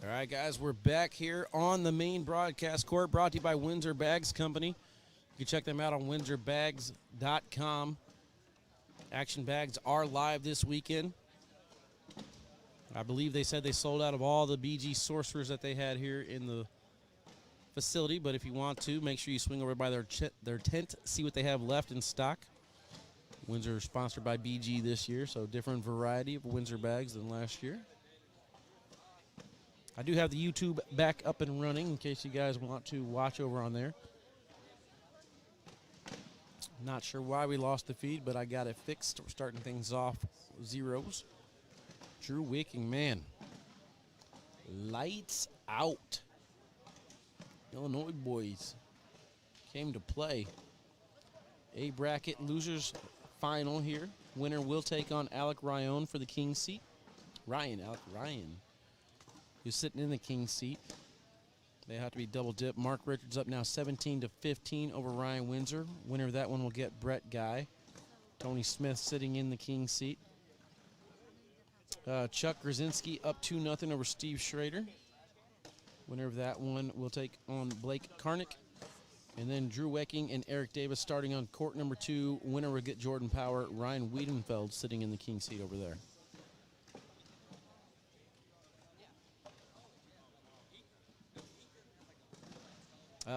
All right, guys, we're back here on the main broadcast court, brought to you by Windsor Bags Company. You can check them out on windsorbags.com. Action Bags are live this weekend. I believe they said they sold out of all the BG Sorcerers that they had here in the facility, but if you want to, make sure you swing over by their tent, see what they have left in stock. Windsor is sponsored by BG this year, so different variety of Windsor bags than last year. I do have the YouTube back up and running in case you guys want to watch over on there. Not sure why we lost the feed, but I got it fixed. We're starting things off zeros. Drew Wicking, man. Lights out. Illinois boys came to play. A bracket losers final here. Winner will take on Alec Ryan for the king seat. Alec Ryan, who's sitting in the king seat. They have to be double dip. Mark Richards up now 17-15 over Ryan Windsor. Winner of that one will get Brett Guy. Tony Smith sitting in the king seat. Chuck Grzinski up 2-0 over Steve Schrader. Winner of that one will take on Blake Karnick. And then Drew Wecking and Eric Davis starting on court number 2. Winner will get Jordan Power. Ryan Wiedenfeld sitting in the king seat over there.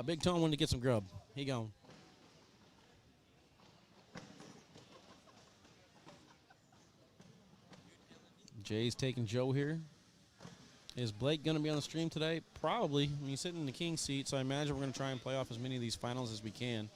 Big Tone wanted to get some grub. He gone. Jay's taking Joe here. Is Blake going to be on the stream today? Probably. I mean, he's sitting in the king seat, so I imagine we're going to try and play off as many of these finals as we can.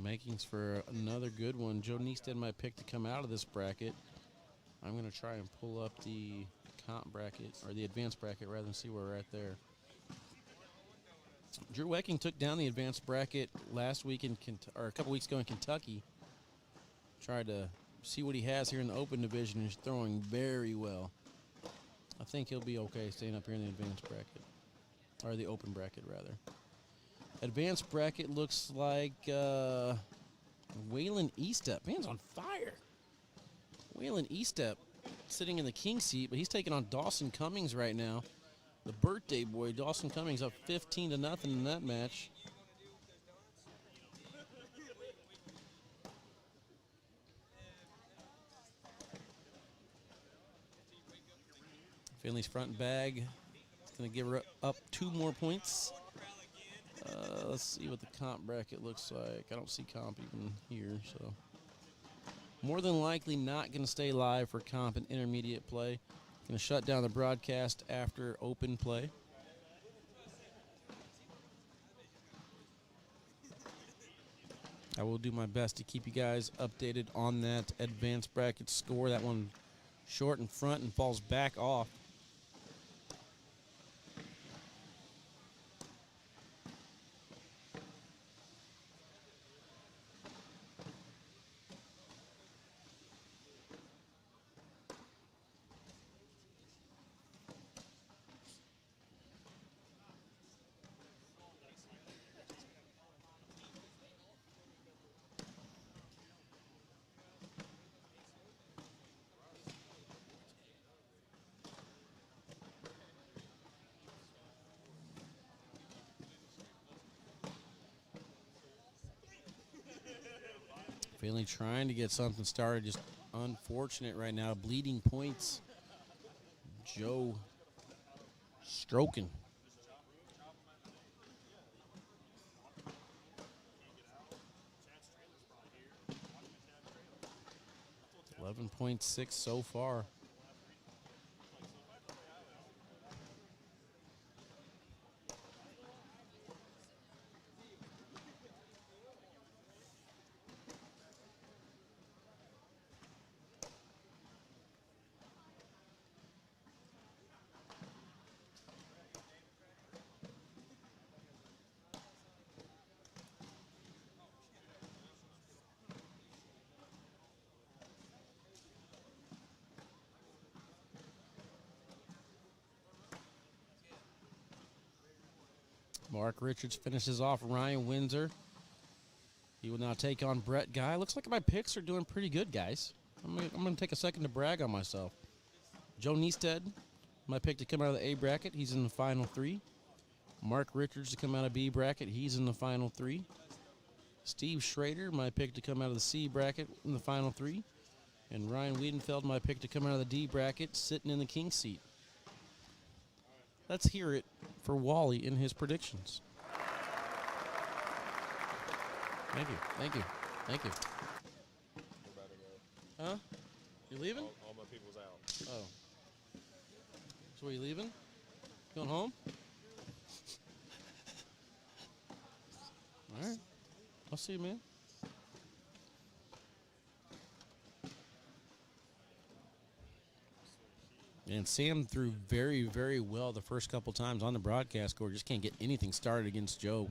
Makings for another good one. Joe Neested might pick to come out of this bracket. I'm going to try and pull up the comp bracket, or the advanced bracket, rather than see where we're at there. Drew Wecking took down the advanced bracket last week or a couple weeks ago in Kentucky. Tried to see what he has here in the open division. He's throwing very well. I think he'll be okay staying up here in the advanced bracket, or the open bracket, rather. Advanced bracket looks like Waylon Estep. Man's on fire. Waylon Estep sitting in the king seat, but he's taking on Dawson Cummings right now. The birthday boy, Dawson Cummings, up 15-0 in that match. Finley's front bag. It's going to give her up 2 more points. Let's see what the comp bracket looks like. I don't see comp even here, so. More than likely not going to stay live for comp and intermediate play. Going to shut down the broadcast after open play. I will do my best to keep you guys updated on that advanced bracket score. That one short in front and falls back off. Finley trying to get something started, just unfortunate right now. Bleeding points. Joe stroking. $11.6 so far. Mark Richards finishes off Ryan Windsor. He will now take on Brett Guy. Looks like my picks are doing pretty good, guys. I'm going to take a second to brag on myself. Joe Neested, my pick to come out of the A bracket. He's in the final 3. Mark Richards to come out of B bracket. He's in the final 3. Steve Schrader, my pick to come out of the C bracket, in the final 3. And Ryan Wiedenfeld, my pick to come out of the D bracket, sitting in the king seat. Let's hear it for Wally in his predictions. Thank you, thank you, thank you. We're about to go. Huh? You leaving? All my people's out. Oh. So are you leaving? Going home? All right. I'll see you, man. And Sam threw very, very well the first couple times on the broadcast score. Just can't get anything started against Joe.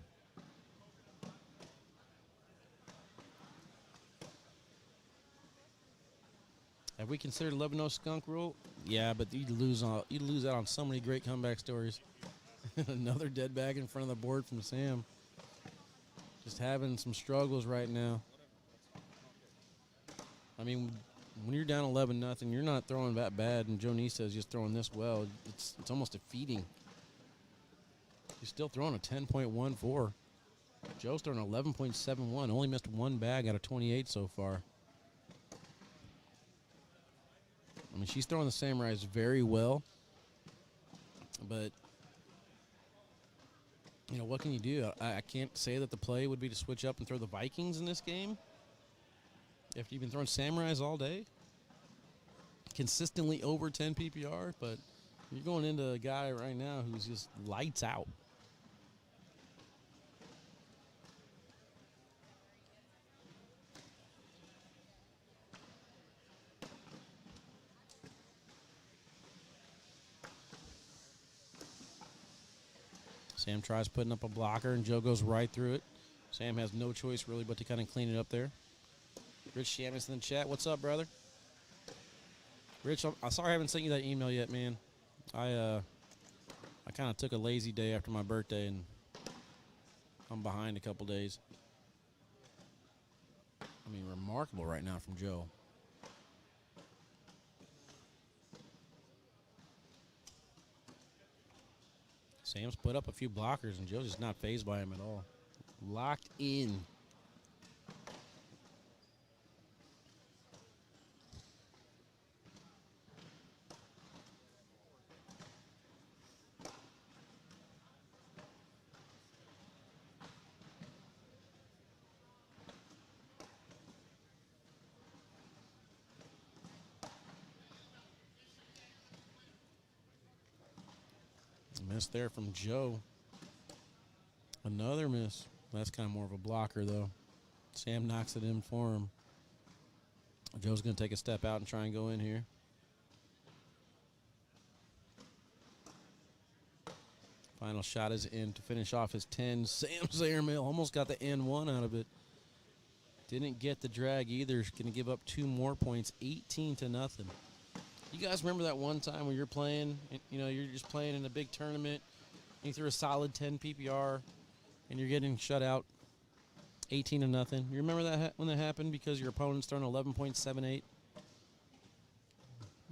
Have we considered 11-0 skunk rule? Yeah, but you'd lose out on so many great comeback stories. Another dead bag in front of the board from Sam. Just having some struggles right now. I mean, when you're down 11-0, you're not throwing that bad, and Joe Nista is just throwing this well. It's almost defeating. He's still throwing a 10.14. Joe's throwing 11.71. Only missed one bag out of 28 so far. I mean, she's throwing the Samurais very well, but, you know, what can you do? I can't say that the play would be to switch up and throw the Vikings in this game after you've been throwing Samurais all day. Consistently over 10 PPR, but you're going into a guy right now who's just lights out. Sam tries putting up a blocker, and Joe goes right through it. Sam has no choice, really, but to kind of clean it up there. Rich Shamus in the chat. What's up, brother? Rich, I'm sorry I haven't sent you that email yet, man. I kind of took a lazy day after my birthday, and I'm behind a couple days. I mean, remarkable right now from Joe. Sam's put up a few blockers, and Joe's just not fazed by him at all. Locked in. Miss there from Joe. Another miss. That's kind of more of a blocker, though. Sam knocks it in for him. Joe's going to take a step out and try and go in here. Final shot is in to finish off his 10. Sam's airmail almost got the N1 out of it. Didn't get the drag either. Going to give up 2 more points, 18-0. You guys remember that one time when you're playing, you know, you're just playing in a big tournament, and you threw a solid 10 PPR, and you're getting shut out 18-0. You remember that when that happened because your opponent's throwing 11.78?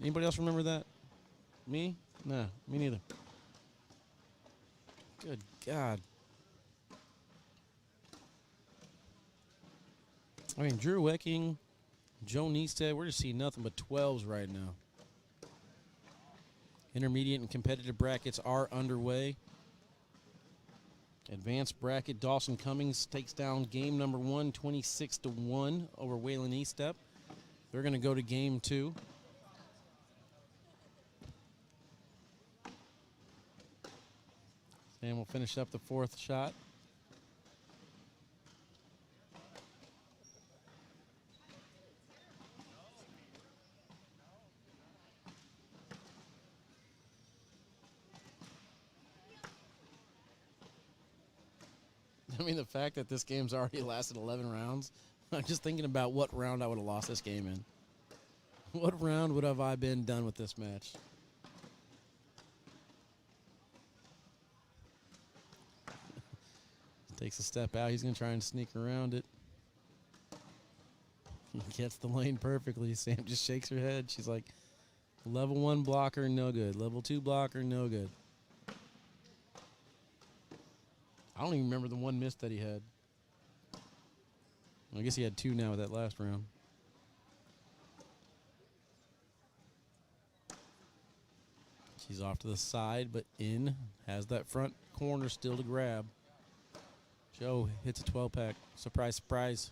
Anybody else remember that? Me? No, me neither. Good God. I mean, Drew Wecking, Joe Neested, we're just seeing nothing but 12s right now. Intermediate and competitive brackets are underway. Advanced bracket, Dawson Cummings takes down game number 1, 26-1 over Waylon Eastep. They're going to go to game 2. And we'll finish up the 4th shot. I mean, the fact that this game's already lasted 11 rounds, I'm just thinking about what round I would have lost this game in. What round would have I been done with this match? Takes a step out. He's going to try and sneak around it. He gets the lane perfectly. Sam just shakes her head. She's like, level 1 blocker, no good. Level 2 blocker, no good. I don't even remember the one miss that he had. I guess he had 2 now with that last round. She's off to the side, but in. Has that front corner still to grab. Joe hits a 12-pack. Surprise, surprise.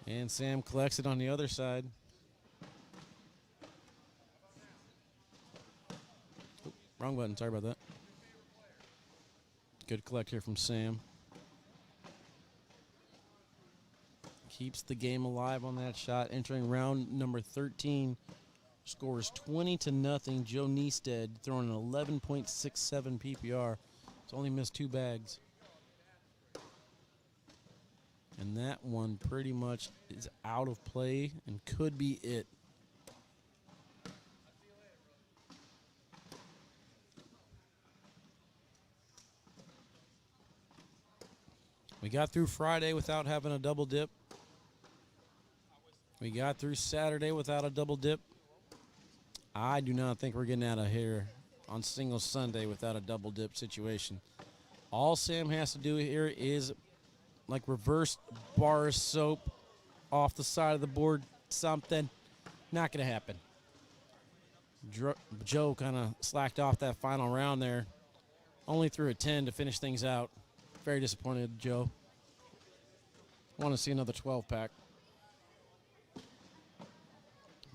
And Sam collects it on the other side. Oop, wrong button. Sorry about that. Good collect here from Sam. Keeps the game alive on that shot. Entering round number 13. Scores 20-0. Joe Niestead throwing an 11.67 PPR. It's only missed 2 bags. And that one pretty much is out of play and could be it. We got through Friday without having a double dip. We got through Saturday without a double dip. I do not think we're getting out of here on single Sunday without a double dip situation. All Sam has to do here is like reverse bar soap off the side of the board, something. Not going to happen. Joe kind of slacked off that final round there. Only threw a 10 to finish things out. Very disappointed, Joe. Want to see another 12-pack.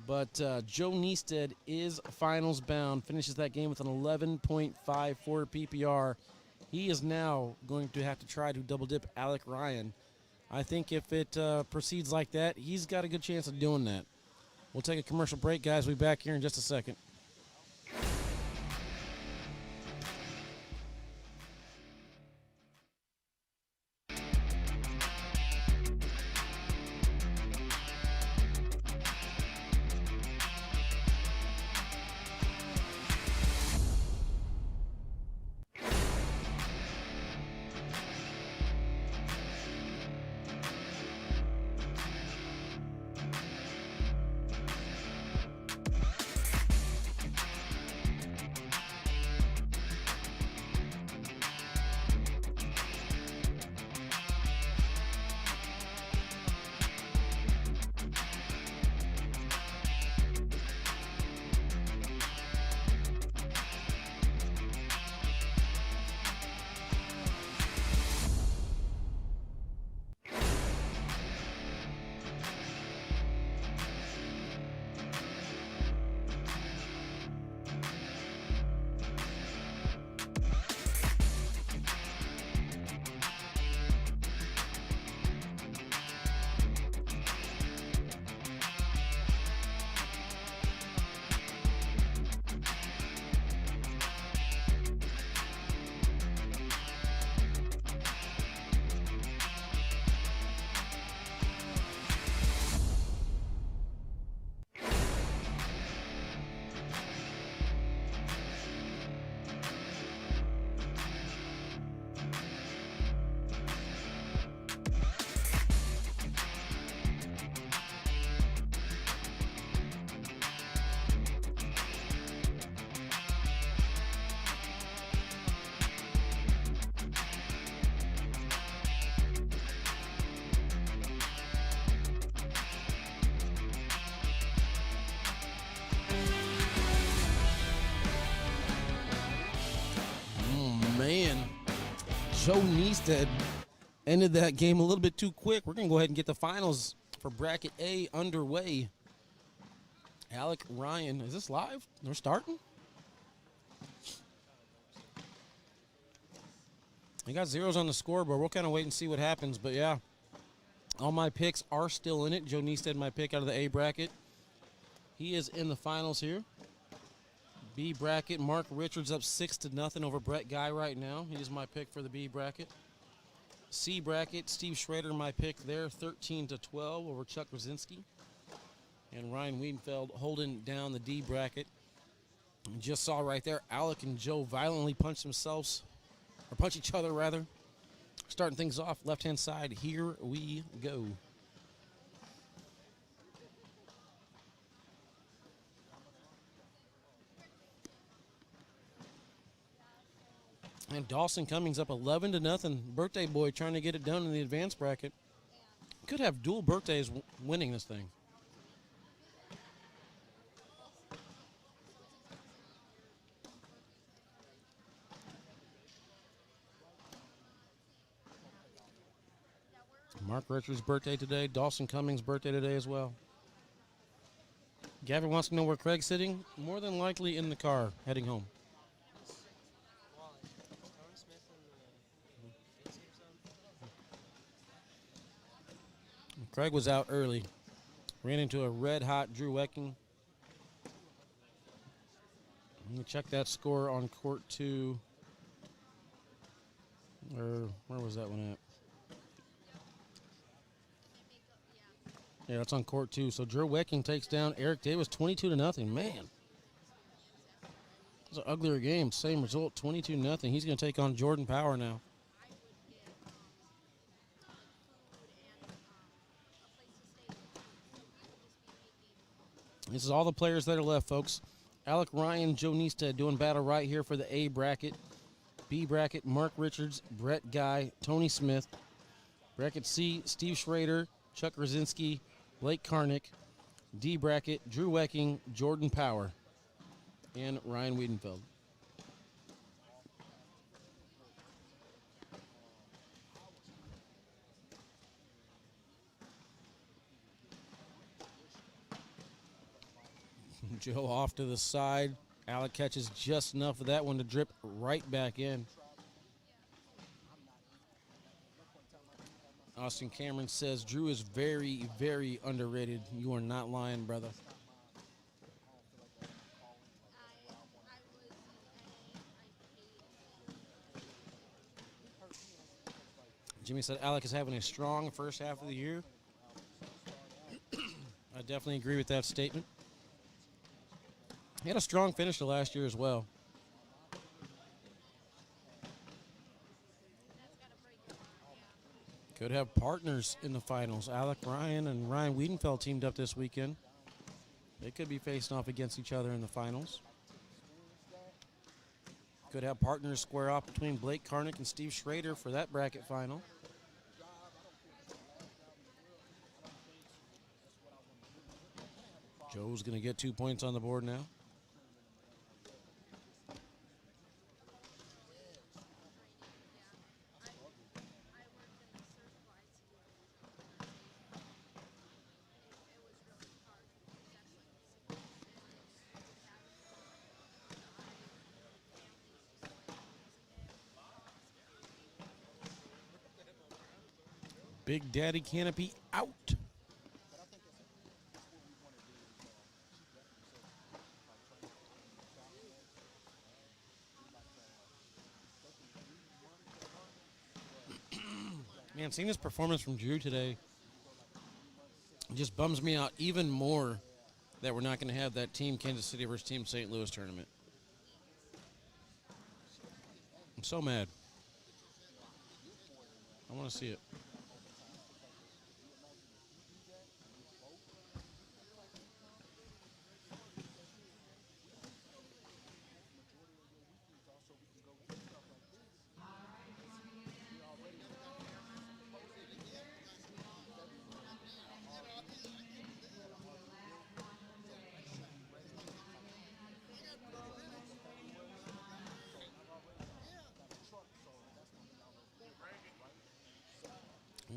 But Joe Niestead is finals bound. Finishes that game with an 11.54 PPR. He is now going to have to try to double dip Alec Ryan. I think if it proceeds like that, he's got a good chance of doing that. We'll take a commercial break, guys. We'll be back here in just a second. Man, Joe Niestead ended that game a little bit too quick. We're going to go ahead and get the finals for Bracket A underway. Alec Ryan, is this live? We're starting? I got zeros on the scoreboard. We'll kind of wait and see what happens. But, yeah, all my picks are still in it. Joe Niestead, my pick out of the A bracket. He is in the finals here. B bracket, Mark Richards up 6-0 over Brett Guy right now. He is my pick for the B bracket. C bracket, Steve Schrader, my pick there, 13-12 over Chuck Brzezinski. And Ryan Wiedenfeld holding down the D bracket. You just saw right there, Alec and Joe violently punch each other rather. Starting things off, left-hand side, here we go. And Dawson Cummings up 11-0. Birthday boy trying to get it done in the advanced bracket. Could have dual birthdays winning this thing. Mark Richards' birthday today. Dawson Cummings' birthday today as well. Gavin wants to know where Craig's sitting. More than likely in the car heading home. Craig was out early. Ran into a red-hot Drew Wecking. Let me check that score on court 2. Or where was that one at? Yeah, that's on court 2. So Drew Wecking takes down Eric Davis 22-0. Man. It's an uglier game. Same result, 22-0. He's going to take on Jordan Power now. This is all the players that are left, folks. Alec Ryan, Joe Nista doing battle right here for the A bracket. B bracket, Mark Richards, Brett Guy, Tony Smith. Bracket C, Steve Schrader, Chuck Rosinski, Blake Karnick. D bracket, Drew Wecking, Jordan Power, and Ryan Wiedenfeld. Joe off to the side. Alec catches just enough of that one to drip right back in. Austin Cameron says Drew is very, very underrated. You are not lying, brother. Jimmy said Alec is having a strong first half of the year. I definitely agree with that statement. He had a strong finish to last year as well. Could have partners in the finals. Alec Ryan and Ryan Wiedenfeld teamed up this weekend. They could be facing off against each other in the finals. Could have partners square off between Blake Karnick and Steve Schrader for that bracket final. Joe's going to get 2 points on the board now. Big Daddy Canopy out. Man, seeing this performance from Drew today just bums me out even more that we're not going to have that Team Kansas City versus Team St. Louis tournament. I'm so mad. I want to see it.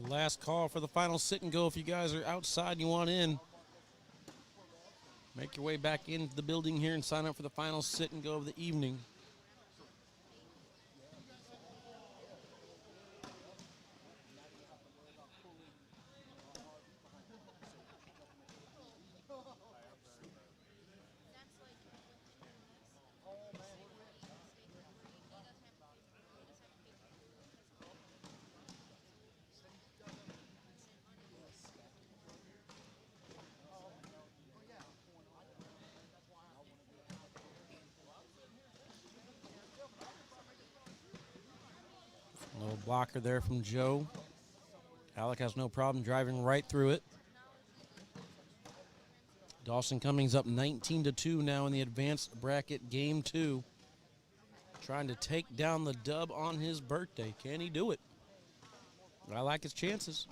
Last call for the final sit and go. If you guys are outside and you want in, make your way back into the building here and sign up for the final sit and go of the evening. blocker there from Joe. Alec has no problem driving right through it. Dawson Cummings up 19-2 now in the advanced bracket game 2. Trying to take down the dub on his birthday. Can he do it? I like his chances.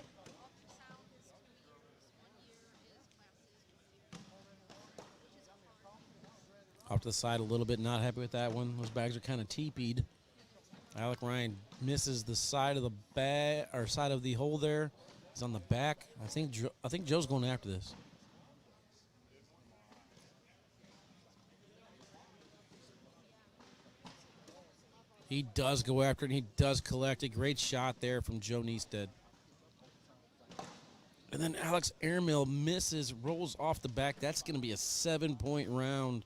Off to the side a little bit, not happy with that one. Those bags are kind of teepeed. Alec Ryan misses the side of the bag or side of the hole there. He's on the back. I think Joe's going after this. He does go after it, and he does collect a great shot there from Joe Neested. And then Alex Airmill misses, rolls off the back. That's going to be a 7-point round.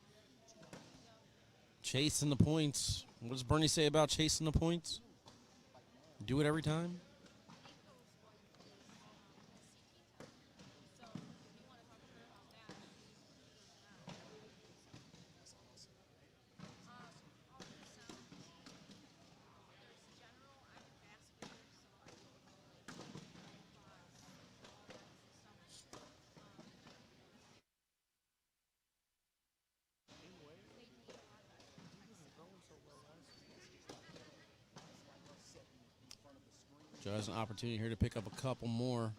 Chasing the points. What does Bernie say about chasing the points? Do it every time? Joe has an opportunity here to pick up a couple more.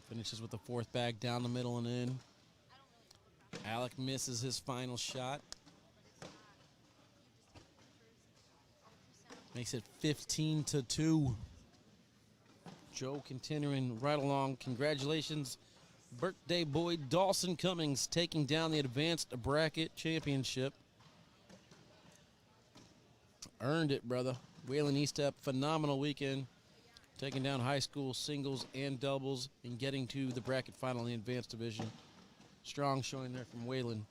Finishes with the fourth bag down the middle and in. Alec misses his final shot. Makes it 15-2. Joe continuing right along. Congratulations, birthday boy Dawson Cummings taking down the advanced bracket championship. Earned it, brother. Waylon Eastep, phenomenal weekend. Taking down high school singles and doubles and getting to the bracket final in the advanced division. Strong showing there from Waylon.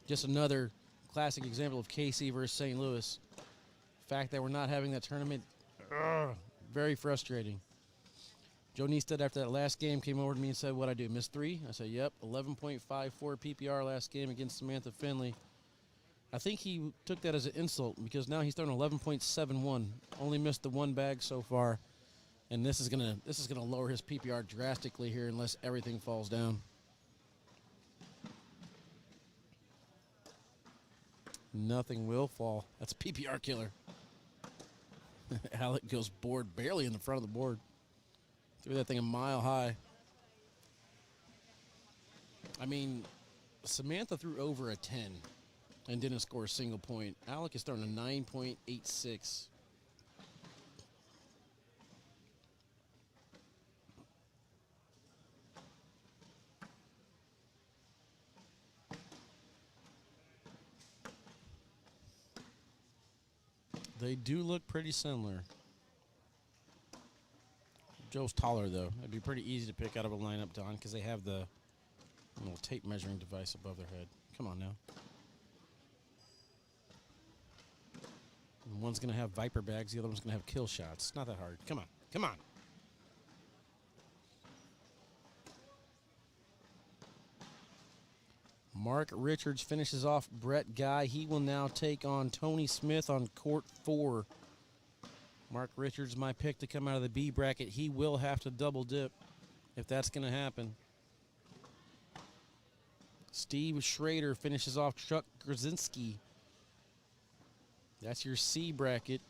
Just another classic example of KC versus St. Louis. The fact that we're not having that tournament, very frustrating. Joe Neested, after that last game, came over to me and said, what'd I do, missed 3? I said, yep, 11.54 PPR last game against Samantha Finley. I think he took that as an insult because now he's throwing 11.71. Only missed the 1 bag so far. And this is gonna lower his PPR drastically here unless everything falls down. Nothing will fall. That's a PPR killer. Alec goes board barely in the front of the board. Threw that thing a mile high. I mean, Samantha threw over a 10 and didn't score a single point. Alec is throwing a 9.86. They do look pretty similar. Joe's taller, though. It'd be pretty easy to pick out of a lineup, Don, because they have the little tape measuring device above their head. Come on now. And one's going to have Viper bags. The other one's going to have kill shots. It's not that hard. Come on. Come on. Mark Richards finishes off Brett Guy. He will now take on Tony Smith on court 4. Mark Richards, my pick to come out of the B bracket. He will have to double dip if that's going to happen. Steve Schrader finishes off Chuck Grzinski. That's your C bracket.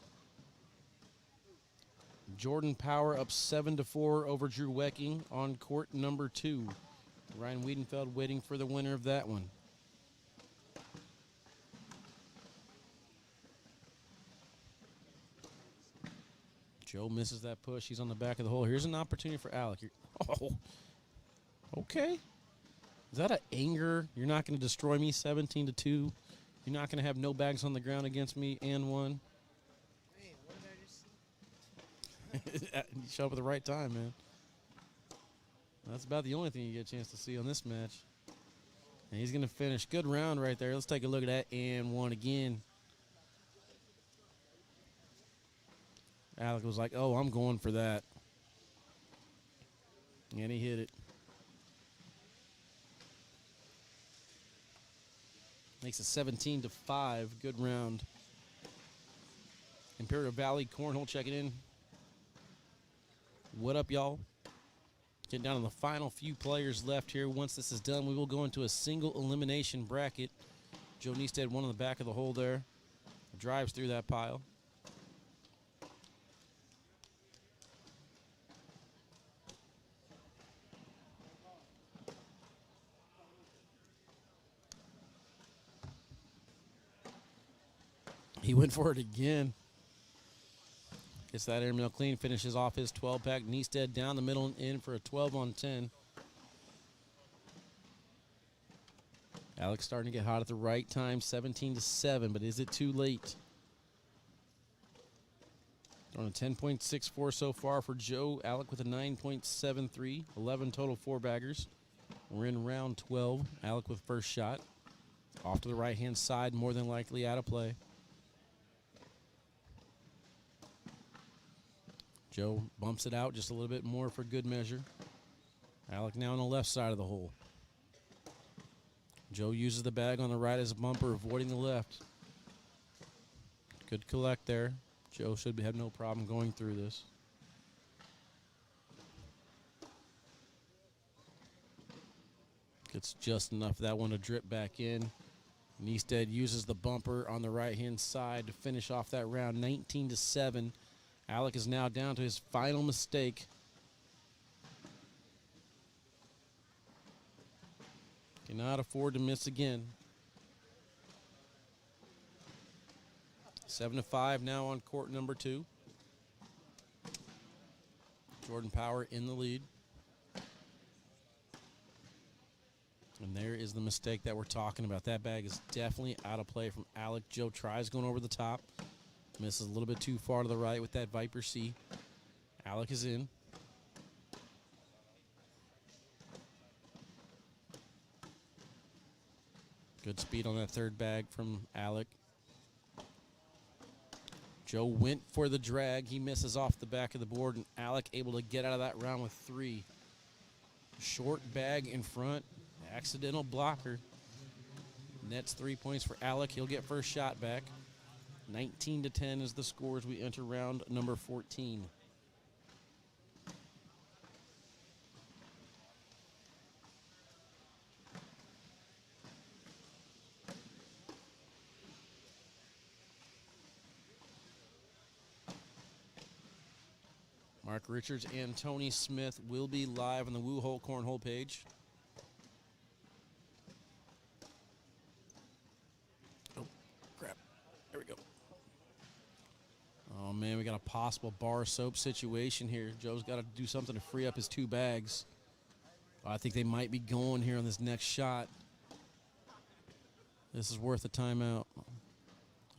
Jordan Power up 7-4 over Drew Wecking on court number 2. Ryan Wiedenfeld waiting for the winner of that one. Joe misses that push. He's on the back of the hole. Here's an opportunity for Alec. Oh, okay. Is that an anger? You're not going to destroy me 17-2. You're not going to have no bags on the ground against me and 1. Hey, what did I just see? You show up at the right time, man. That's about the only thing you get a chance to see on this match. And he's going to finish. Good round right there. Let's take a look at that. And 1 again. Alec was like, oh, I'm going for that. And he hit it. Makes it 17-5. Good round. Imperial Valley Cornhole checking in. What up, y'all? Getting down to the final few players left here. Once this is done, we will go into a single elimination bracket. Joe Neested, one on the back of the hole there. Drives through that pile. He went for it again. Gets that airmail clean, finishes off his 12-pack. Neested down the middle and in for a 12-on-10. Alex starting to get hot at the right time, 17-7, but is it too late? On a 10.64 so far for Joe. Alec with a 9.73, 11 total four-baggers. We're in round 12. Alec with first shot. Off to the right-hand side, more than likely out of play. Joe bumps it out just a little bit more for good measure. Alec now on the left side of the hole. Joe uses the bag on the right as a bumper, avoiding the left. Good collect there. Joe should have no problem going through this. Gets just enough of that one to drip back in. Neested uses the bumper on the right-hand side to finish off that round, 19-7. Alec is now down to his final mistake. Cannot afford to miss again. 7-5 now on court number 2. Jordan Power in the lead. And there is the mistake that we're talking about. That bag is definitely out of play from Alec. Joe tries going over the top. Misses a little bit too far to the right with that Viper C. Alec is in. Good speed on that third bag from Alec. Joe went for the drag. He misses off the back of the board, and Alec able to get out of that round with 3. Short bag in front. Accidental blocker. Nets 3 points for Alec. He'll get first shot back. 19-10 is the score as we enter round number 14. Mark Richards and Tony Smith will be live on the Woo Hole Cornhole page. Oh, crap. There we go. Oh, man, we got a possible bar soap situation here. Joe's got to do something to free up his 2 bags. I think they might be going here on this next shot. This is worth a timeout.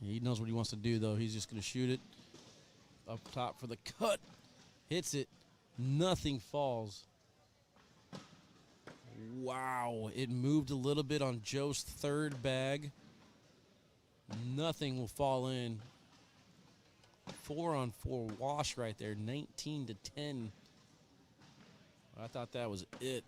He knows what he wants to do, though. He's just going to shoot it up top for the cut. Hits it. Nothing falls. Wow. It moved a little bit on Joe's third bag. Nothing will fall in. 4-on-4 wash right there. 19-10. I thought that was it.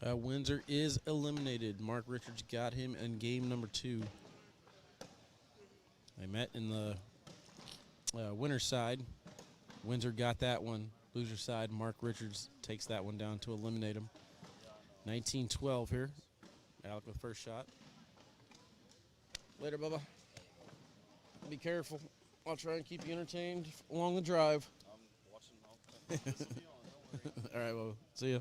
Windsor is eliminated. Mark Richards got him in game number 2. They met in the winner's side. Windsor got that one. Loser side, Mark Richards takes that one down to eliminate him. 19-12 here. Alec with first shot. Later, Bubba. Be careful. I'll try and keep you entertained along the drive. I'm watching. I'll listen to you on. Don't worry. All right, Bubba. See ya.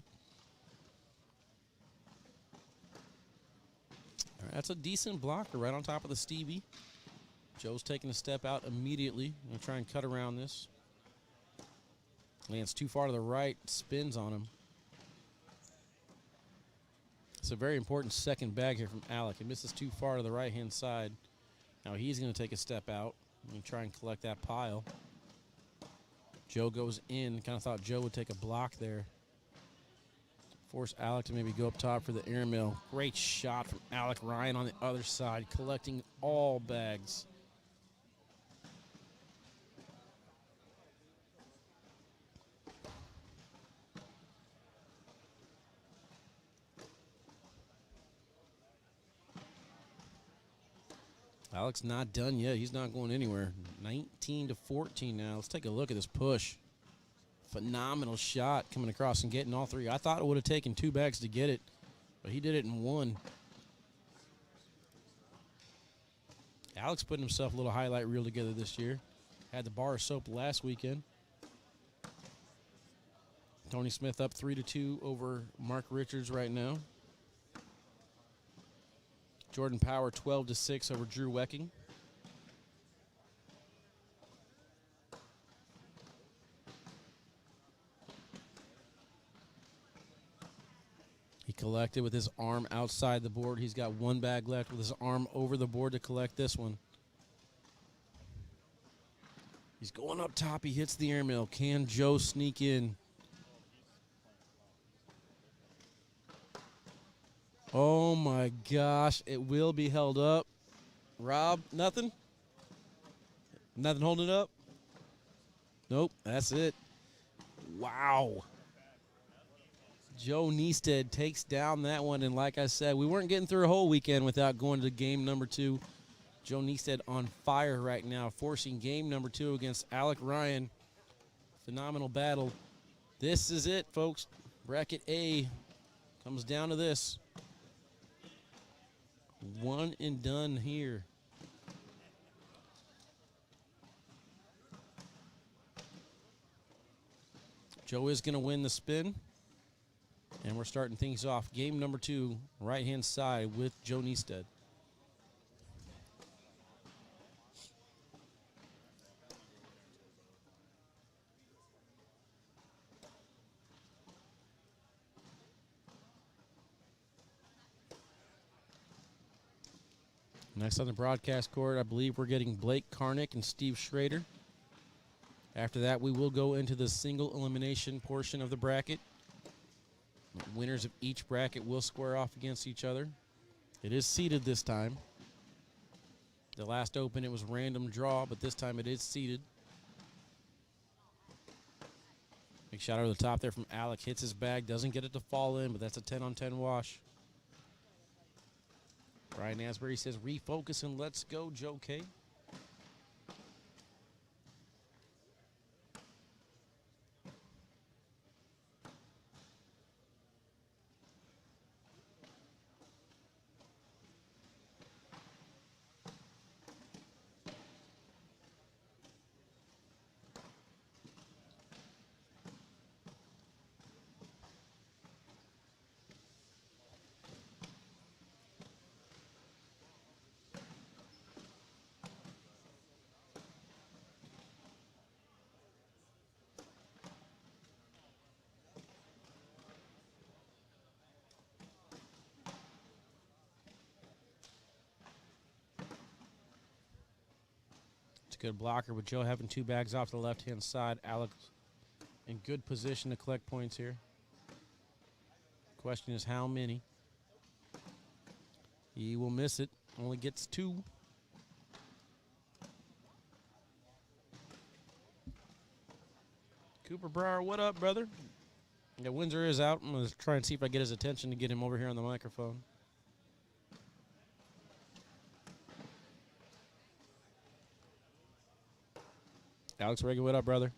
All right, that's a decent blocker right on top of the Stevie. Joe's taking a step out immediately. Gonna try and cut around this. Lands too far to the right, spins on him. It's a very important second bag here from Alec. He misses too far to the right-hand side. Now he's going to take a step out and try and collect that pile. Joe goes in. Kind of thought Joe would take a block there. Force Alec to maybe go up top for the airmail. Great shot from Alec Ryan on the other side, collecting all bags. Alec's not done yet. He's not going anywhere. 19-14 now. Let's take a look at this push. Phenomenal shot coming across and getting all three. I thought it would have taken 2 bags to get it, but he did it in 1. Alec's putting himself a little highlight reel together this year. Had the bar of soap last weekend. Tony Smith up 3-2 over Mark Richards right now. Jordan Power 12-6 over Drew Wecking. He collected with his arm outside the board. He's got 1 bag left with his arm over the board to collect this one. He's going up top. He hits the airmail. Can Joe sneak in? Oh my gosh, it will be held up. Rob, nothing? Nothing holding it up? Nope, that's it. Wow. Joe Niestead takes down that one, and like I said, we weren't getting through a whole weekend without going to game number 2. Joe Niestead on fire right now, forcing game number 2 against Alec Ryan. Phenomenal battle. This is it, folks. Bracket A comes down to this. One and done here. Joe is going to win the spin. And we're starting things off. Game number 2, right-hand side with Joe Niestead. Next on the broadcast court, I believe we're getting Blake Karnick and Steve Schrader. After that, we will go into the single elimination portion of the bracket. Winners of each bracket will square off against each other. It is seeded this time. The last Open, it was random draw, but this time it is seeded. Big shot over the top there from Alec. Hits his bag, doesn't get it to fall in, but that's a 10-on-10 wash. Brian Asbury says, refocus and let's go, Joe K. Good blocker with Joe having 2 bags off the left-hand side. Alex in good position to collect points here. Question is how many. He will miss it. Only gets 2. Cooper Brower, what up, brother? Yeah, Windsor is out. I'm going to try and see if I get his attention to get him over here on the microphone. Alex Reagan, what up, brother?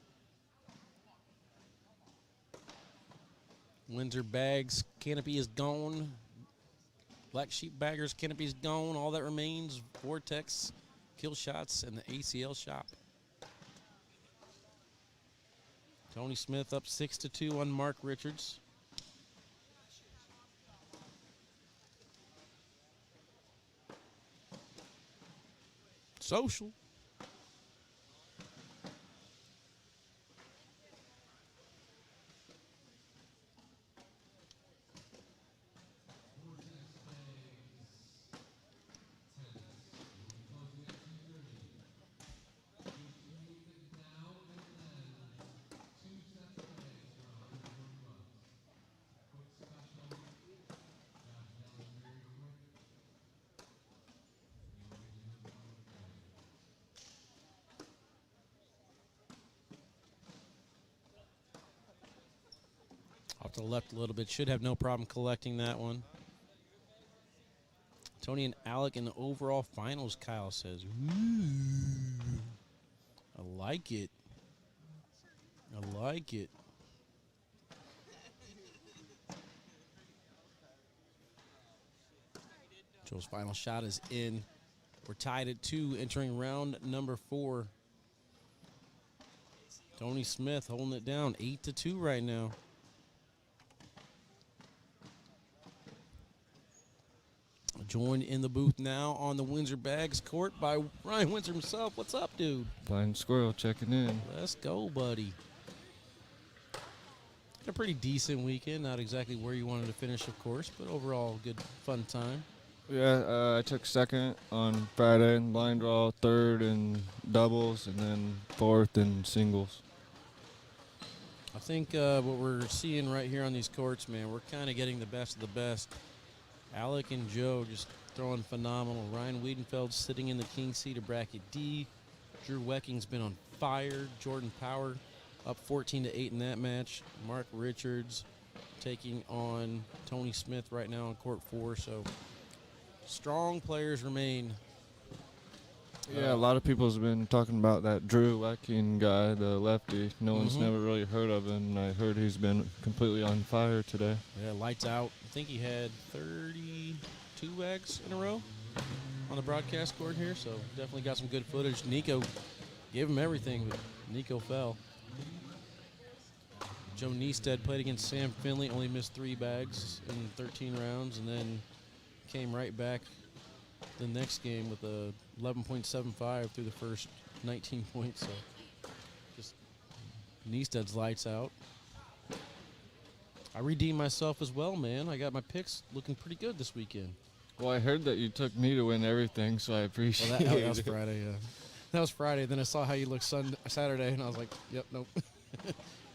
Windsor bags, canopy is gone. Black Sheep baggers, canopy is gone. All that remains, Vortex, kill shots, and the ACL shop. Tony Smith up 6-2 on Mark Richards. Social. to the left a little bit. Should have no problem collecting that one. Tony and Alec in the overall finals, Kyle says. Ooh. I like it. I like it. Joe's final shot is in. We're tied at 2, entering round number 4. Tony Smith holding it down, 8-2 right now. Joined in the booth now on the Windsor Bags court by Ryan Windsor himself. What's up, dude? Blind Squirrel checking in. Let's go, buddy. A pretty decent weekend. Not exactly where you wanted to finish, of course, but overall good, fun time. Yeah, I took second on Friday in line draw, third in doubles, and then fourth in singles. I think what we're seeing right here on these courts, man, we're kind of getting the best of the best. Alec and Joe just throwing phenomenal. Ryan Wiedenfeld sitting in the king seat of bracket D. Drew Wecking's been on fire. Jordan Power up 14-8 in that match. Mark Richards taking on Tony Smith right now on court 4. So strong players remain. Yeah, a lot of people have been talking about that Drew Wecking guy, the lefty. No one's never really heard of him, and I heard he's been completely on fire today. Yeah, lights out. I think he had 32 bags in a row on the broadcast court here, so definitely got some good footage. Nico gave him everything, but Nico fell. Joe Neested played against Sam Finley, only missed 3 bags in 13 rounds, and then came right back the next game with a 11.75 through the first 19 points. So just Neested's lights out. I redeemed myself as well, man. I got my picks looking pretty good this weekend. Well, I heard that you took me to win everything, so I appreciate Well, that was it. Friday, yeah. That was Friday. Then I saw how you looked Saturday, and I was like, yep, nope.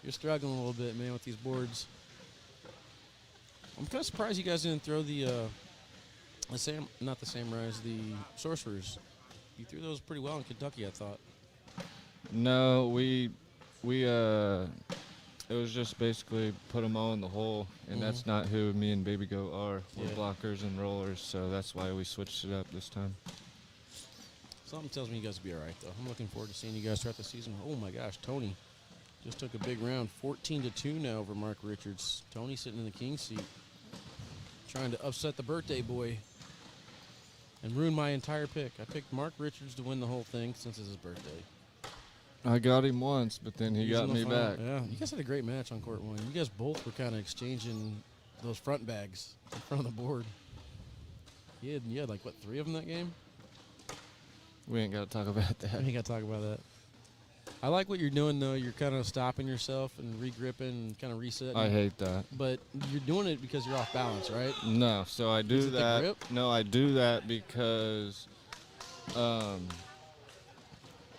You're struggling a little bit, man, with these boards. I'm kind of surprised you guys didn't throw the not the Samurais, the Sorcerers. You threw those pretty well in Kentucky, I thought. No, it was just basically put them all in the hole, and that's not who me and Baby Goat are. We're blockers and rollers, so that's why we switched it up this time. Something tells me you guys will be all right, though. I'm looking forward to seeing you guys throughout the season. Oh, my gosh, Tony just took a big round. 14-2 now over Mark Richards. Tony sitting in the king seat, trying to upset the birthday boy and ruin my entire pick. I picked Mark Richards to win the whole thing since it's his birthday. I got him once, but then he He's got in the me final. back. Yeah, you guys had a great match on court 1. You guys both were kind of exchanging those front bags in front of the board. You had like, what, 3 of them that game? We ain't got to talk about I that. ain't got to talk about that. I like what you're doing, though. You're kind of stopping yourself and regripping and kind of resetting. I hate that. But you're doing it because you're off balance, right? No, so I Is do it the that. grip? No, I do that because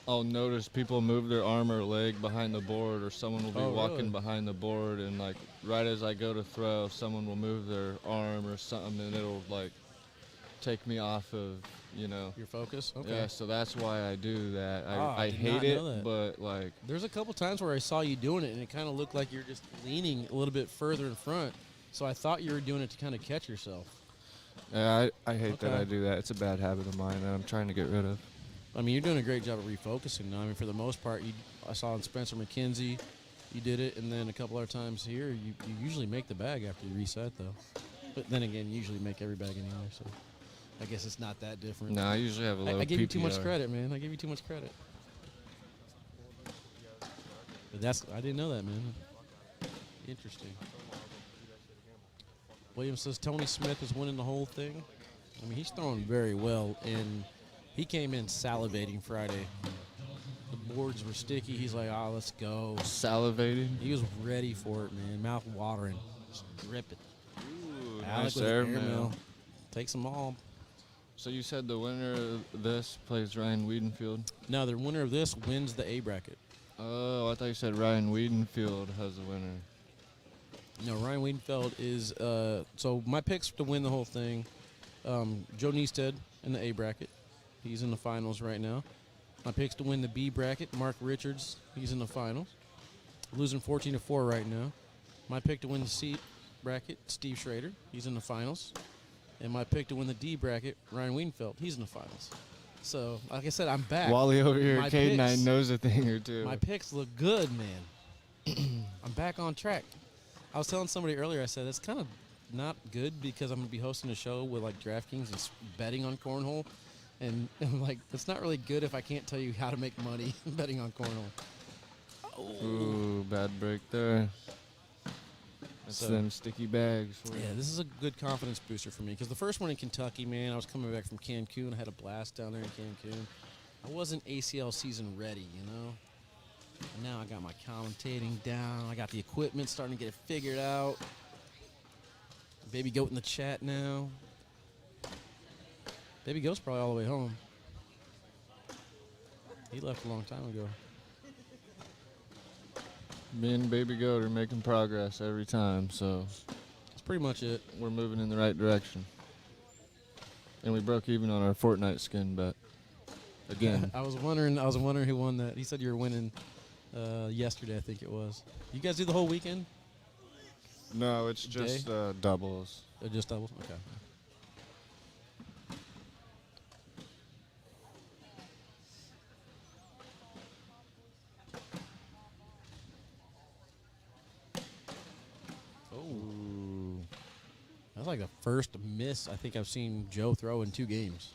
I'll notice people move their arm or leg behind the board, or someone will be walking really? behind the board, and like right as I go to throw, someone will move their arm or something, and it'll like take me off of, Your focus? Okay. Yeah, so that's why I do that. I I did hate not it, know that. but like, There's a couple times where I saw you doing it, and it kind of looked like you're just leaning a little bit further in front. So I thought you were doing it to kind of catch yourself. I hate that Okay. I do that. It's a bad habit of mine that I'm trying to get rid of. I mean, you're doing a great job of refocusing now. I mean, for the most part, I saw in Spencer McKenzie, you did it, and then a couple other times here, you usually make the bag after you reset, though. But then again, you usually make every bag anyway, so I guess it's not that different. No, I usually have a low I gave you too much PPR. credit, man. I gave you too much credit. But I didn't know that, man. Interesting. William says Tony Smith is winning the whole thing. I mean, he's throwing very well, and he came in salivating Friday. The boards were sticky. He's like, let's go. Salivating. He was ready for it, man. Mouth watering. Just drip it. Ooh, Alec nice with an airmail. Takes them all. So you said the winner of this plays Ryan Wiedenfield? Now, the winner of this wins the A bracket. Oh, I thought you said Ryan Wiedenfield has the winner. No, Ryan Wiedenfeld is so my picks to win the whole thing. Joe Neested in the A bracket. He's in the finals right now. My picks to win the B bracket, Mark Richards. He's in the finals. Losing 14-4 right now. My pick to win the C bracket, Steve Schrader. He's in the finals. And my pick to win the D bracket, Ryan Wienfeld. He's in the finals. So, like I said, I'm back. Wally over here My at K9 picks- knows a thing or two. My picks look good, man. I'm back on track. I was telling somebody earlier, I said, it's kind of not good because I'm going to be hosting a show with, like, DraftKings and betting on cornhole. And I'm like, it's not really good if I can't tell you how to make money betting on cornhole. Ooh, bad break there. That's So- them sticky bags. For Yeah, you. this is a good confidence booster for me because the first one in Kentucky, man, I was coming back from Cancun. I had a blast down there in Cancun. I wasn't ACL season ready, you know? And now I got my commentating down. I got the equipment starting to get it figured out. Baby Goat in the chat now. Baby Goat's probably all the way home. He left a long time ago. Me and Baby Goat are making progress every time, so That's pretty much it. we're moving in the right direction. And we broke even on our Fortnite skin bet. Again. I was wondering who won that. He said you were winning yesterday, I think it was. You guys do the whole weekend? No, it's just doubles. Or just doubles? Okay. Oh. That's like the first miss I think I've seen Joe throw in 2 games.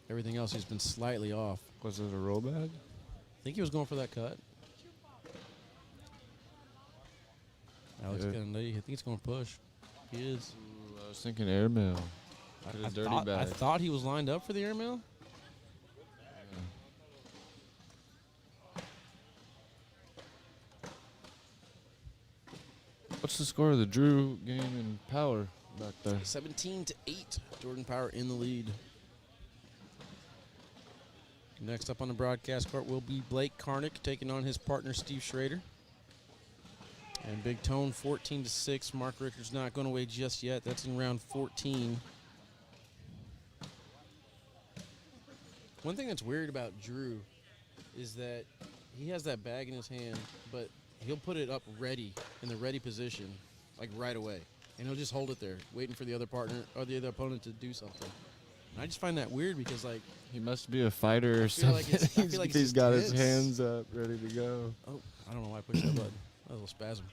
Everything else he's been slightly off. Was it a roll bag? I think he was going for that cut. Alex Yeah. Kennedy, I think he's going to push. He is. Ooh, I was thinking airmail. Hit a dirty I bag. thought he was lined up for the airmail. What's the score of the Drew game in power back there? 17-8. Jordan Power in the lead. Next up on the broadcast court will be Blake Karnick taking on his partner Steve Schrader. And Big Tone 14-6. Mark Richards not going away just yet. That's in round 14. One thing that's weird about Drew is that he has that bag in his hand, but he'll put it up ready in the ready position, like right away. And he'll just hold it there, waiting for the other partner or the other opponent to do something. And I just find that weird because, like, He must be a fighter or feel like something. it's- I feel like it's He's just got his tense. hands up, ready to go. oh, I don't know why I pushed that button. That was a little spasm.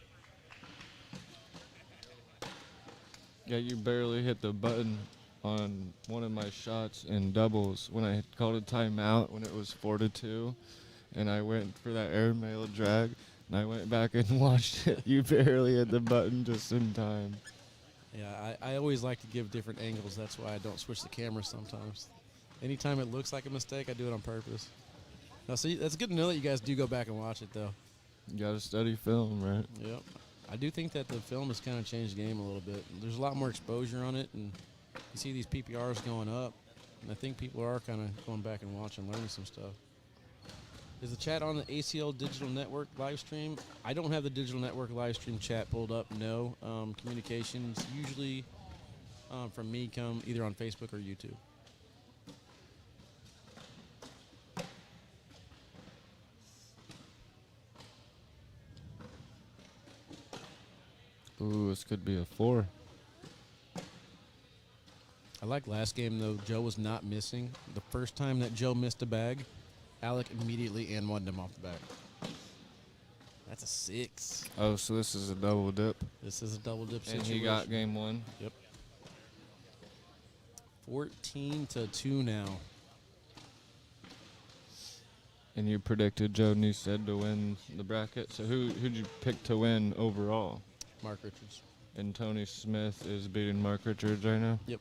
Yeah, you barely hit the button on one of my shots in doubles when I called a timeout when it was 4-2, and I went for that airmail drag, and I went back and watched it. You barely hit the button just in time. Yeah, I always like to give different angles. That's why I don't switch the camera sometimes. Anytime it looks like a mistake, I do it on purpose. Now, see, that's good to know that you guys do go back and watch it, though. You gotta study film, right? Yep. I do think that the film has kind of changed the game a little bit. There's a lot more exposure on it, and you see these PPRs going up, and I think people are kind of going back and watching, learning some stuff. Is the chat on the ACL Digital Network live stream? I don't have the Digital Network live stream chat pulled up, no. Communications usually from me come either on Facebook or YouTube. Ooh, this could be a 4. I like last game, though. Joe was not missing. The first time that Joe missed a bag, Alec immediately and one him off the back. That's a 6. Oh, so this is a double dip. This is a double dip And situation. he got game 1. Yep. 14-2 now. And you predicted Joe Newstead to win the bracket. So who'd you pick to win overall? Mark Richards. And Tony Smith is beating Mark Richards right now? Yep.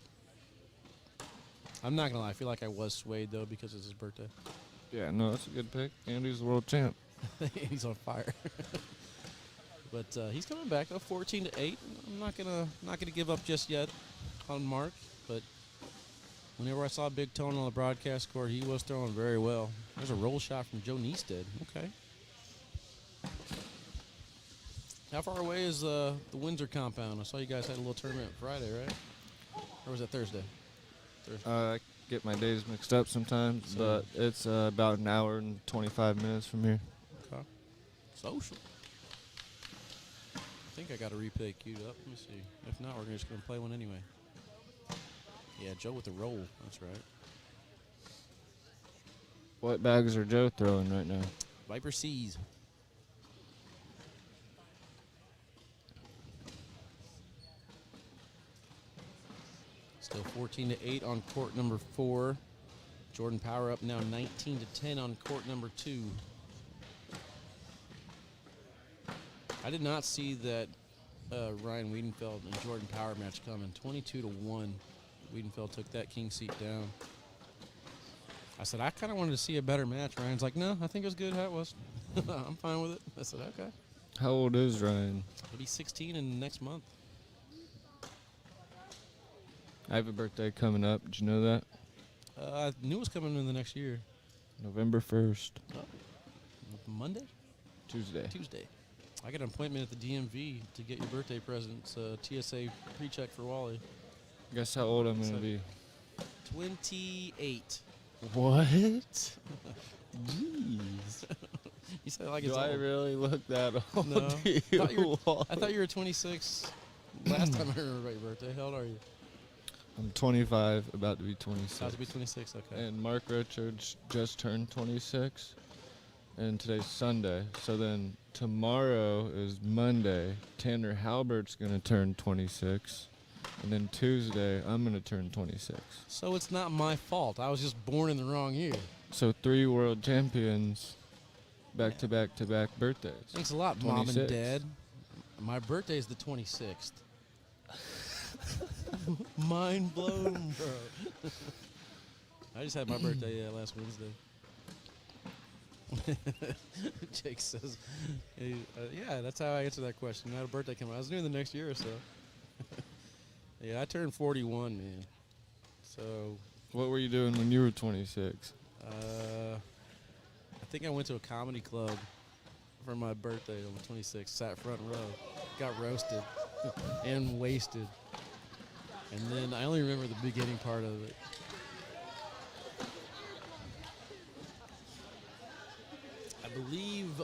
I'm not going to lie. I feel like I was swayed, though, because it's his birthday. Yeah, no, that's a good pick. Andy's the world champ. He's on fire. But he's coming back, though, 14-8. I'm not gonna give up just yet on Mark, but whenever I saw Big Tone on the broadcast court, he was throwing very well. There's a roll shot from Joe Newstead. Okay. How far away is the Windsor compound? I saw you guys had a little tournament Friday, right? Or was it Thursday? Thursday. I get my days mixed up sometimes, So- but it's about an hour and 25 minutes from here. Okay. Social. think I got a replay queued up. Let me see. If not, we're just going to play one anyway. Yeah, Joe with the roll. That's right. What bags are Joe throwing right now? Viper C's. Still 14-8 on court number 4. Jordan Power up now 19-10 on court number 2. I did not see that Ryan Wiedenfeld and Jordan Power match coming. 22-1. Wiedenfeld took that king seat down. I said, I kind of wanted to see a better match. Ryan's like, no, I think it was good how it was. I'm fine with it. I said, okay. How old is Ryan? He'll be 16 in next month. I have a birthday coming up. Did you know that? I knew it was coming in the next year. November 1st. Monday? Tuesday. Tuesday. I got an appointment at the DMV to get your birthday presents. TSA pre-check for Wally. Guess how old I'm going to be? 28. What? Jeez. You said like Do it's I old. really look that old No. to you? I thought you were 26 last time I remember about your birthday. How old are you? I'm 25, about to be 26. About to be 26, okay. And Mark Richards just turned 26, and today's Sunday. So then tomorrow is Monday. Tanner Halbert's going to turn 26, and then Tuesday I'm going to turn 26. So it's not my fault. I was just born in the wrong year. So 3 world champions back-to-back-to-back birthdays. Thanks a lot, Mom and 26. Dad. My birthday is the 26th. Mind blown, bro. I just had my birthday last Wednesday. Jake says, hey, yeah, that's how I answer that question. I had a birthday coming. I was doing the next year or so. Yeah, I turned 41, man. So, What were you doing when you were 26? I think I went to a comedy club for my birthday on the 26th. Sat front row. Got roasted and wasted. And then I only remember the beginning part of it. I believe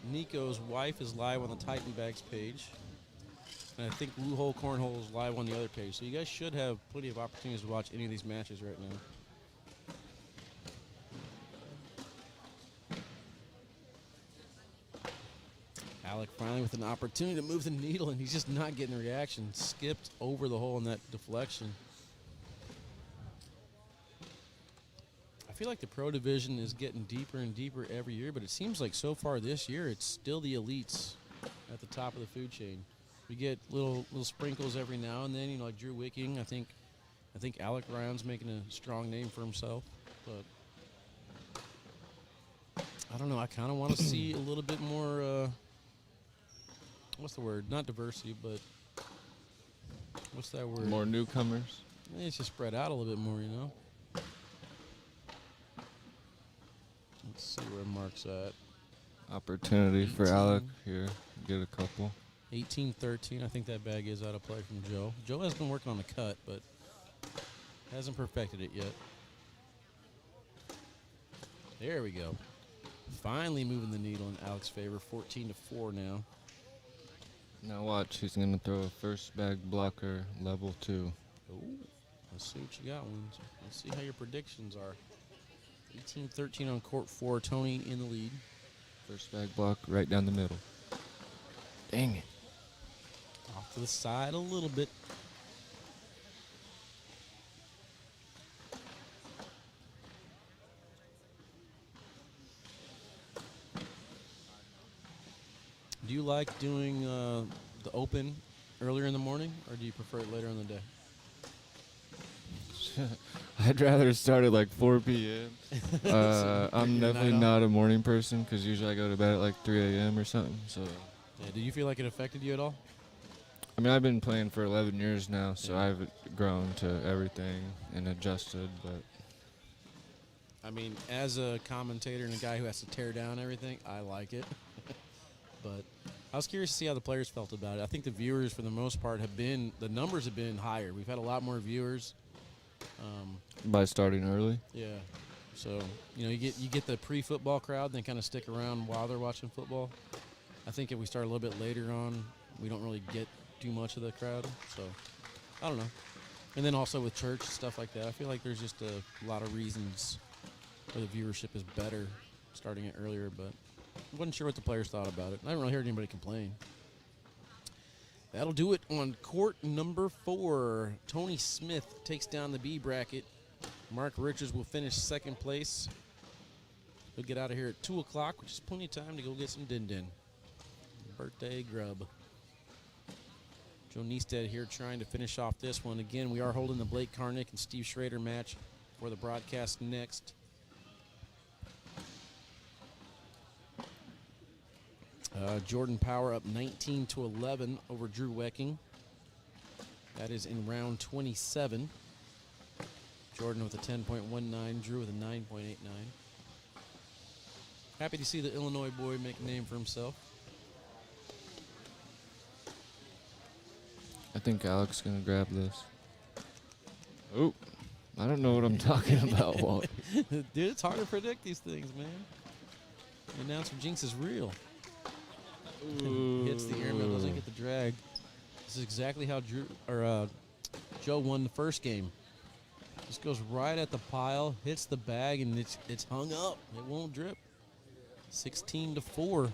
Nico's wife is live on the Titan Bags page. And I think Blue Hole Cornhole is live on the other page. So you guys should have plenty of opportunities to watch any of these matches right now. Alec finally with an opportunity to move the needle, and he's just not getting the reaction. Skipped over the hole in that deflection. I feel like the pro division is getting deeper and deeper every year, but it seems like so far this year it's still the elites at the top of the food chain. We get little sprinkles every now and then, like Drew Wicking. I think Alec Ryan's making a strong name for himself, but I don't know. I kind of want to see a little bit more. What's the word? Not diversity, but what's that word? More newcomers? It's just spread out a little bit more, you know? Let's see where Mark's at. Opportunity for 18. Alec here. Get a couple. 18-13. I think that bag is out of play from Joe. Joe has been working on the cut, but hasn't perfected it yet. There we go. Finally moving the needle in Alec's favor. 14-4 now. Now watch, he's going to throw a first bag blocker, level 2. Ooh, let's see what you got, Wins. Let's see how your predictions are. 18-13 on court 4. Tony in the lead. First bag block right down the middle. Dang it. Off to the side a little bit. Do you like doing the Open earlier in the morning, or do you prefer it later in the day? I'd rather start at like 4 p.m. I'm Your definitely night not a morning person because usually I go to bed at like 3 a.m. or something. So, Yeah, do you feel like it affected you at all? I mean, I've been playing for 11 years now, so Yeah. I've grown to everything and adjusted. But I mean, as a commentator and a guy who has to tear down everything, I like it. But I was curious to see how the players felt about it. I think the viewers, for the most part, the numbers have been higher. We've had a lot more viewers. by starting early, Yeah. So, you get the pre-football crowd, and they kind of stick around while they're watching football. I think if we start a little bit later on, we don't really get too much of the crowd. So, I don't know. And then also with church, stuff like that, I feel like there's just a lot of reasons where the viewership is better starting it earlier, but I wasn't sure what the players thought about it. I haven't really heard anybody complain. That'll do it on court number 4. Tony Smith takes down the B bracket. Mark Richards will finish second place. He'll get out of here at 2 o'clock, which is plenty of time to go get some din-din. Birthday grub. Joe Neested here trying to finish off this one. Again, we are holding the Blake Karnick and Steve Schrader match for the broadcast next. Jordan Power up 19-11 over Drew Wecking. That is in round 27. Jordan with a 10.19, Drew with a 9.89. Happy to see the Illinois boy make a name for himself. I think Alex is going to grab this. Oh, I don't know what I'm talking about, Walt. Dude, it's hard to predict these things, man. The announcer jinx is real. Hits the airmail, doesn't get the drag. This is exactly how Joe won the first game. Just goes right at the pile, hits the bag, and it's hung up. It won't drip. 16-4.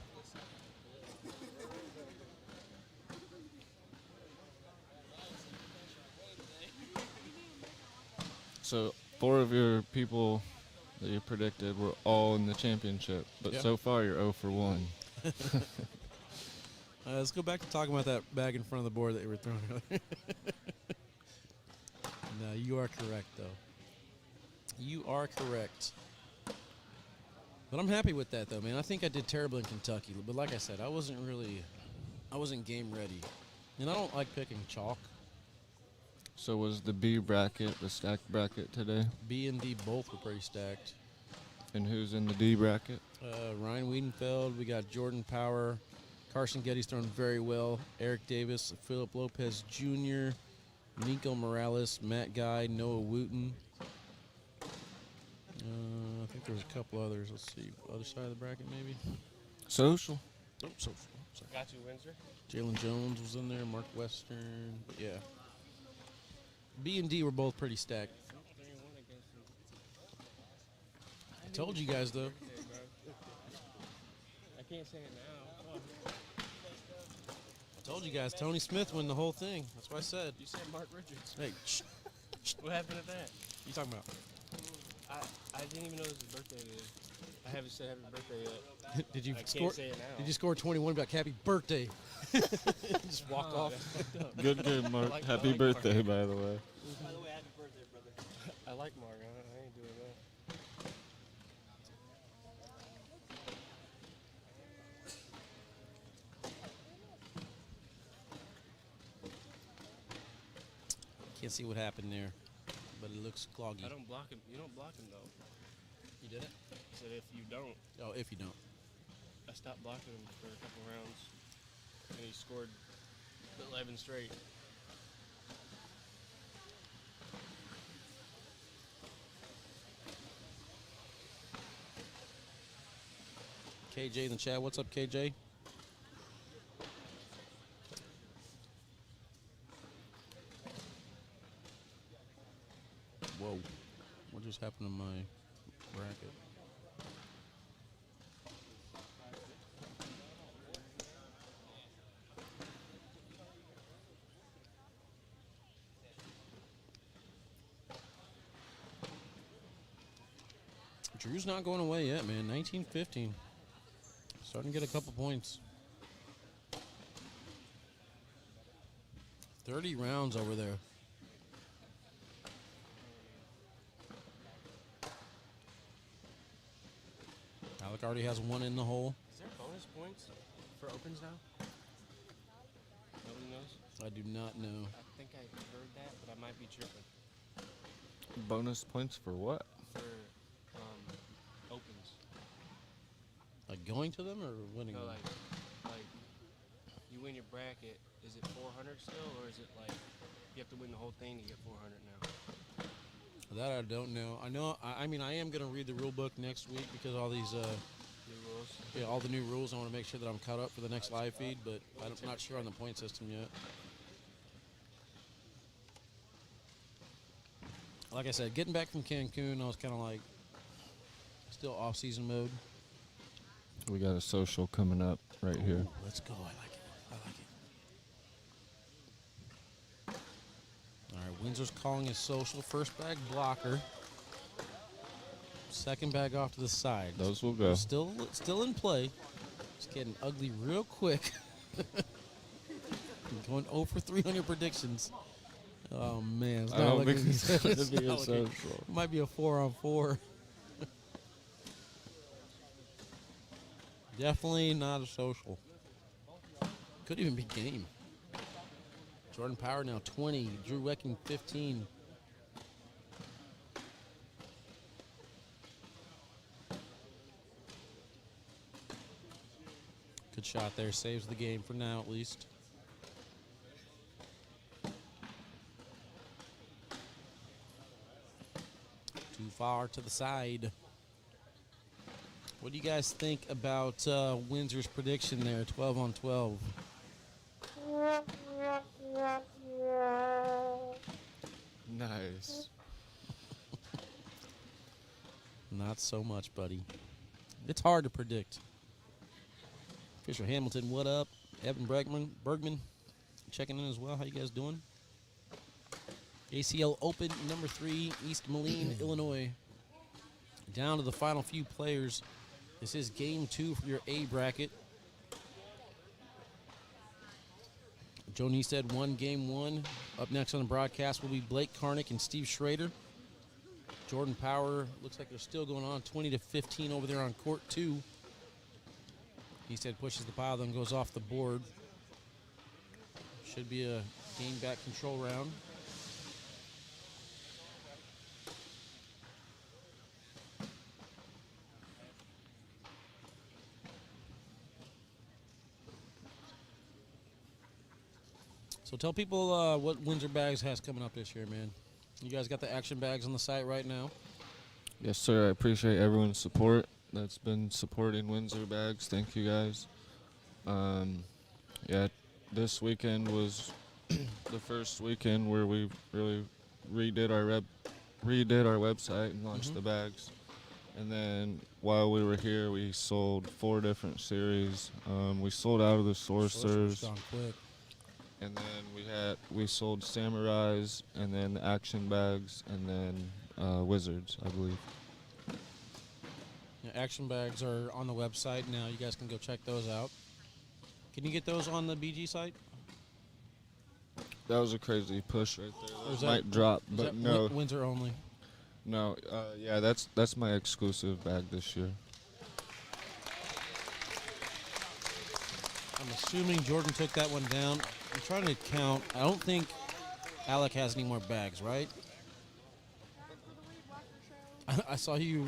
So 4 of your people that you predicted were all in the championship, but Yeah. so far you're 0 for 1. Let's go back to talking about that bag in front of the board that you were throwing earlier. No, you are correct, though. You are correct. But I'm happy with that, though, man. I think I did terrible in Kentucky. But like I said, I wasn't game ready. And I don't like picking chalk. So was the B bracket the stacked bracket today? B and D both were pretty stacked. And who's in the D bracket? Ryan Wiedenfeld, we got Jordan Power. Carson Getty's thrown very well. Eric Davis, Philip Lopez Jr., Nico Morales, Matt Guy, Noah Wooten. I think there was a couple others. Let's see. Other side of the bracket, maybe? Social. Oh, sorry. Got you, Windsor. Jalen Jones was in there. Mark Western. But yeah. B and D were both pretty stacked. I told you guys, though. I can't say it now. I told you guys. Tony Smith won the whole thing. That's what I said. You said Mark Richards. Hey, shh. What happened at that? You talking about? I didn't even know it was his birthday today. I haven't said happy birthday yet. Did you I score? can't say it now. Did you score 21? Back, happy birthday. Just walk Oh, off. that's fucked up. Good game, Mark. I Happy like birthday, Mark. by the way. By the way, happy birthday, brother. I like Mark. I ain't doing that. Can't see what happened there, but it looks cloggy. I don't block him. You don't block him though. You did it? I said if you don't, Oh, if you don't. I stopped blocking him for a couple rounds, and he scored 11 straight. KJ in the chat. What's up, KJ? Whoa. What just happened to my bracket? Drew's not going away yet, man. 19-15. Starting to get a couple points. 30 rounds over there. Alec already has one in the hole. Is there bonus points for opens now? Nobody knows. I do not know. I think I heard that, but I might be tripping. Bonus points for what? For opens. Like going to them or winning No, them? like you win your bracket. Is it 400 still, or is it like you have to win the whole thing to get 400 now? That I don't know. I know. I mean, I am going to read the rule book next week because all these New rules. rules. Yeah, all the new rules. I want to make sure that I'm caught up for the next live feed, but I'm not sure on the point system yet. Like I said, getting back from Cancun, I was kind of like still off-season mode. We got a social coming up right here. Let's go. I like it. I like it. All right, Windsor's calling his social. First bag blocker. Second bag off to the side. Those will go. Still in play. It's getting ugly real quick. Going 0 for 300 predictions. Oh man, it's I not don't looking. think it's going to it's be a not looking- social. It might be a 4-on-4. Definitely not a social. Could even be game. Jordan Power now 20. Drew Wecking 15. Good shot there. Saves the game for now, at least. Too far to the side. What do you guys think about Windsor's prediction there, 12 on 12? Nice. Not so much, buddy. It's hard to predict. Fisher Hamilton, what up? Evan Bergman, checking in as well. How you guys doing? ACL Open, number 3, East Moline, Illinois. Down to the final few players. This is game 2 for your A bracket. Joe Neested won game 1. Up next on the broadcast will be Blake Karnick and Steve Schrader. Jordan Power, looks like they're still going on 20-15 over there on court 2. Neested pushes the pile, then goes off the board. Should be a game back control round. So tell people what Windsor Bags has coming up this year, man. You guys got the action bags on the site right now. Yes, sir. I appreciate everyone's support that's been supporting Windsor Bags. Thank you, guys. Yeah, this weekend was the first weekend where we really redid our website and launched the bags. And then while we were here, we sold 4 different series. We sold out of the Sorcerers. Gone quick. And then we sold Samurais, and then the action bags, and then Wizards, I believe. Yeah, action bags are on the website now. You guys can go check those out. Can you get those on the BG site? That was a crazy push right there. Or is Those that- might drop, Is but that no, Windsor only? no. Yeah, that's my exclusive bag this year. I'm assuming Jordan took that one down. I'm trying to count. I don't think Alec has any more bags, right? I saw you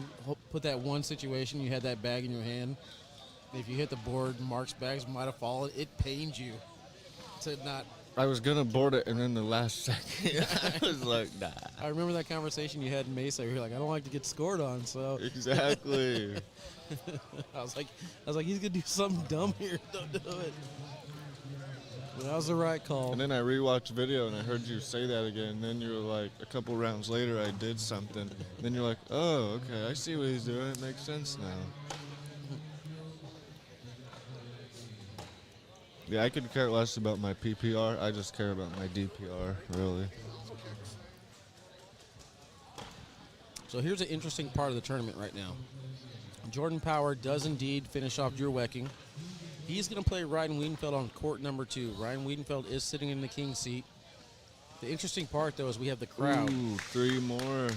put that one situation. You had that bag in your hand. If you hit the board, Mark's bags might have fallen. It pained you to not. I was gonna board it, and then the last second, I was like, nah. I remember that conversation you had in Mesa. Where you're like, I don't like to get scored on, so Exactly. I was like, he's gonna do something dumb here. Don't do it. But that was the right call. And then I rewatched video, and I heard you say that again. And then you were like, a couple rounds later, I did something. And then you're like, oh, okay, I see what he's doing. It makes sense now. Yeah, I could care less about my PPR. I just care about my DPR, really. So here's an interesting part of the tournament right now. Jordan Power does indeed finish off Drew Wecking. He's going to play Ryan Wiedenfeld on court number 2. Ryan Wiedenfeld is sitting in the king seat. The interesting part, though, is we have the crowd. Ooh, 3 more.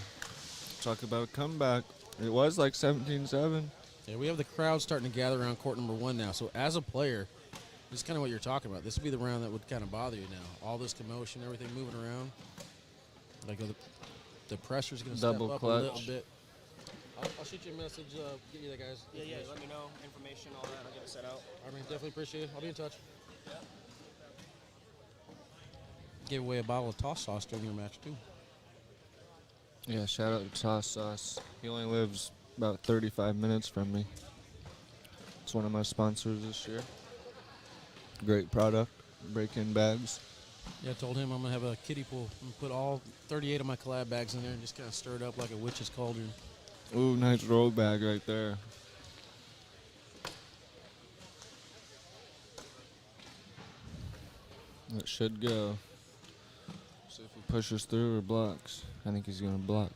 Talk about a comeback. It was like 17-7. Yeah, we have the crowd starting to gather around court number 1 now. So as a player, this is kind of what you're talking about. This would be the round that would kind of bother you now. All this commotion, everything moving around. Like the pressure's going to step Double up clutch. a little bit. I'll shoot you a message, get you that, guys. Yeah, let me know information, all that. I'll get it set out. I mean, definitely appreciate it. I'll be in touch. Give away a bottle of toss sauce during your match, too. Yeah, shout out to Toss Sauce. He only lives about 35 minutes from me. It's one of my sponsors this year. Great product. Break-in bags. Yeah, I told him I'm gonna have a kiddie pool and put all 38 of my collab bags in there and just kind of stir it up like a witch's cauldron. Ooh, nice roll bag right there. That should go. See if he pushes through or blocks. I think he's gonna block.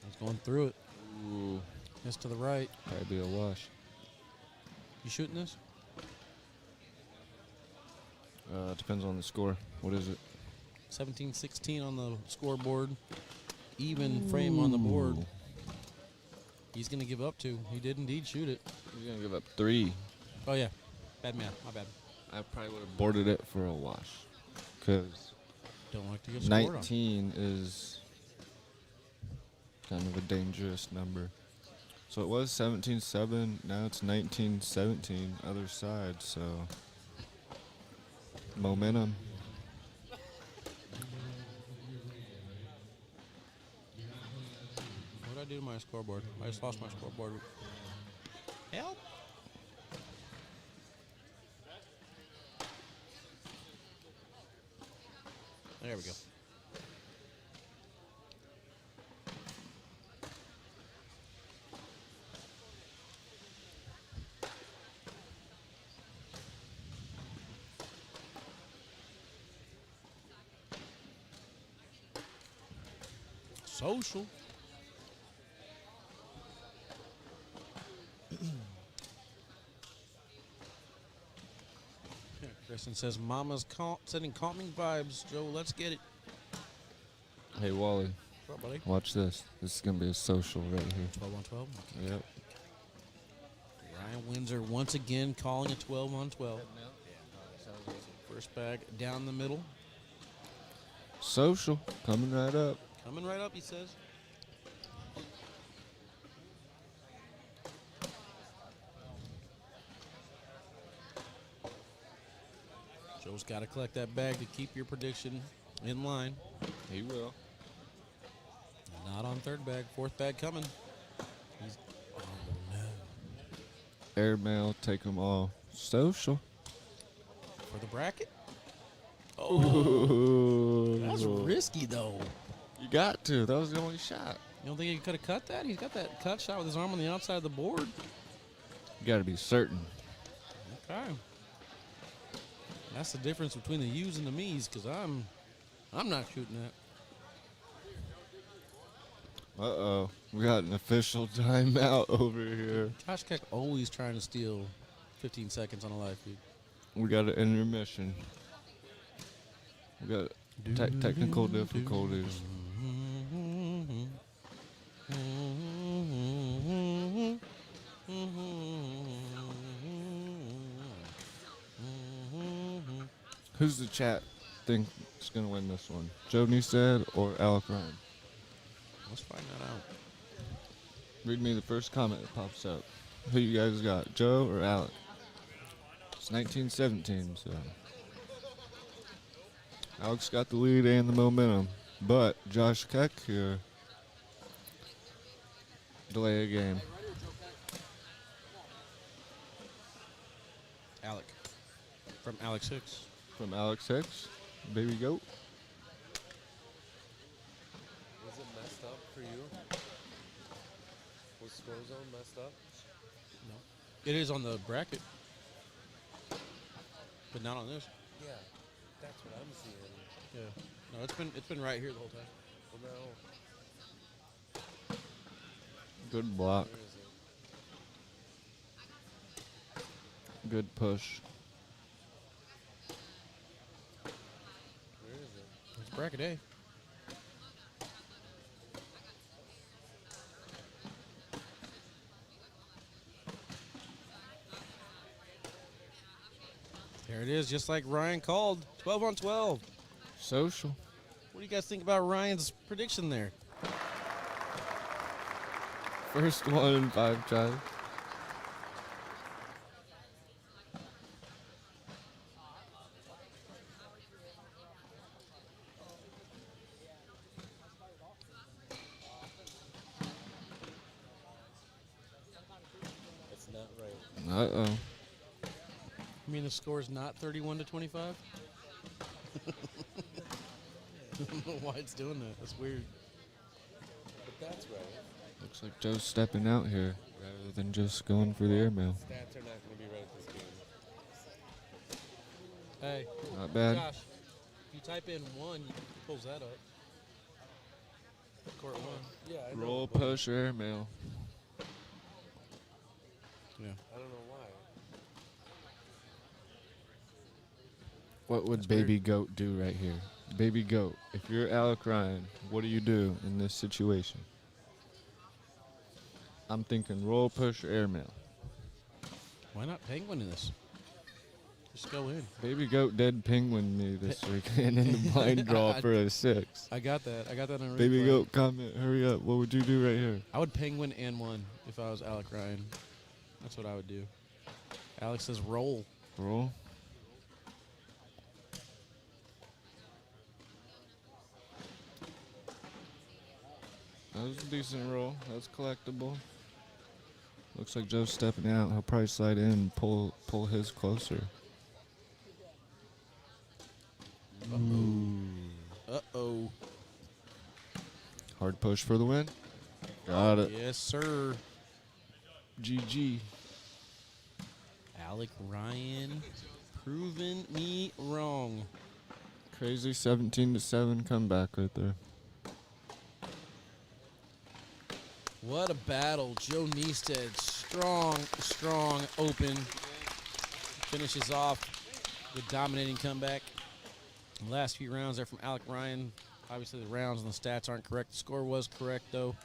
He's going through it. Ooh, Just to the right. probably be a wash. You shooting this? Depends on the score. What is it? 17-16 on the scoreboard. Even frame on the board. Ooh. He's gonna give up 2. He did indeed shoot it. He's gonna give up 3. Oh yeah, bad man. My bad. I probably would have boarded it for a wash. Because Don't like to get scored on. 19 is kind of a dangerous number. So it was 17-7. Now it's 19-17. Other side. So momentum. What did I do to my scoreboard? I just lost my scoreboard. Help! There we go. Social. Kristen says, Mama's sending calming vibes. Joe, let's get it. Hey, Wally. What's up, buddy? Watch this. This is going to be a social right here. 12 on 12. Okay. Yep. Ryan Windsor once again calling a 12 on 12. First bag down the middle. Social. Coming right up. Coming right up, he says. Joe's got to collect that bag to keep your prediction in line. He will. Not on third bag. Fourth bag coming. He's, oh, no. Airmail. Take them all. Social. For the bracket? Oh, Ooh. that's risky, though. You got to. That was the only shot. You don't think he could have cut that? He's got that cut shot with his arm on the outside of the board. You got to be certain. Okay. That's the difference between the yous and the me's, because I'm not shooting that. Uh-oh. We got an official timeout over here. Josh Keck always trying to steal 15 seconds on a live feed. We got an intermission. We got technical difficulties. Who's the chat think is going to win this one? Joe Newstead or Alec Ryan? Let's find that out. Read me the first comment that pops up. Who you guys got, Joe or Alec? It's 1917, so Alex got the lead and the momentum, but Josh Keck here delay a game. Alec. From Alex Hicks. From Alex Hicks, baby goat. Was it messed up for you? Was score zone messed up? No. It is on the bracket. But not on this. Yeah, that's what I'm seeing. Yeah. No, it's been right here the whole time. Well, now, Good block, where is it? good push. Where is it? It's bracket A. There it is, just like Ryan called. 12 on 12. Social. What do you guys think about Ryan's prediction there? First one in 5 tries. It's not right. Uh-oh. I mean, the score is not 31 to 25. I don't know why it's doing that. That's weird. But that's right. Looks like Joe's stepping out here rather than just going for the airmail. Stats are not going to be right this game. Hey, Not bad. Josh, if you type in 1, it pulls that up. Court 1. Yeah, I know. Roll, but push, airmail. Yeah. I don't know why. What would That's Baby Goat do right here? Baby Goat, if you're Alec Ryan, what do you do in this situation? I'm thinking roll, push, airmail. Why not penguin in this? Just go in. Baby Goat dead penguin me this weekend in the blind draw for a 6. I got that. I got that on Baby replay. Goat, comment, hurry up. What would you do right here? I would penguin and 1 if I was Alec Ryan. That's what I would do. Alex says roll. Roll. That was a decent roll. That's collectible. Looks like Joe's stepping out. He'll probably slide in and pull his closer. Uh-oh. Hard push for the win. Got it. Yes, sir. GG. Alec Ryan proving me wrong. Crazy 17-7 comeback right there. What a battle. Joe Neisted, strong open. Finishes off with dominating comeback. The last few rounds there from Alec Ryan. Obviously the rounds and the stats aren't correct. The score was correct though.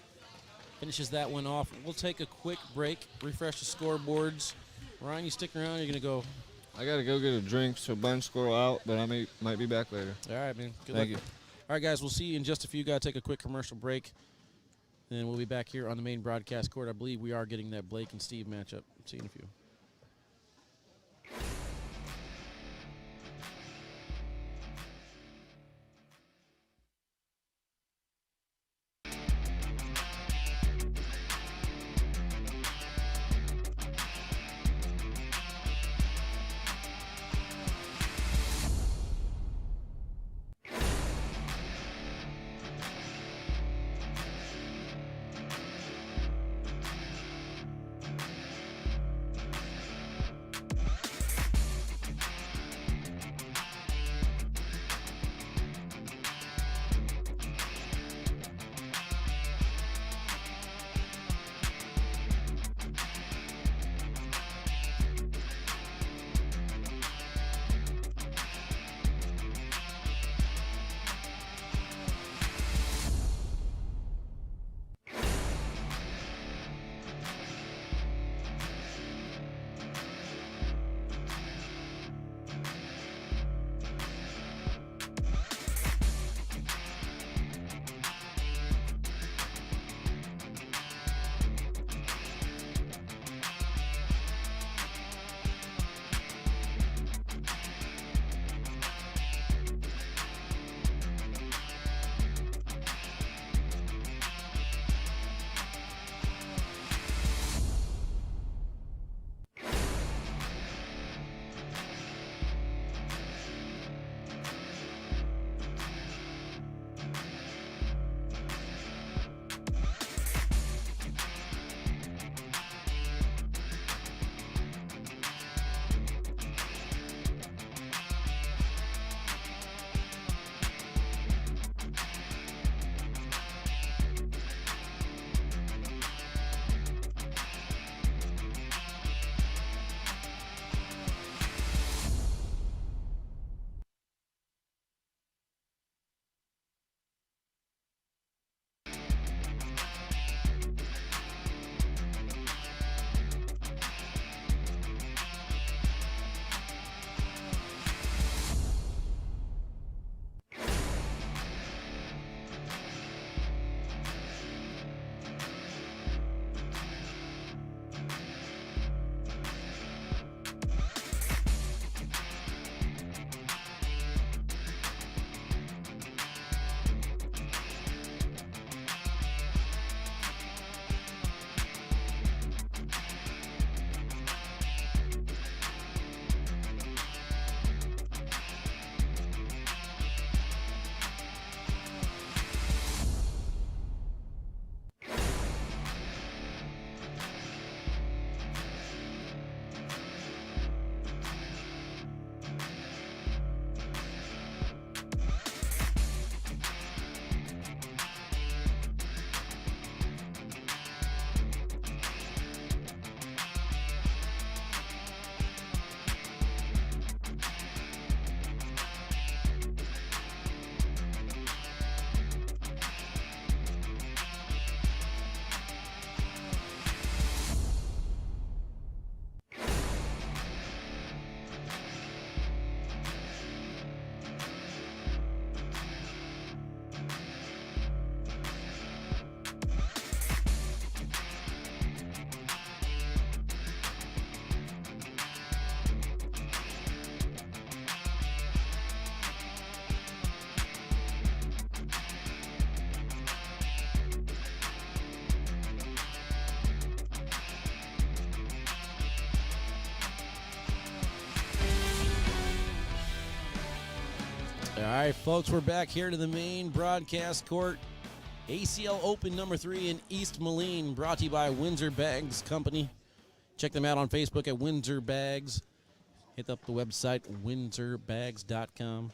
Finishes that one off. We'll take a quick break, refresh the scoreboards. Ryan, you stick around, you're going to go. I got to go get a drink, so blind squirrel out, but I might be back later. All right, man. Good Thank luck. you. All right, guys, we'll see you in just a few. Got to take a quick commercial break. Then we'll be back here on the main broadcast court. I believe we are getting that Blake and Steve matchup. See you in a few. All right, folks, we're back here to the main broadcast court. ACL Open number 3 in East Moline, brought to you by Windsor Bags Company. Check them out on Facebook at Windsor Bags. Hit up the website, windsorbags.com.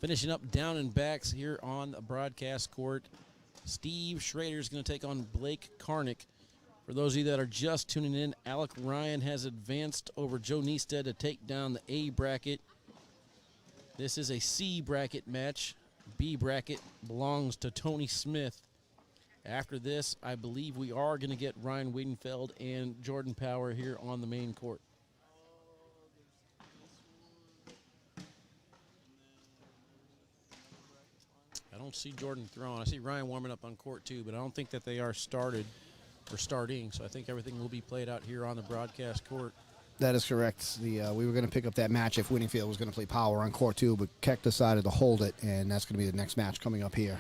Finishing up down and backs here on the broadcast court. Steve Schrader is going to take on Blake Karnick. For those of you that are just tuning in, Alec Ryan has advanced over Joe Neested to take down the A bracket. This is a C bracket match. B bracket belongs to Tony Smith. After this, I believe we are going to get Ryan Wiedenfeld and Jordan Power here on the main court. I don't see Jordan throwing. I see Ryan warming up on court too, but I don't think that they are starting, so I think everything will be played out here on the broadcast court. That is correct. We were going to pick up that match if Winningfield was going to play Power on court 2, but Keck decided to hold it, and that's going to be the next match coming up here.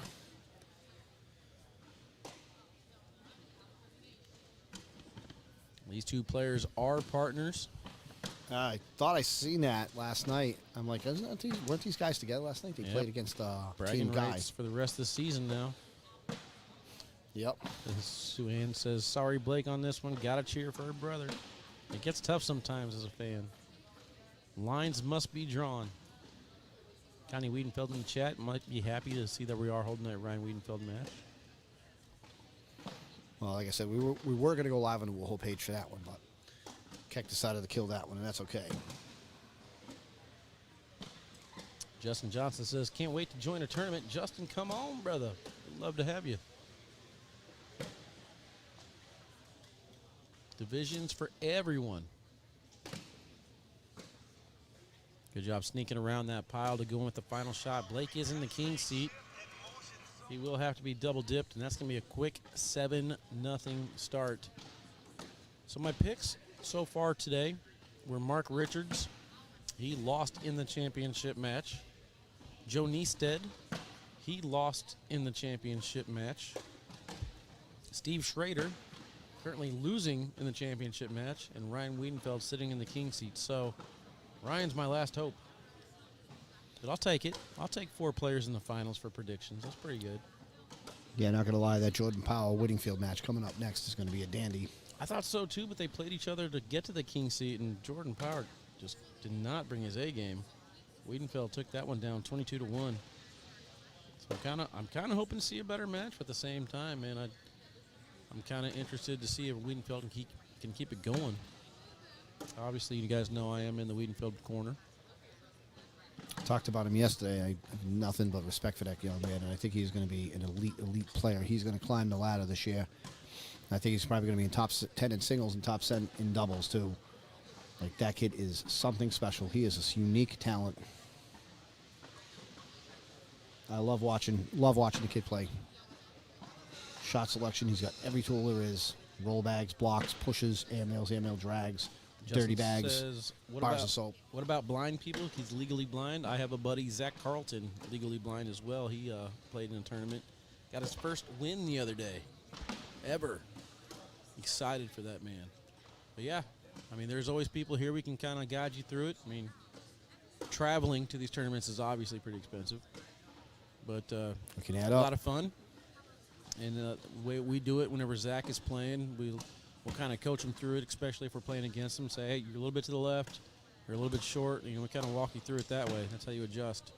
These two players are partners. I thought I seen that last night. I'm like, weren't these guys together last night? They played against bragging Team Guy. rights for the rest of the season now. Yep. And Suhan says, sorry, Blake, on this one. Got to cheer for her brother. It gets tough sometimes as a fan. Lines must be drawn. Connie Wiedenfeld in the chat might be happy to see that we are holding that Ryan Wiedenfeld match. Well, like I said, we were going to go live on the whole page for that one, but Keck decided to kill that one, and that's okay. Justin Johnson says, can't wait to join a tournament. Justin, come on, brother. We'd love to have you. Divisions for everyone. Good job sneaking around that pile to go in with the final shot. Blake is in the king seat. He will have to be double dipped, and that's going to be a quick 7-0 start. So my picks so far today were Mark Richards. He lost in the championship match. Joe Neested, he lost in the championship match. Steve Schrader, currently losing in the championship match, and Ryan Wiedenfeld sitting in the king seat. So Ryan's my last hope. But I'll take it. I'll take 4 players in the finals for predictions. That's pretty good. Yeah, not going to lie, that Jordan Powell-Whittingfield match coming up next is going to be a dandy. I thought so too, but they played each other to get to the king seat, and Jordan Power just did not bring his A game. Wiedenfeld took that one down 22-1. So I'm kind of hoping to see a better match, but at the same time, man, I'm kind of interested to see if Wiedenfeld can keep it going. Obviously, you guys know I am in the Wiedenfeld corner. Talked about him yesterday. I have nothing but respect for that young man, and I think he's going to be an elite player. He's going to climb the ladder this year. I think he's probably going to be in top 10 in singles and top 10 in doubles too. Like, that kid is something special. He is a unique talent. I love watching the kid play. Shot selection, he's got every tool there is. Roll bags, blocks, pushes, air mail drags, Justin dirty bags, says, bars of soap. What about blind people? He's legally blind. I have a buddy, Zach Carlton, legally blind as well. He played in a tournament. Got his first win the other day. Ever. Excited for that man. But yeah, I mean, there's always people here. We can kind of guide you through it. I mean, traveling to these tournaments is obviously pretty expensive. But We can add a up. lot of fun. And the way we do it whenever Zach is playing, we'll kind of coach him through it, especially if we're playing against him. Say, hey, you're a little bit to the left, you're a little bit short. You know, we kind of walk you through it that way. That's how you adjust.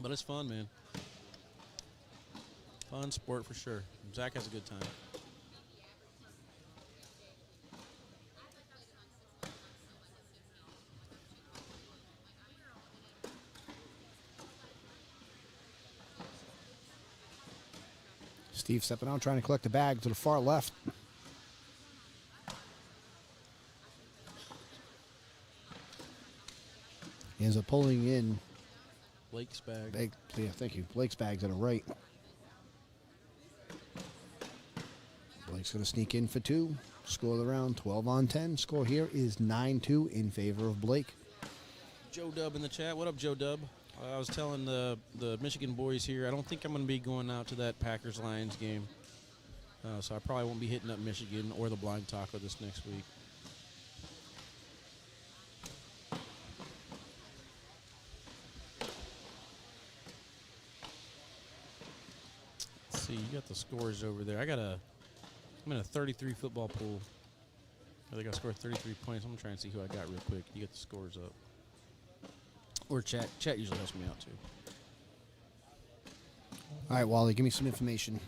But it's fun, man. Fun sport for sure. Zach has a good time. Steve stepping out, trying to collect the bag to the far left. He ends up pulling in Blake's bag. yeah, thank you. Blake's bag to the right. Blake's going to sneak in for 2. Score the round 12 on 10. Score here is 9-2 in favor of Blake. Joe Dub in the chat. What up, Joe Dub? I was telling the Michigan boys here, I don't think I'm going to be going out to that Packers-Lions game. So I probably won't be hitting up Michigan or the Blind Taco this next week. You got the scores over there. I'm in a 33 football pool. I think I scored 33 points. I'm gonna try and see who I got real quick. You get the scores up. Or chat. Chat usually helps me out too. All right, Wally, give me some information.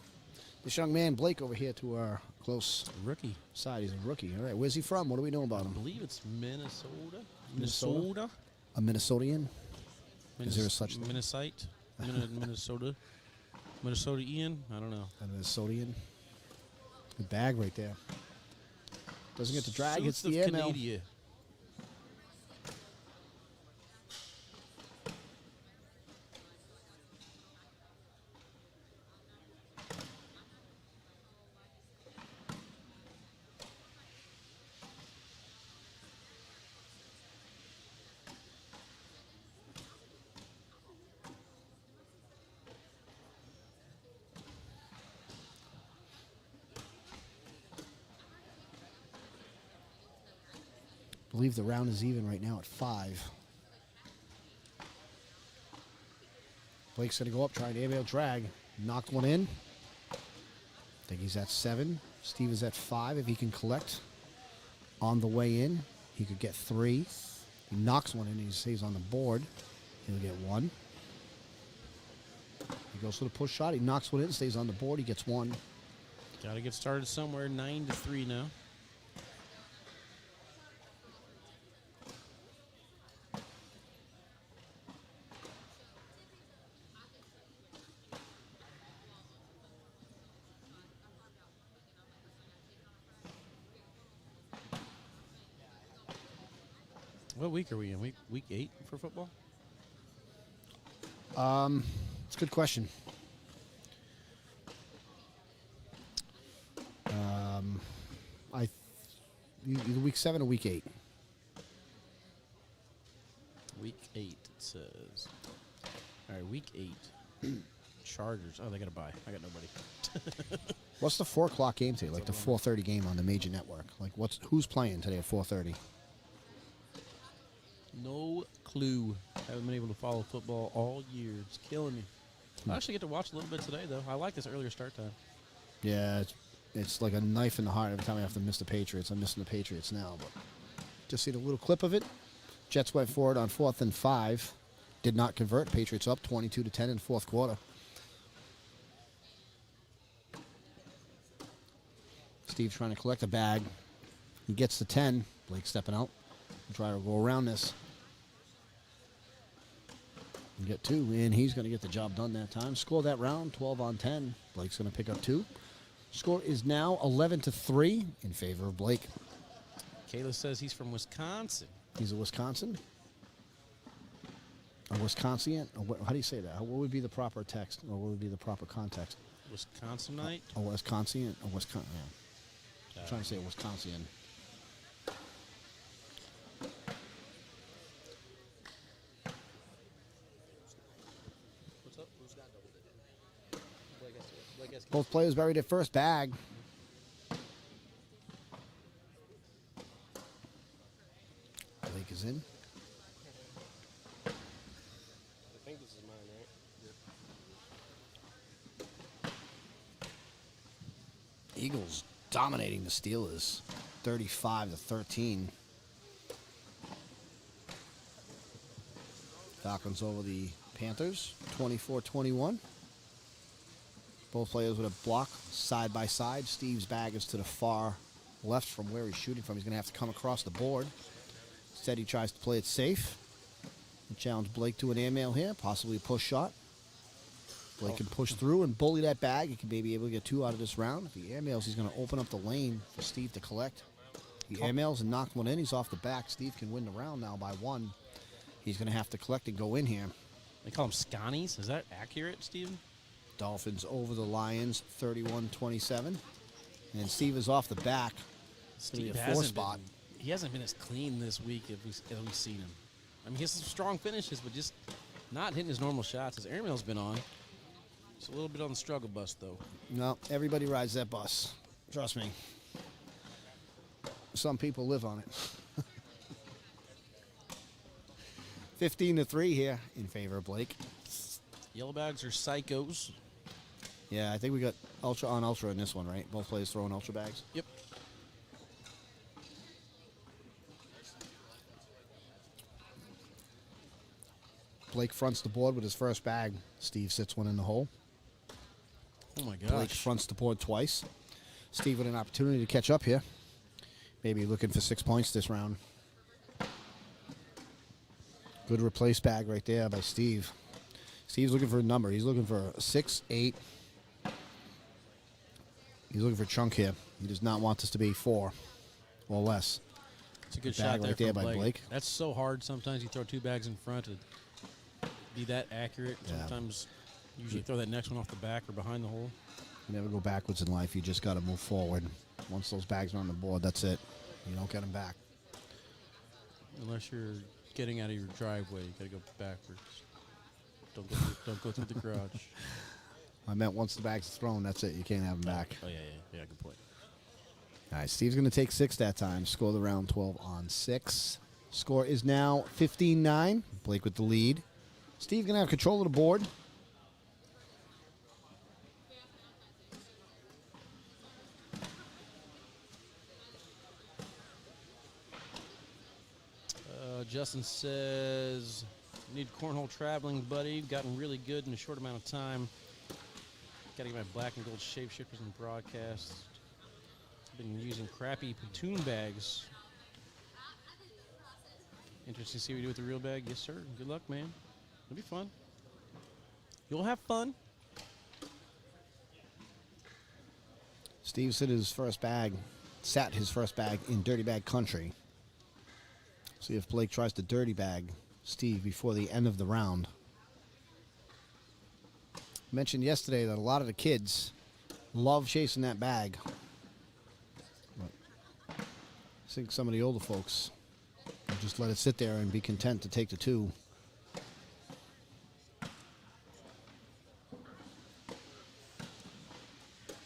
This young man, Blake, over here to our close Rookie. side. He's a rookie. All right, where's he from? What do we know about I him? believe it's Minnesota. Minnesota? A Minnesotian? Is there such thing? Minnesite? Minnesota? Minnesota Ian? I don't know. A Minnesotian? Good bag right there. Doesn't get the drag. It's Suits the of airmail. Canada. I believe the round is even right now at 5. Blake's going to go up, trying to airmail drag. Knocked one in. I think he's at 7. Steve is at 5. If he can collect on the way in, he could get 3. He knocks one in, he stays on the board. He'll get 1. He goes for the push shot. He knocks one in, stays on the board. He gets 1. Got to get started somewhere. 9-3 now. What week are we in? Week 8 for football? It's a good question. Either week 7 or week 8. Week 8, it says. All right, week 8. Chargers. Oh, they got to buy. I got nobody. What's the 4 o'clock game today? Like the 4:30 game on the major network. Like who's playing today at 4:30? No clue. Haven't been able to follow football all year. It's killing me. I actually get to watch a little bit today, though. I like this earlier start time. Yeah, it's like a knife in the heart every time I have to miss the Patriots. I'm missing the Patriots now, but just seen a little clip of it. Jets went for it on 4th and 5. Did not convert. Patriots up 22-10 in fourth quarter. Steve trying to collect a bag. He gets the 10. Blake stepping out. Try to go around this. And get 2, and he's going to get the job done that time. Score that round, 12 on 10. Blake's going to pick up 2. Score is now 11-3 in favor of Blake. Kayla says he's from Wisconsin. He's a Wisconsin? A Wisconsin? How do you say that? What would be the proper text, or what would be the proper context? Wisconsinite? A Wisconsin? A Wisconsin? Yeah. I'm trying to say a Wisconsin. What's up? Who's got double digit? Both players buried at first. Bag. Blake is in. I think this is mine, right? Eagles dominating the Steelers, 35-13. Falcons over the Panthers, 24-21. Both players with a block side by side. Steve's bag is to the far left from where he's shooting from. He's going to have to come across the board. Instead, he tries to play it safe. He challenged Blake to an airmail here, possibly a push shot. Blake can push through and bully that bag. He can maybe able to get 2 out of this round. If he airmails, he's going to open up the lane for Steve to collect. He airmails and knocks one in. He's off the back. Steve can win the round now by 1. He's going to have to collect and go in here. They call them Scotties. Is that accurate, Steven? Dolphins over the Lions, 31-27. And Steve is off the back. Steve a 4 spot. He hasn't been as clean this week as we've seen him. I mean, he has some strong finishes, but just not hitting his normal shots. His airmail's been on. It's a little bit on the struggle bus, though. No, everybody rides that bus. Trust me. Some people live on it. 15-3 here in favor of Blake. Yellow bags are psychos. Yeah, I think we got ultra on ultra in this one, right? Both players throwing ultra bags. Yep. Blake fronts the board with his first bag. Steve sits one in the hole. Oh my Blake gosh. fronts the board twice. Steve with an opportunity to catch up here. Maybe looking for 6 points this round. Good replace bag right there by Steve. Steve's looking for a number. He's looking for 6, 8. He's looking for a chunk here. He does not want this to be 4 or less. It's a good bag shot there, right there from by Blake. That's so hard. Sometimes you throw 2 bags in front to be that accurate. Yeah. Sometimes usually throw that next one off the back or behind the hole. You never go backwards in life. You just got to move forward. Once those bags are on the board, that's it. You don't get them back. Unless you're getting out of your driveway, you got to go backwards. Don't go through the garage. I meant once the bag's thrown, that's it. You can't have them back. Oh, yeah, good point. All right, Steve's going to take 6 that time. Score the round 12 on 6. Score is now 15-9. Blake with the lead. Steve going to have control of the board. Justin says, need cornhole traveling, buddy. Gotten really good in a short amount of time. Got to get my black and gold shapeshifters and broadcasts. Been using crappy platoon bags. Interesting to see what we do with the real bag. Yes, sir. Good luck, man. It'll be fun. You'll have fun. Steve sat his first bag in dirty bag country. See if Blake tries to dirty bag Steve before the end of the round. Mentioned yesterday that a lot of the kids love chasing that bag. But I think some of the older folks will just let it sit there and be content to take the 2.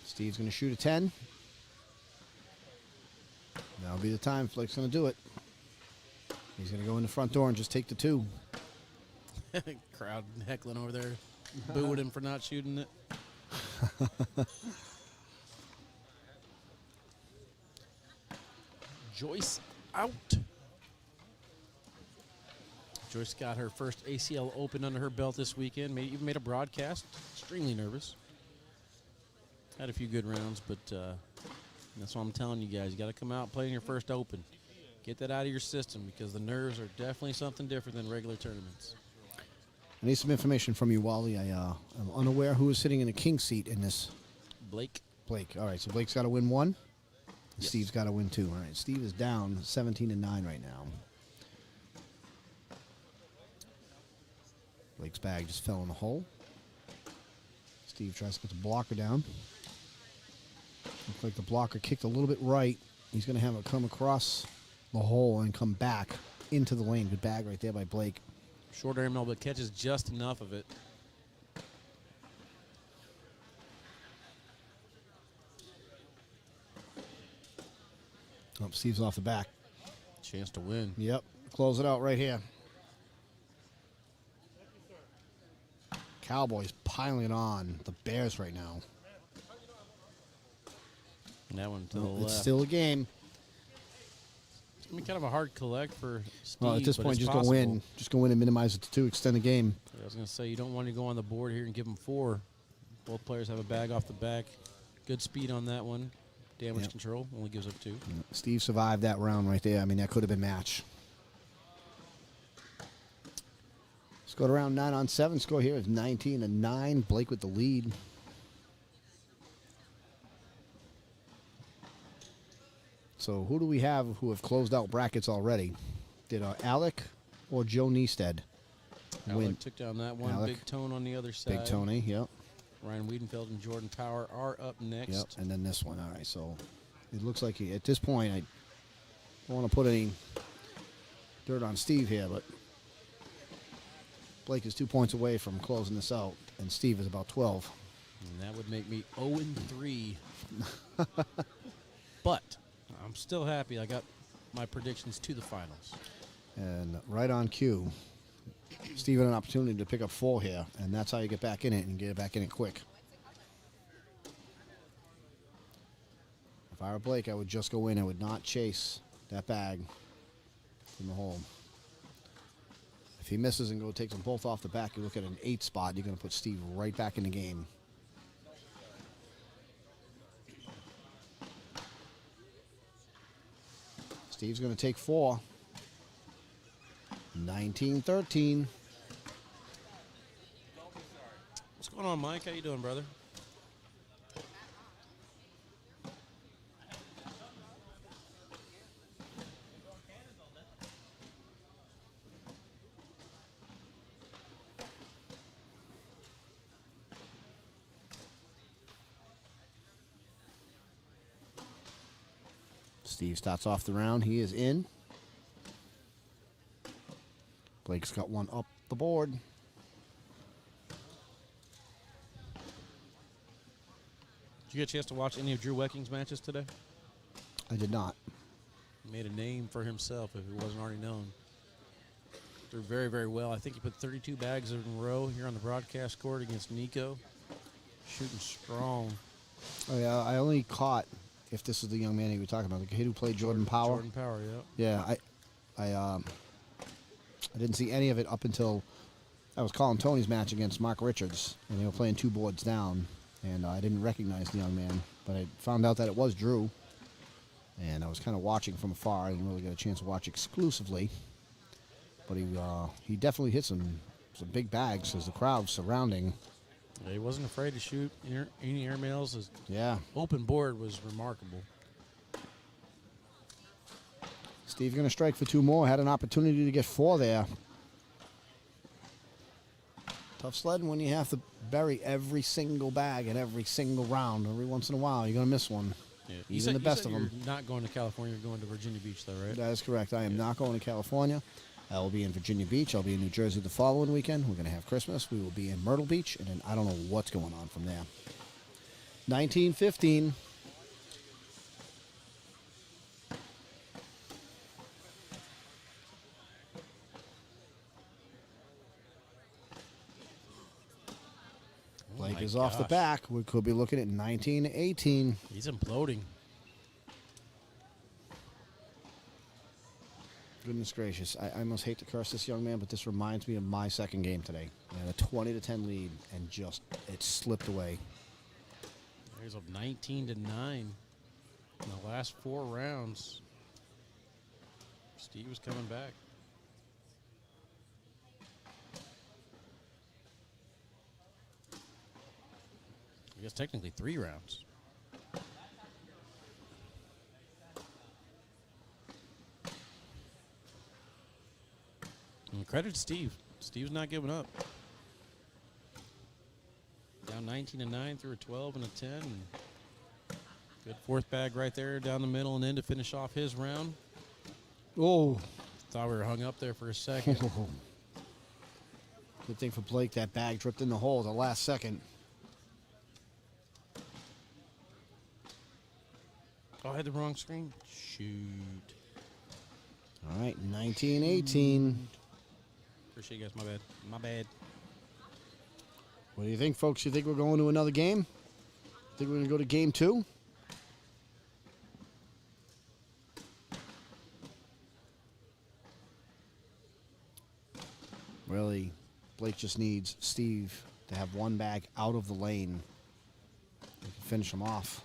Steve's going to shoot a 10. That'll be the time Blake's going to do it. He's going to go in the front door and just take the 2. Crowd heckling over there, booing him for not shooting it. Joyce out. Joyce got her first ACL Open under her belt this weekend. Even made a broadcast. Extremely nervous. Had a few good rounds, but that's what I'm telling you guys. You got to come out and play in your first Open. Get that out of your system because the nerves are definitely something different than regular tournaments. I need some information from you, Wally. I'm unaware who is sitting in a king seat in this. Blake. All right, so Blake's got to win 1. Yes. Steve's got to win 2. All right, Steve is down 17-9 right now. Blake's bag just fell in the hole. Steve tries to get the blocker down. Looks like the blocker kicked a little bit right. He's going to have it come across the hole and come back into the lane. Good bag right there by Blake. Short airmail, but catches just enough of it. Oh, Steve's off the back. Chance to win. Yep, close it out right here. Cowboys piling it on the Bears right now. And that one to the left. It's still a game. It's going to be kind of a hard collect for Steve. Well, at this but point, it's just possible. go in. Just go in and minimize it to 2. Extend the game. I was going to say, you don't want to go on the board here and give them 4. Both players have a bag off the back. Good speed on that one. Damage Yep. control only gives up 2. Steve survived that round right there. I mean, that could have been match. Let's go to round 9 on 7. Score here is 19-9. Blake with the lead. So who do we have who have closed out brackets already? Did Alec or Joe Neested win? Alec took down that one. Alec. Big Tone on the other side. Big Tony, yep. Ryan Wiedenfeld and Jordan Power are up next. Yep, and then this one. All right, so it looks like at this point, I don't want to put any dirt on Steve here, but Blake is 2 points away from closing this out, and Steve is about 12. And that would make me 0-3. But I'm still happy I got my predictions to the finals. And right on cue, Steve had an opportunity to pick up 4 here, and that's how you get back in it and get it back in it quick. If I were Blake, I would just go in. I would not chase that bag from the hole. If he misses and takes them both off the back, you look at an 8 spot, you're going to put Steve right back in the game. Steve's going to take 4. 19-13. What's going on, Mike? How you doing, brother? Steve starts off the round. He is in. Blake's got one up the board. Did you get a chance to watch any of Drew Wecking's matches today? I did not. He made a name for himself if it wasn't already known. Threw very, very well. I think he put 32 bags in a row here on the broadcast court against Nico. Shooting strong. Oh, yeah, I only caught, if this is the young man he was talking about, the kid who played Jordan Power. Jordan Power, yeah. Yeah, I didn't see any of it up until I was calling Tony's match against Mark Richards, and they were playing 2 boards down, and I didn't recognize the young man, but I found out that it was Drew, and I was kind of watching from afar. I didn't really get a chance to watch exclusively, but he definitely hit some big bags as the crowd surrounding. Yeah, he wasn't afraid to shoot any airmails. His Yeah. open board was remarkable. Steve going to strike for 2 more. Had an opportunity to get 4 there. Tough sledding when you have to bury every single bag in every single round. Every once in a while, you're going to miss one. Yeah. Even the best of them. You're not going to California. You're going to Virginia Beach, though, right? That is correct. I am not going to California. I will be in Virginia Beach. I'll be in New Jersey the following weekend. We're going to have Christmas. We will be in Myrtle Beach, and then I don't know what's going on from there. 19-15. Blake my is off the gosh. back. We could be looking at 19-18. He's imploding. Goodness gracious. I almost hate to curse this young man, but this reminds me of my second game today. I had a 20-10 lead, and just it slipped away. He's up 19-9 in the last 4 rounds. Steve was coming back. I guess technically 3 rounds. And credit to Steve. Steve's not giving up. Down 19-9 through a 12 and a 10. And good 4th bag right there down the middle and in to finish off his round. Oh. Thought we were hung up there for a second. Good thing for Blake, that bag dripped in the hole at the last second. Oh, I had the wrong screen. Shoot. All right, 19-18. Appreciate you guys. My bad. My bad. What do you think, folks? You think we're going to another game? Think we're going to go to game 2? Really, Blake just needs Steve to have one bag out of the lane. He can finish him off.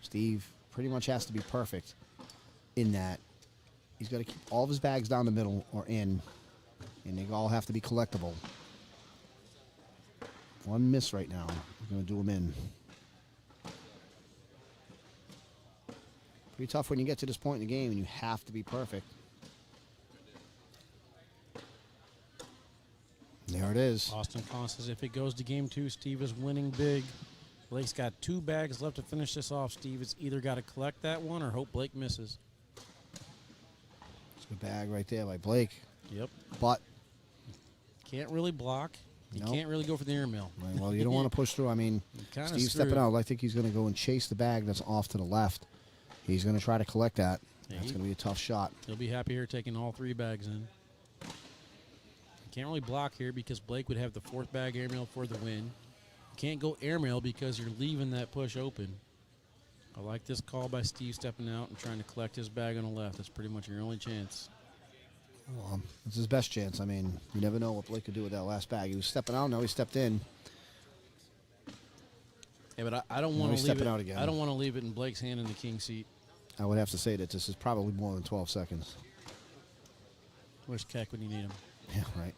Steve pretty much has to be perfect in that. He's got to keep all of his bags down the middle or in, and they all have to be collectible. One miss right now. We're going to do him in. Pretty tough when you get to this point in the game and you have to be perfect. There it is. Austin Collins says if it goes to game 2, Steve is winning big. Blake's got 2 bags left to finish this off. Steve has either got to collect that one or hope Blake misses. It's a bag right there by Blake. Yep. But Can't really block. You Nope. can't really go for the airmail. right, well, you don't want to push through. I mean, Kinda Steve's screwed. stepping out. I think he's going to go and chase the bag that's off to the left. He's going to try to collect that. Yeah, That's he- going to be a tough shot. He'll be happy here taking all 3 bags in. Can't really block here because Blake would have the 4th bag airmail for the win. Can't go airmail because you're leaving that push open. I like this call by Steve stepping out and trying to collect his bag on the left. That's pretty much your only chance. Well, it's his best chance. I mean, you never know what Blake could do with that last bag. He was stepping out. Now he stepped in. Yeah, but I don't Now want he's to leave stepping it. out again. I don't want to leave it in Blake's hand in the king seat. I would have to say that this is probably more than 12 seconds. Where's Keck when you need him? Yeah, right.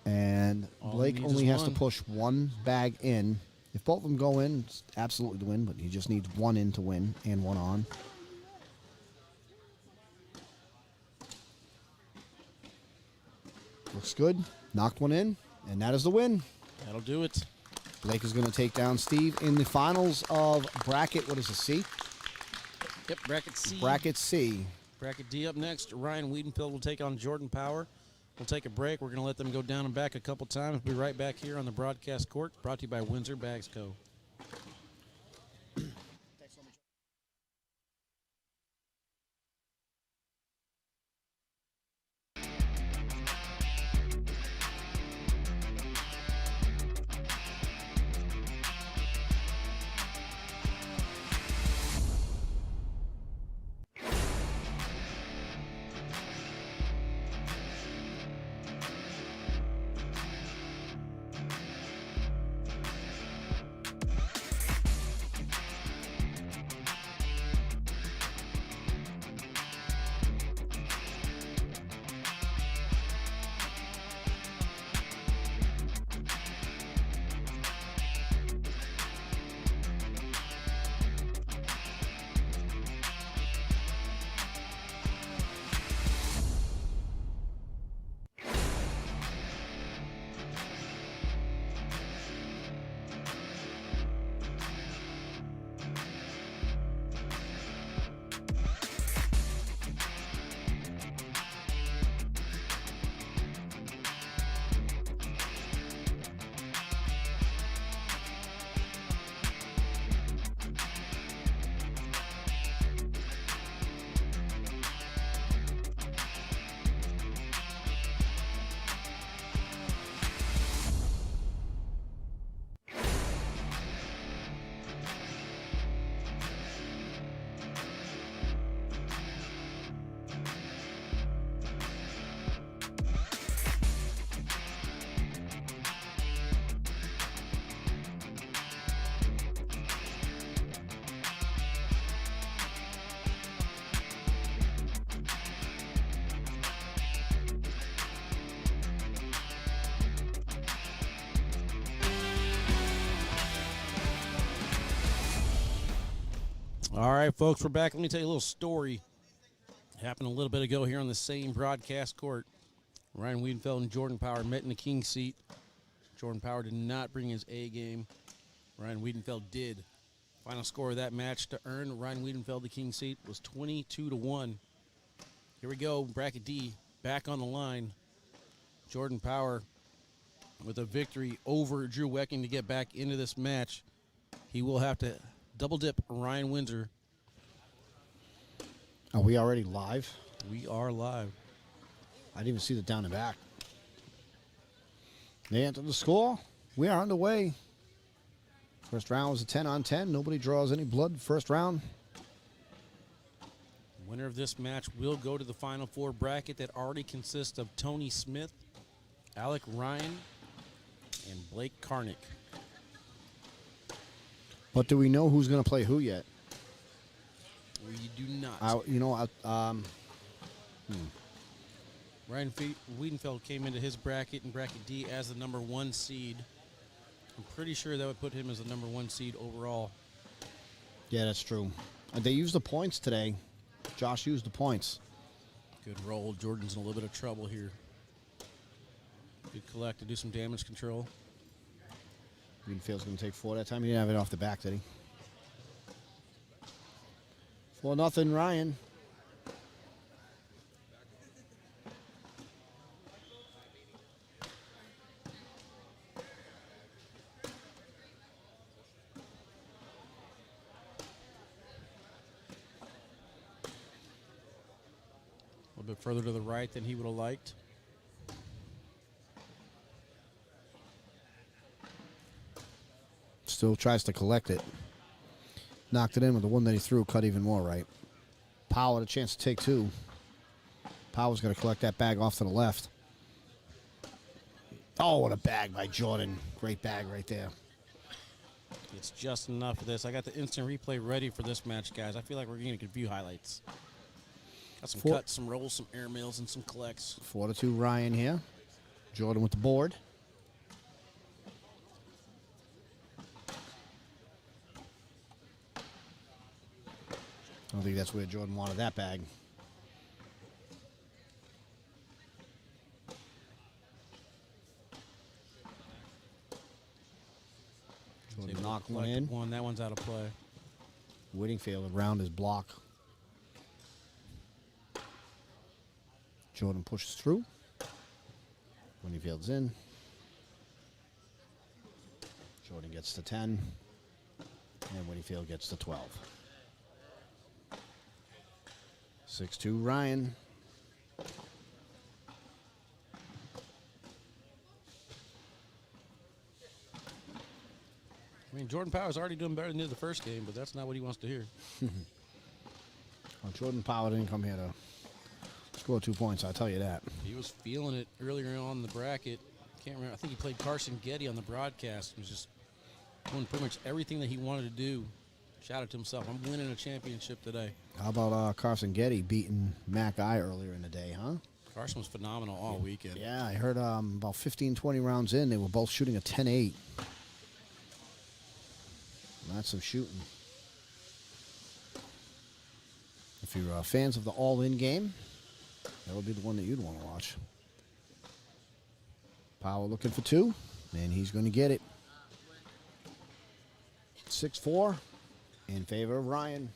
And All he Blake needs only is has to one. push one bag in. If both of them go in, it's absolutely the win, but he just needs one in to win and one on. Looks good. Knocked one in, and that is the win. That'll do it. Blake is going to take down Steve in the finals of bracket, what is it, C? Yep, bracket C. Bracket C. Bracket D up next. Ryan Wiedenfeld will take on Jordan Power. We'll take a break. We're going to let them go down and back a couple times. We'll be right back here on the broadcast court, brought to you by Windsor Bags Co. All right, folks, we're back. Let me tell you a little story. Happened a little bit ago here on the same broadcast court. Ryan Wiedenfeld and Jordan Power met in the king seat. Jordan Power did not bring his A game. Ryan Wiedenfeld did. Final score of that match to earn Ryan Wiedenfeld the king seat was 22-1. Here we go, bracket D, back on the line. Jordan Power with a victory over Drew Wecking to get back into this match. He will have to double dip Ryan Windsor. Are we already live? We are live. I didn't even see the down and back. They enter the score. We are underway. First round was a 10-on-10. Nobody draws any blood first round. Winner of this match will go to the Final Four bracket that already consists of Tony Smith, Alec Ryan, and Blake Karnick. But do we know who's going to play who yet? We do not. Ryan Wiedenfeld came into his bracket in bracket D as the number 1 seed. I'm pretty sure that would put him as the number 1 seed overall. Yeah, that's true. They used the points today. Josh used the points. Good roll. Jordan's in a little bit of trouble here. Good collect to do some damage control. Wiedenfeld's going to take 4 that time. He didn't have it off the back, did he? 4-0 Ryan. A little bit further to the right than he would have liked. Still tries to collect it. Knocked it in with the one that he threw, cut even more right. Powell had a chance to take two. Powell's going to collect that bag off to the left. Oh, what a bag by Jordan. Great bag right there. It's just enough of this. I got the instant replay ready for this match, guys. I feel like we're going to view highlights. Got some cuts, some rolls, some airmails, and some collects. 4-2 Ryan here. Jordan with the board. I don't think that's where Jordan wanted that bag. Jordan knocked one in. That one's out of play. Whittingfield around his block. Jordan pushes through. Whittingfield's in. Jordan gets to 10. And Whittingfield gets to 12. 6-2 Ryan. I mean, Jordan Power's already doing better than he did the first game, but that's not what he wants to hear. Well, Jordan Power didn't come here to score 2 points, I'll tell you that. He was feeling it earlier on in the bracket. Can't remember. I think he played Carson Getty on the broadcast. He was just doing pretty much everything that he wanted to do. Shouted to himself, I'm winning a championship today. How about Carson Getty beating Mac I earlier in the day, huh? Carson was phenomenal all weekend. Yeah, I heard about 15, 20 rounds in, they were both shooting a 10-8. That's some shooting. If you're fans of the all-in game, that would be the one that you'd want to watch. Powell looking for two, and he's going to get it. 6-4 in favor of Ryan.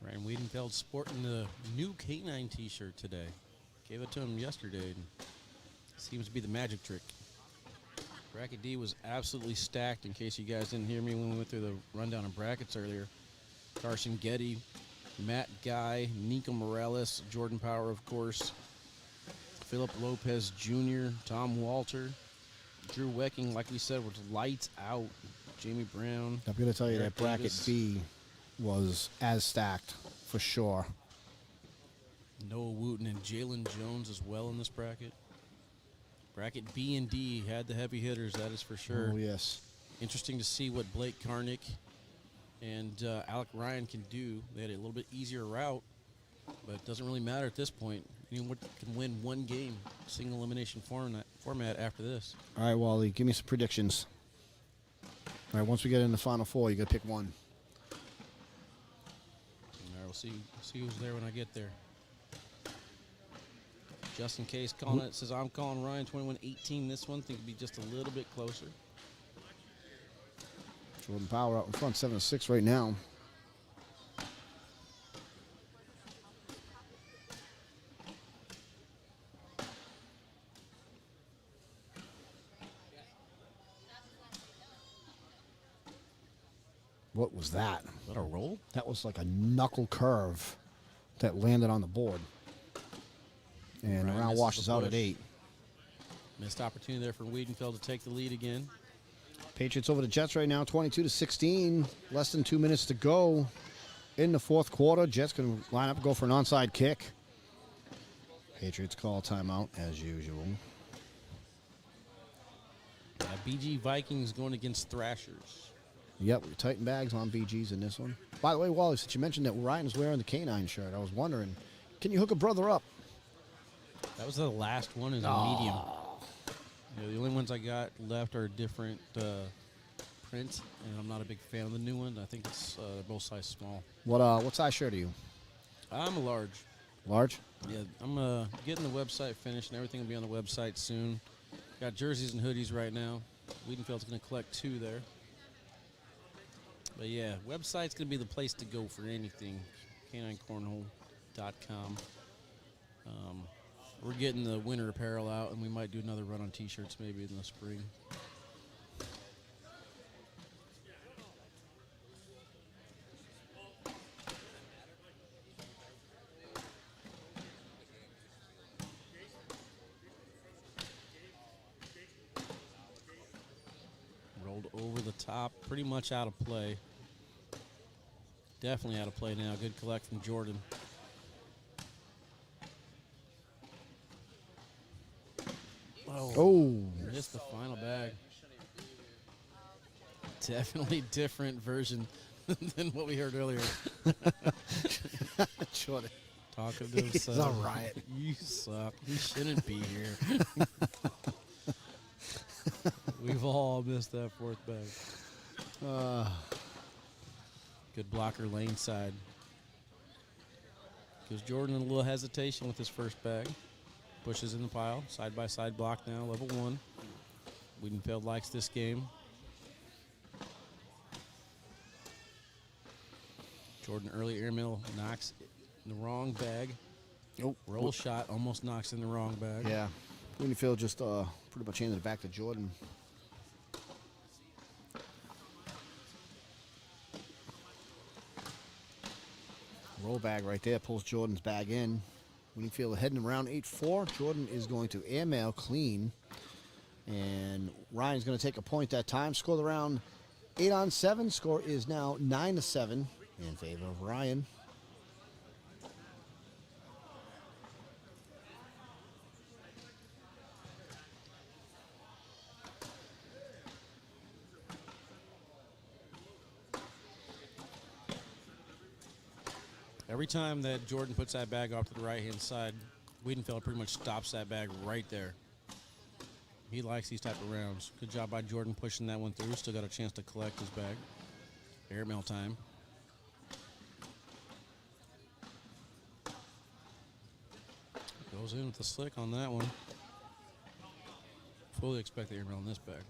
Ryan Wiedenfeld sporting the new K9 t-shirt today. Gave it to him yesterday, and seems to be the magic trick. Bracket D was absolutely stacked, in case you guys didn't hear me when we went through the rundown of brackets earlier. Carson Getty, Matt Guy, Nico Morales, Jordan Power, of course, Philip Lopez Jr., Tom Walter, Drew Wecking, like we said, was lights out. Jamie Brown. I'm going to tell you Eric that bracket Davis. B was as stacked, for sure. Noah Wooten and Jalen Jones as well in this bracket. Bracket B and D had the heavy hitters, that is for sure. Oh, yes. Interesting to see what Blake Karnick and Alec Ryan can do. They had a little bit easier route, but it doesn't really matter at this point. Anyone can win one game, single elimination format after this. All right, Wally, give me some predictions. All right, once we get in the Final Four, you got to pick one. All right, we'll see who's there when I get there. Just in case, calling it, says I'm calling Ryan 21-18. This one, think it'd be just a little bit closer. Jordan Power out in front, 7-6 right now. What was that? Is that a roll? That was like a knuckle curve that landed on the board. And Ryan the round misses washes the out at push. 8. Missed opportunity there for Wiedenfeld to take the lead again. Patriots over the Jets right now, 22-16. Less than 2 minutes to go in the fourth quarter. Jets can line up and go for an onside kick. Patriots call timeout as usual. BG Vikings going against Thrashers. Yep, we tighten bags on BGs in this one. By the way, Wally, since you mentioned that Ryan's wearing the K9 shirt, I was wondering, can you hook a brother up? That was the last one is a medium. You know, the only ones I got left are different print, and I'm not a big fan of the new one. I think it's both size small. What size shirt are you? I'm a large. Large? Yeah, I'm getting the website finished, and everything will be on the website soon. Got jerseys and hoodies right now. Wiedenfeld's going to collect 2 there. But yeah, website's going to be the place to go for anything. K9cornhole.com. We're getting the winter apparel out, and we might do another run on T-shirts maybe in the spring. Rolled over the top, pretty much out of play. Definitely out of play now. Good collect from Jordan. Oh, Missed the final bag. Definitely different version than what we heard earlier. Jordan. Talking to He's himself. a riot. You suck. You shouldn't be here. We've all missed that fourth bag. Good blocker lane side. Gives Jordan a little hesitation with his first bag. Pushes in the pile. Side by side block now, level 1. Wiedenfeld likes this game. Jordan early airmail knocks in the wrong bag. Nope. Roll shot almost knocks in the wrong bag. Yeah. Wiedenfeld just pretty much handed it back to Jordan. Roll bag right there pulls Jordan's bag in. Wiedenfeld heading around 8-4. Jordan is going to airmail clean. And Ryan's going to take a point that time. Score the round 8-7. Score is now 9-7 in favor of Ryan. Every time that Jordan puts that bag off to the right-hand side, Wiedenfeld pretty much stops that bag right there. He likes these type of rounds. Good job by Jordan pushing that one through. Still got a chance to collect his bag. Airmail time. Goes in with the slick on that one. Fully expect the airmail in this bag.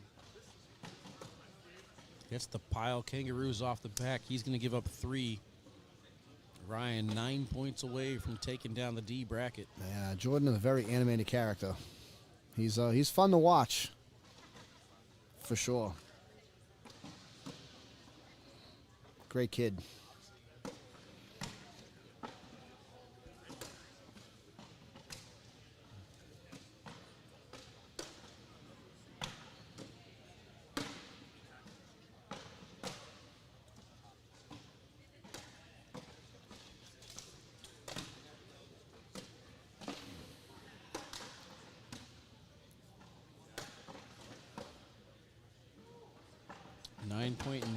Gets the pile kangaroos off the back. He's going to give up 3. Ryan 9 points away from taking down the D bracket. Yeah, Jordan is a very animated character. He's fun to watch, for sure. Great kid.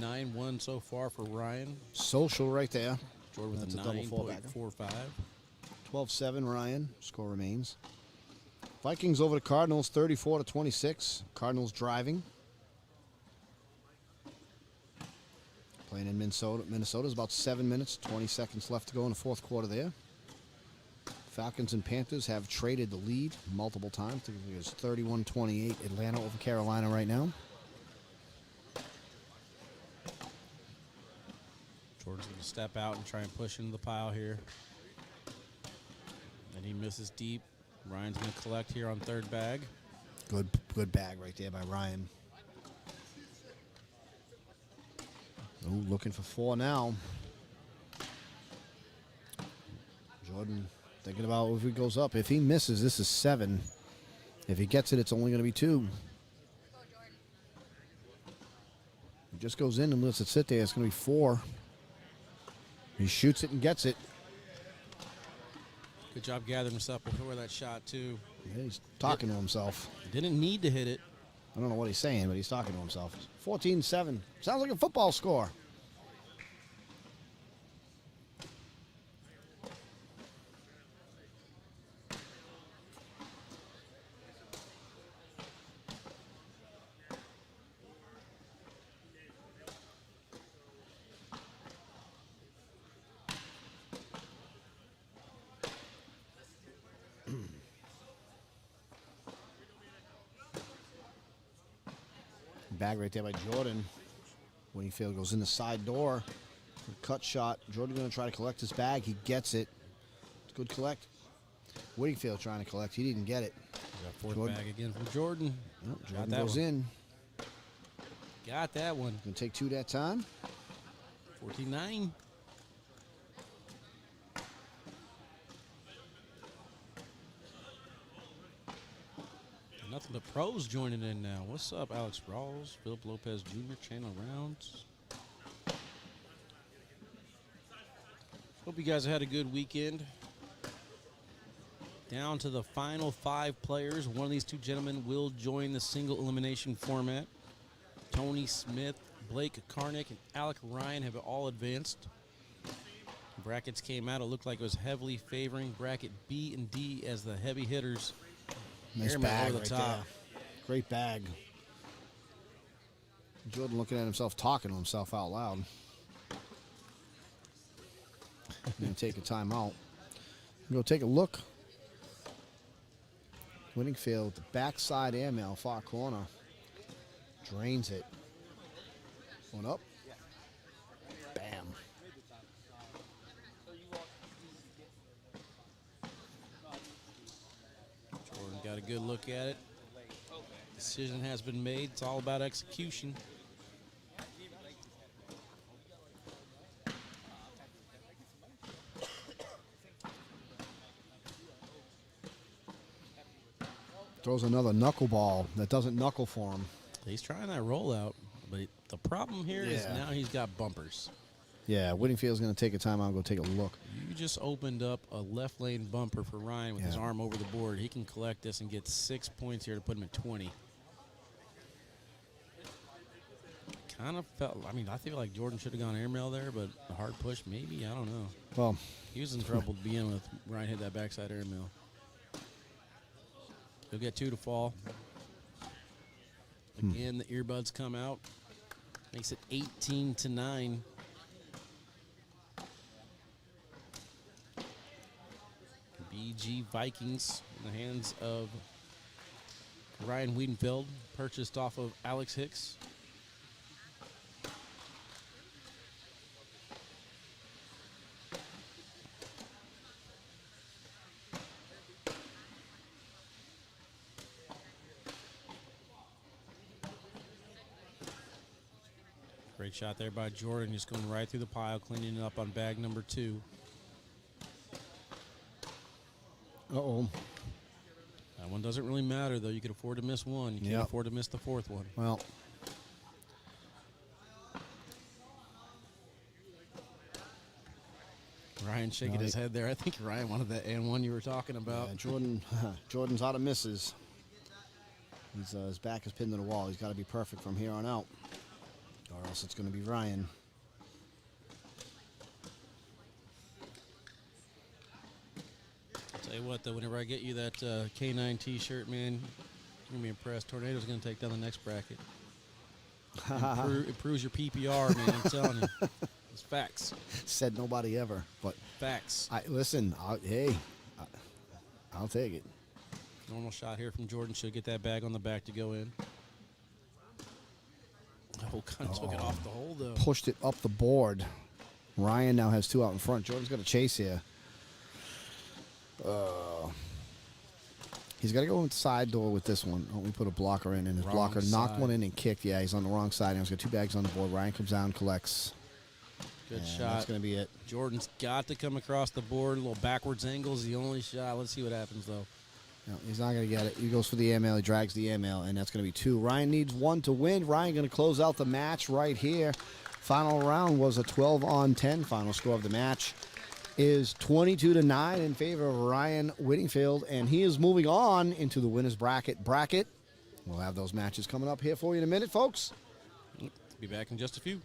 .91 so far for Ryan. Social right there. Jordan with That's a a double fallback. 9.45. 12-7 Ryan. Score remains. Vikings over the Cardinals 34-26. Cardinals driving. Playing in Minnesota. Minnesota's about 7 minutes, 20 seconds left to go in the fourth quarter there. Falcons and Panthers have traded the lead multiple times. I think it's 31-28 Atlanta over Carolina right now. Jordan's going to step out and try and push into the pile here. And he misses deep. Ryan's going to collect here on third bag. Good bag right there by Ryan. Ooh, looking for 4 now. Jordan thinking about if he goes up. If he misses, this is 7. If he gets it, it's only going to be 2. He just goes in and lets it sit there. It's going to be 4. He shoots it and gets it. Good job gathering himself before that shot, too. Yeah, he's talking to himself. Didn't need to hit it. I don't know what he's saying, but he's talking to himself. 14-7. Sounds like a football score. Bag right there by Jordan. Wiedenfeld goes in the side door. Cut shot. Jordan going to try to collect his bag. He gets it. It's a good collect. Wiedenfeld trying to collect. He didn't get it. Got fourth Jordan. bag again from Jordan. Nope, Got Jordan that goes one. in. Got that one. Going to take 2 that time. 14-9. Nothing but pros joining in now. What's up, Alex Rawls, Philip Lopez Jr., Chandler Rounds? Hope you guys had a good weekend. Down to the final 5 players. One of these 2 gentlemen will join the single elimination format. Tony Smith, Blake Karnick, and Alec Ryan have all advanced. Brackets came out. It looked like it was heavily favoring bracket B and D as the heavy hitters. Nice Airmail bag over the right top. there. Great bag. Jordan looking at himself, talking to himself out loud. Going to take a timeout. Go take a look. Winning field, the backside airmail, far corner. Drains it. One up. Bam. Jordan got a good look at it. Decision has been made. It's all about execution. Throws another knuckleball that doesn't knuckle for him. He's trying that rollout, but the problem here is Yeah. now he's got bumpers. Yeah, Whittingfield's going to take a timeout and go take a look. You just opened up a left lane bumper for Ryan with his Yeah. arm over the board. He can collect this and get 6 points here to put him at 20. Kind of felt, I feel like Jordan should have gone airmail there, but a hard push, maybe. I don't know. Well, He was in trouble to begin with. Ryan hit that backside airmail. He'll get 2 to fall. Again, the earbuds come out. Makes it 18-9. BG Vikings in the hands of Ryan Wiedenfeld, purchased off of Alex Hicks. Great shot there by Jordan, just going right through the pile, cleaning it up on bag number 2. uh-oh. That one doesn't really matter, though. You can afford to miss one. You can't Yep. afford to miss the 4th one. Well, Ryan shaking his head there. I think Ryan wanted that and one you were talking about. Jordan's out of misses. His back is pinned to the wall. He's got to be perfect from here on out, or else it's going to be Ryan. I'll tell you what, though, whenever I get you that K9 T-shirt, man, you're going to be impressed. Tornado's going to take down the next bracket. Improves your PPR, man, I'm telling you. It's facts. Said nobody ever, but Facts. listen. I'll take it. Normal shot here from Jordan. Should get that bag on the back to go in. Oh, kind of took it off the hole, though. Pushed it up the board. Ryan now has 2 out in front. Jordan's got a chase here. He's got to go inside door with this one. Oh, we put a blocker in, and his Wrong blocker knocked side. one in and kicked. Yeah, he's on the wrong side. Now he's got 2 bags on the board. Ryan comes down, collects. Good And shot. That's going to be it. Jordan's got to come across the board. A little backwards angle is the only shot. Let's see what happens, though. No, he's not going to get it. He goes for the airmail. He drags the airmail, and that's going to be 2. Ryan needs 1 to win. Ryan going to close out the match right here. Final round was a 12-on-10. Final score of the match is 22-9 in favor of Ryan Whittingfield, and he is moving on into the winner's bracket. We'll have those matches coming up here for you in a minute, folks. Be back in just a few.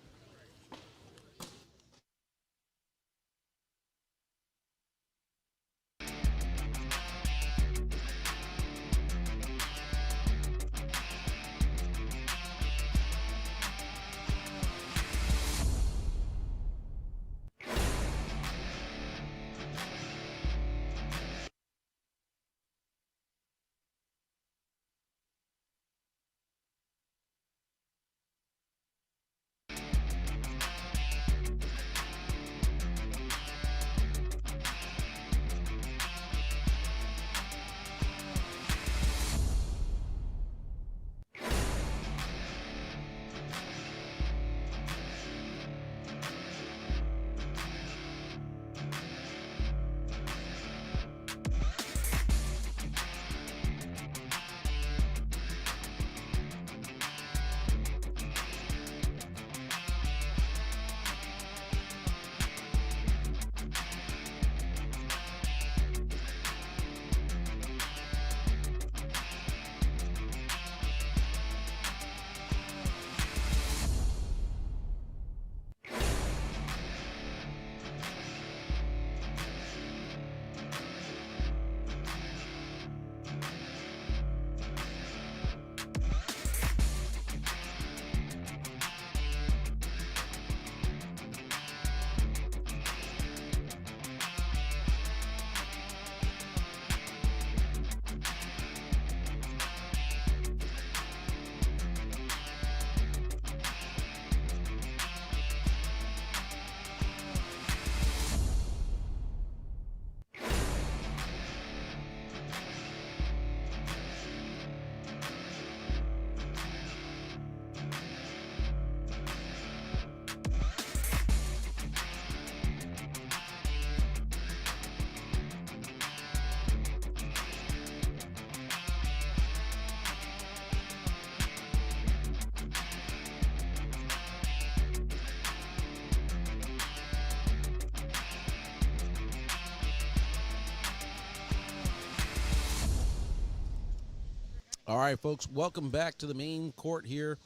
All right, folks, welcome back to the main court here.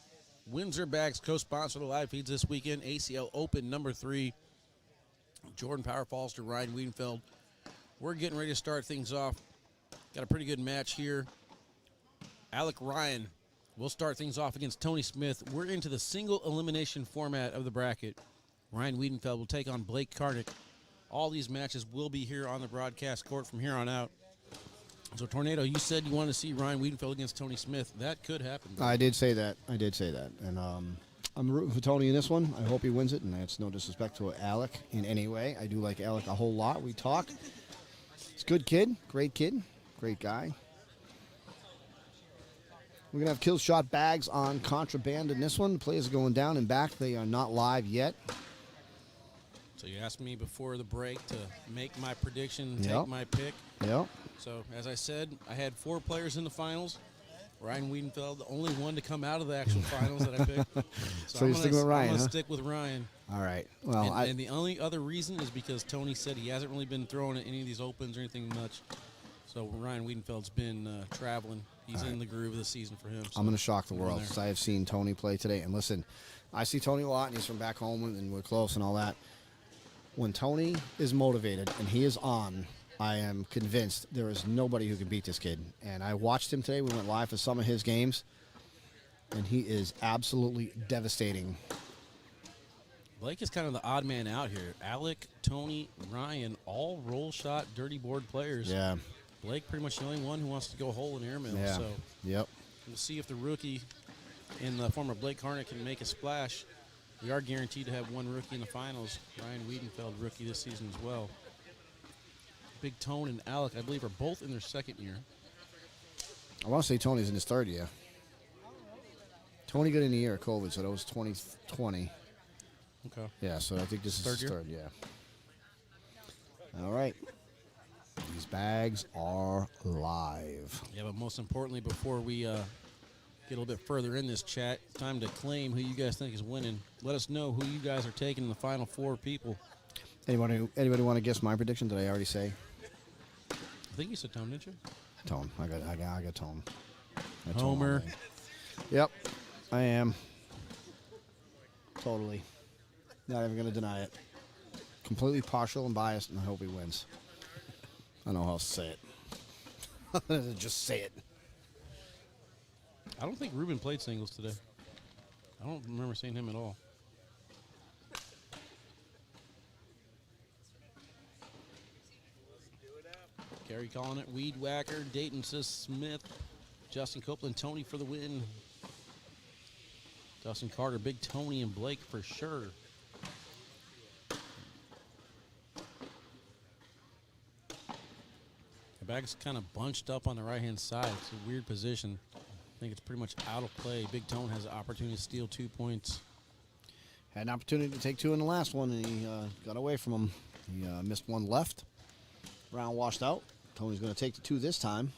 Windsor Bags co-sponsor the live feeds this weekend. ACL Open number 3. Jordan Power falls to Ryan Wiedenfeld. We're getting ready to start things off. Got a pretty good match here. Alec Ryan will start things off against Tony Smith. We're into the single elimination format of the bracket. Ryan Wiedenfeld will take on Blake Karnick. All these matches will be here on the broadcast court from here on out. So, Tornado, you said you wanted to see Ryan Wiedenfeld against Tony Smith. That could happen. I did say that. And I'm rooting for Tony in this one. I hope he wins it, and that's no disrespect to Alec in any way. I do like Alec a whole lot. We talk. He's a good kid, great guy. We're going to have kill shot bags on contraband in this one. The players are going down and back. They are not live yet. So you asked me before the break to make my prediction, Yep. take my pick. Yep. So, as I said, I had 4 players in the finals. Ryan Wiedenfeld, the only one to come out of the actual finals that I picked. So you're sticking with Ryan, I'm going to huh? stick with Ryan. All right. Well, And the only other reason is because Tony said he hasn't really been throwing at any of these opens or anything much. So Ryan Wiedenfeld's been traveling. He's in the groove of the season for him. So I'm going to shock the we're world there. because I have seen Tony play today. And listen, I see Tony a lot, and he's from back home, and we're close and all that. When Tony is motivated and he is on, I am convinced there is nobody who can beat this kid. And I watched him today. We went live for some of his games, and he is absolutely devastating. Blake is kind of the odd man out here. Alec, Tony, Ryan, all roll shot, dirty board players. Yeah. Blake pretty much the only one who wants to go whole in airmail. Yeah. So Yep. we'll see if the rookie in the form of Blake Karnick can make a splash. We are guaranteed to have one rookie in the finals. Ryan Wiedenfeld, rookie this season as well. Big Tone and Alec, I believe, are both in their second year. I want to say Tony's in his third year. Tony got in the year of COVID, so that was 2020. Okay. Yeah, so I think this is Third his year? third, yeah. All right. These bags are live. Yeah, but most importantly, before we get a little bit further in this chat, time to claim who you guys think is winning. Let us know who you guys are taking in the final 4 people. Anybody want to guess my prediction? Did I already say? I think you said Tone, didn't you? Tone. I got Tone. I got Tone Homer. all day. Yep, I am. Totally. Not even going to deny it. Completely partial and biased, and I hope he wins. I don't know how else to say it. Just say it. I don't think Ruben played singles today. I don't remember seeing him at all. Gary calling it Weed Whacker. Dayton says Smith. Justin Copeland, Tony for the win. Dustin Carter, Big Tony, and Blake for sure. The bag's kind of bunched up on the right-hand side. It's a weird position. I think it's pretty much out of play. Big Tone has the opportunity to steal 2 points. Had an opportunity to take 2 in the last one, and he got away from him. He missed one left. Round washed out. Tony's going to take the 2 this time.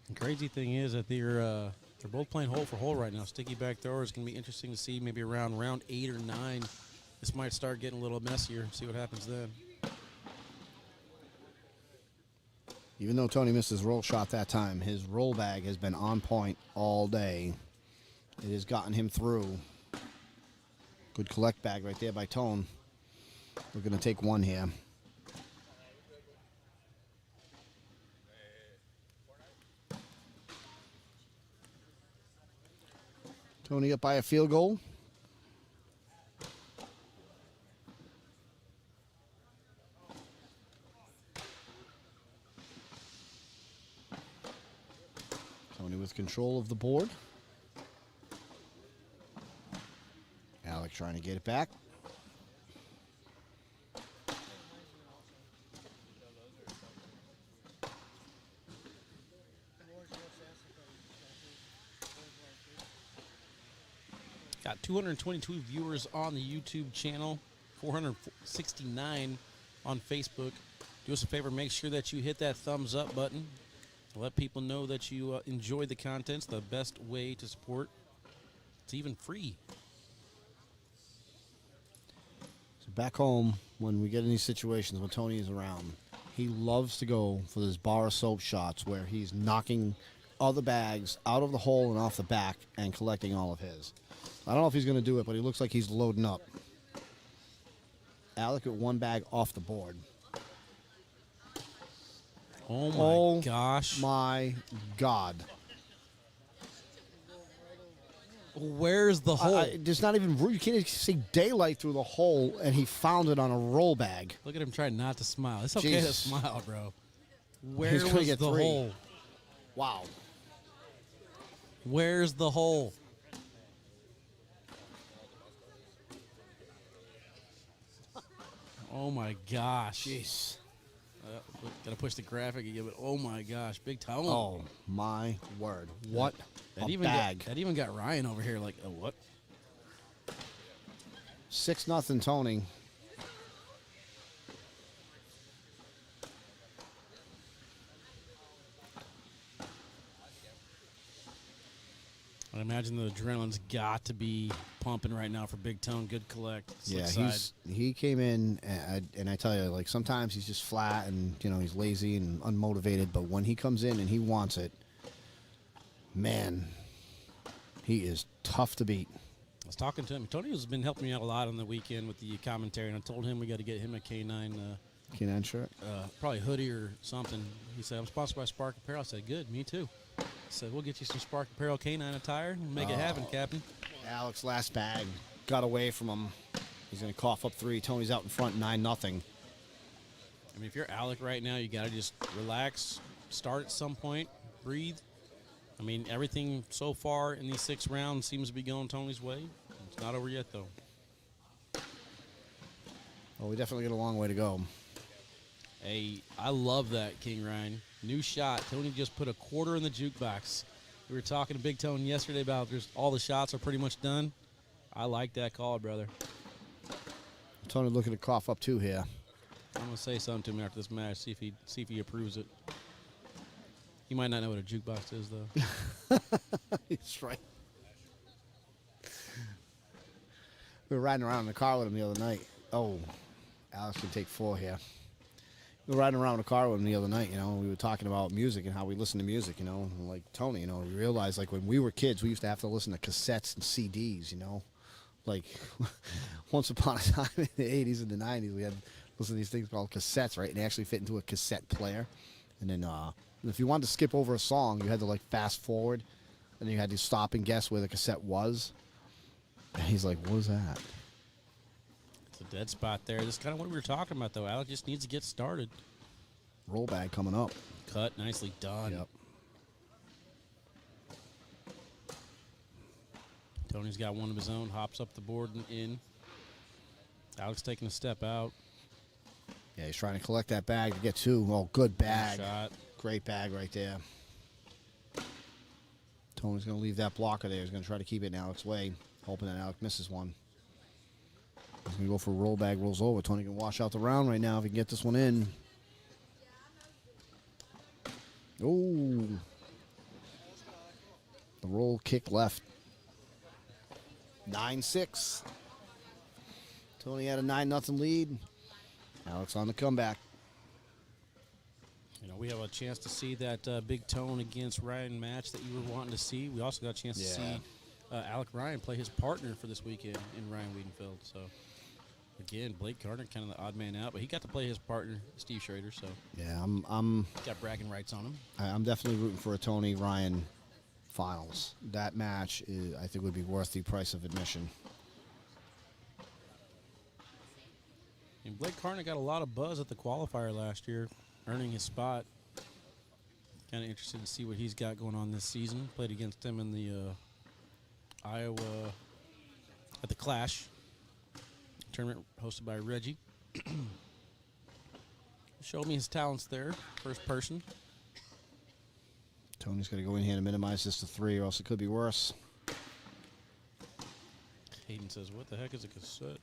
The crazy thing is that they're both playing hole for hole right now. Sticky back thrower is going to be interesting to see maybe around round 8 or 9. This might start getting a little messier. See what happens then. Even though Tony missed his roll shot that time, his roll bag has been on point all day. It has gotten him through. Good collect bag right there by Tone. We're going to take 1 here. Tony up by a field goal. Tony with control of the board. Alec trying to get it back. Got 222 viewers on the YouTube channel, 469 on Facebook, Do us a favor, make sure that you hit that thumbs up button. Let people know that you enjoy the content. It's the best way to support. It's even free. So back home, when we get in these situations when Tony is around, he loves to go for those bar of soap shots where he's knocking other bags out of the hole and off the back and collecting all of his. I don't know if he's going to do it, but he looks like he's loading up. Alec with one bag off the board. Oh my gosh. My God. Where's the hole? There's not even room. You can't even see daylight through the hole, and he found it on a roll bag. Look at him trying not to smile. It's okay Jesus. to smile, bro. Where He's gonna was get the 3. hole? Wow. Where's the hole? Oh my gosh. Jeez. Gotta push the graphic again, but oh my gosh, big tone. Oh, my word. What that a even bag. that even got Ryan over here like, oh, what? 6-0 Tony. I imagine the adrenaline's got to be pumping right now for Big Tone. Good collect. Yeah, Slip side. he came in, and I tell you, like, sometimes he's just flat and, he's lazy and unmotivated, but when he comes in and he wants it, man, he is tough to beat. I was talking to him. Tony has been helping me out a lot on the weekend with the commentary, and I told him we got to get him a K9 K9 shirt? probably hoodie or something. He said, I'm sponsored by Spark Apparel. I said, good, me too. I said, we'll get you some Spark Apparel K9 attire and make it happen, Captain. Alex, last bag, got away from him. He's going to cough up 3. Tony's out in front, 9-0. I mean, if you're Alec right now, you got to just relax, start at some point, breathe. I mean, everything so far in these 6 rounds seems to be going Tony's way. It's not over yet, though. Well, we definitely got a long way to go. Hey, I love that, King Ryan. New shot. Tony just put a quarter in the jukebox. We were talking to Big Tone yesterday about all the shots are pretty much done. I like that call, brother. Tony looking to cough up 2 here. I'm gonna say something to him after this match. See if he approves it. He might not know what a jukebox is, though. He's right. We were riding around in the car with him the other night. Oh, Alex can take 4 here. We were riding around in the car with him the other night, we were talking about music and how we listen to music, and like Tony, we realized, like, when we were kids, we used to have to listen to cassettes and CDs, Like, once upon a time in the 80s and the 90s, we had to listen to these things called cassettes, right? And they actually fit into a cassette player. And then if you wanted to skip over a song, you had to, like, fast forward, and then you had to stop and guess where the cassette was. And he's like, what was that? It's a dead spot there. This is kind of what we were talking about, though. Alec just needs to get started. Roll bag coming up. Cut, nicely done. Yep. Tony's got one of his own, hops up the board and in. Alex taking a step out. Yeah, he's trying to collect that bag to get 2. Oh, good bag. Shot. Great bag right there. Tony's going to leave that blocker there. He's going to try to keep it in Alex's way, hoping that Alex misses one. He's going to go for a roll bag, rolls over. Tony can wash out the round right now if he can get this one in. Oh. The roll kick left. 9-6. Tony had a 9-0 lead. Alex on the comeback. We have a chance to see that Big Tone against Ryan match that you were wanting to see. We also got a chance to see Alec Ryan play his partner for this weekend in Ryan Wiedenfeld. So, again, Blake Carter kind of the odd man out, but he got to play his partner, Steve Schrader. So, Yeah, I'm got bragging rights on him. I'm definitely rooting for a Tony Ryan finals. That match I think would be worth the price of admission. And Blake Carter got a lot of buzz at the qualifier last year, earning his spot. Kind of interested to see what he's got going on this season. Played against him in the Iowa at the Clash tournament hosted by Reggie. Showed me his talents there, first person. Tony's going to go in here and minimize this to 3, or else it could be worse. Hayden says, what the heck is a cassette?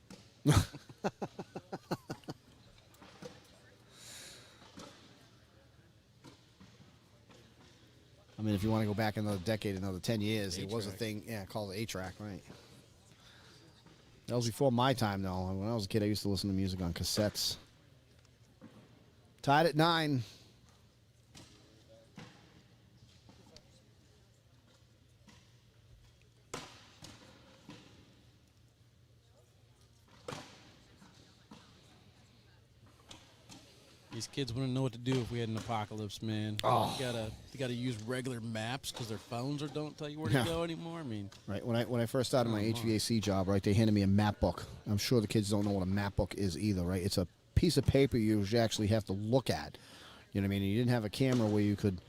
if you want to go back another decade, another 10 years, there was a A-track. thing, called the A-track, right? That was before my time, though. When I was a kid, I used to listen to music on cassettes. Tied at 9. These kids wouldn't know what to do if we had an apocalypse, man. Oh. You gotta use regular maps because their phones don't tell you where to Yeah. go anymore. I mean, Right. When I first started my Oh, my. HVAC job, right, they handed me a map book. I'm sure the kids don't know what a map book is either, right? It's a piece of paper you actually have to look at. You know what I mean? And you didn't have a camera where you could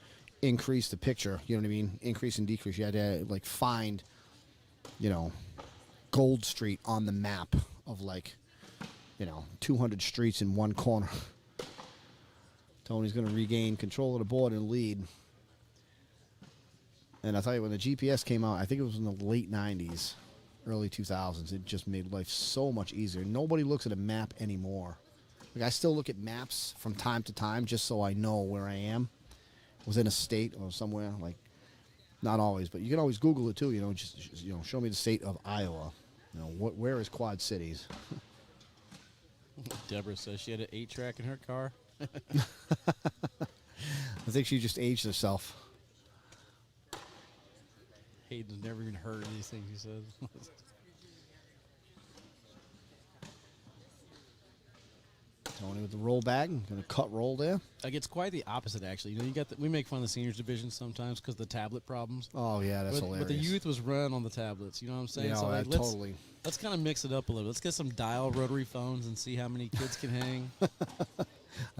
increase the picture. You know what I mean? Increase and decrease. You had to like find, Gold Street on the map of 200 streets in one corner. Tony's going to regain control of the board and lead. And I'll tell you, when the GPS came out, I think it was in the late 90s, early 2000s, it just made life so much easier. Nobody looks at a map anymore. Like, I still look at maps from time to time just so I know where I am, within a state or somewhere. Like, not always, but you can always Google it too. Just show me the state of Iowa. Where is Quad Cities? Deborah says she had an 8-track in her car. I think she just aged herself. Hayden's never even heard of these things, he says. Tony with the roll bag, gonna cut roll there. Like, it's quite the opposite, actually. We make fun of the seniors division sometimes because the tablet problems. Oh yeah, that's But hilarious. the youth was run on the tablets. You know what I'm saying? Yeah, so that let's, totally. let's kind of mix it up a little. Let's get some dial rotary phones and see how many kids can hang. A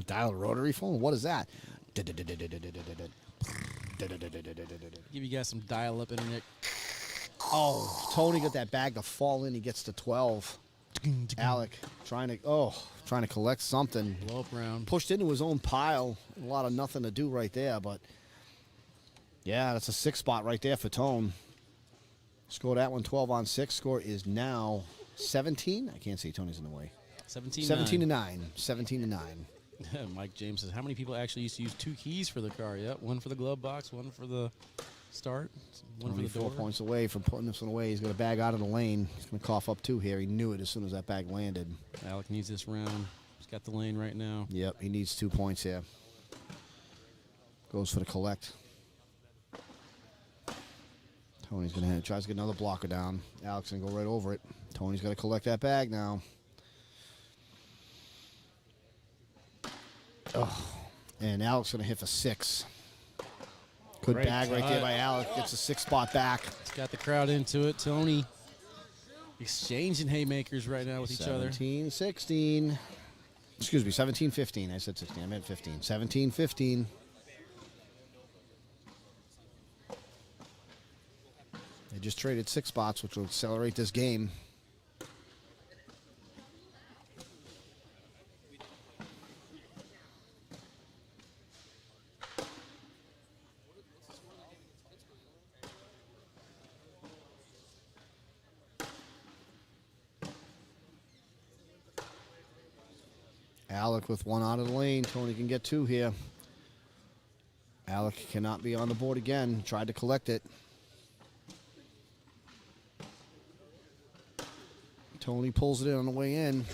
dial rotary phone? What is that? Give you guys some dial-up internet. Oh, Tony got that bag to fall in. He gets to 12. Alec trying to collect something. Blow up round. Pushed into his own pile. A lot of nothing to do right there, but yeah, that's a 6 spot right there for Tone. Score that one 12 on 6. Score is now 17. I can't see. Tony's in the way. 17 to 9. 17 to 9. Mike James says, how many people actually used to use 2 keys for the car? Yep, one for the glove box, one for the start, one Only for the door. 4 points away from putting this one away. He's got a bag out of the lane. He's going to cough up 2 here. He knew it as soon as that bag landed. Alec needs this round. He's got the lane right now. Yep, he needs 2 points here. Goes for the collect. Tony's going to tries to get another blocker down. Alex going to go right over it. Tony's got to collect that bag now. Oh, and Alex going to hit for 6. Good Great bag right there cut. by Alex. Gets a 6 spot back. It's got the crowd into it. Tony exchanging haymakers right now with each other. 17-16. Excuse me, 17-15. I said 16. I meant 15. 17-15. They just traded 6 spots, which will accelerate this game. Alec with 1 out of the lane. Tony can get 2 here. Alec cannot be on the board again. Tried to collect it. Tony pulls it in on the way in.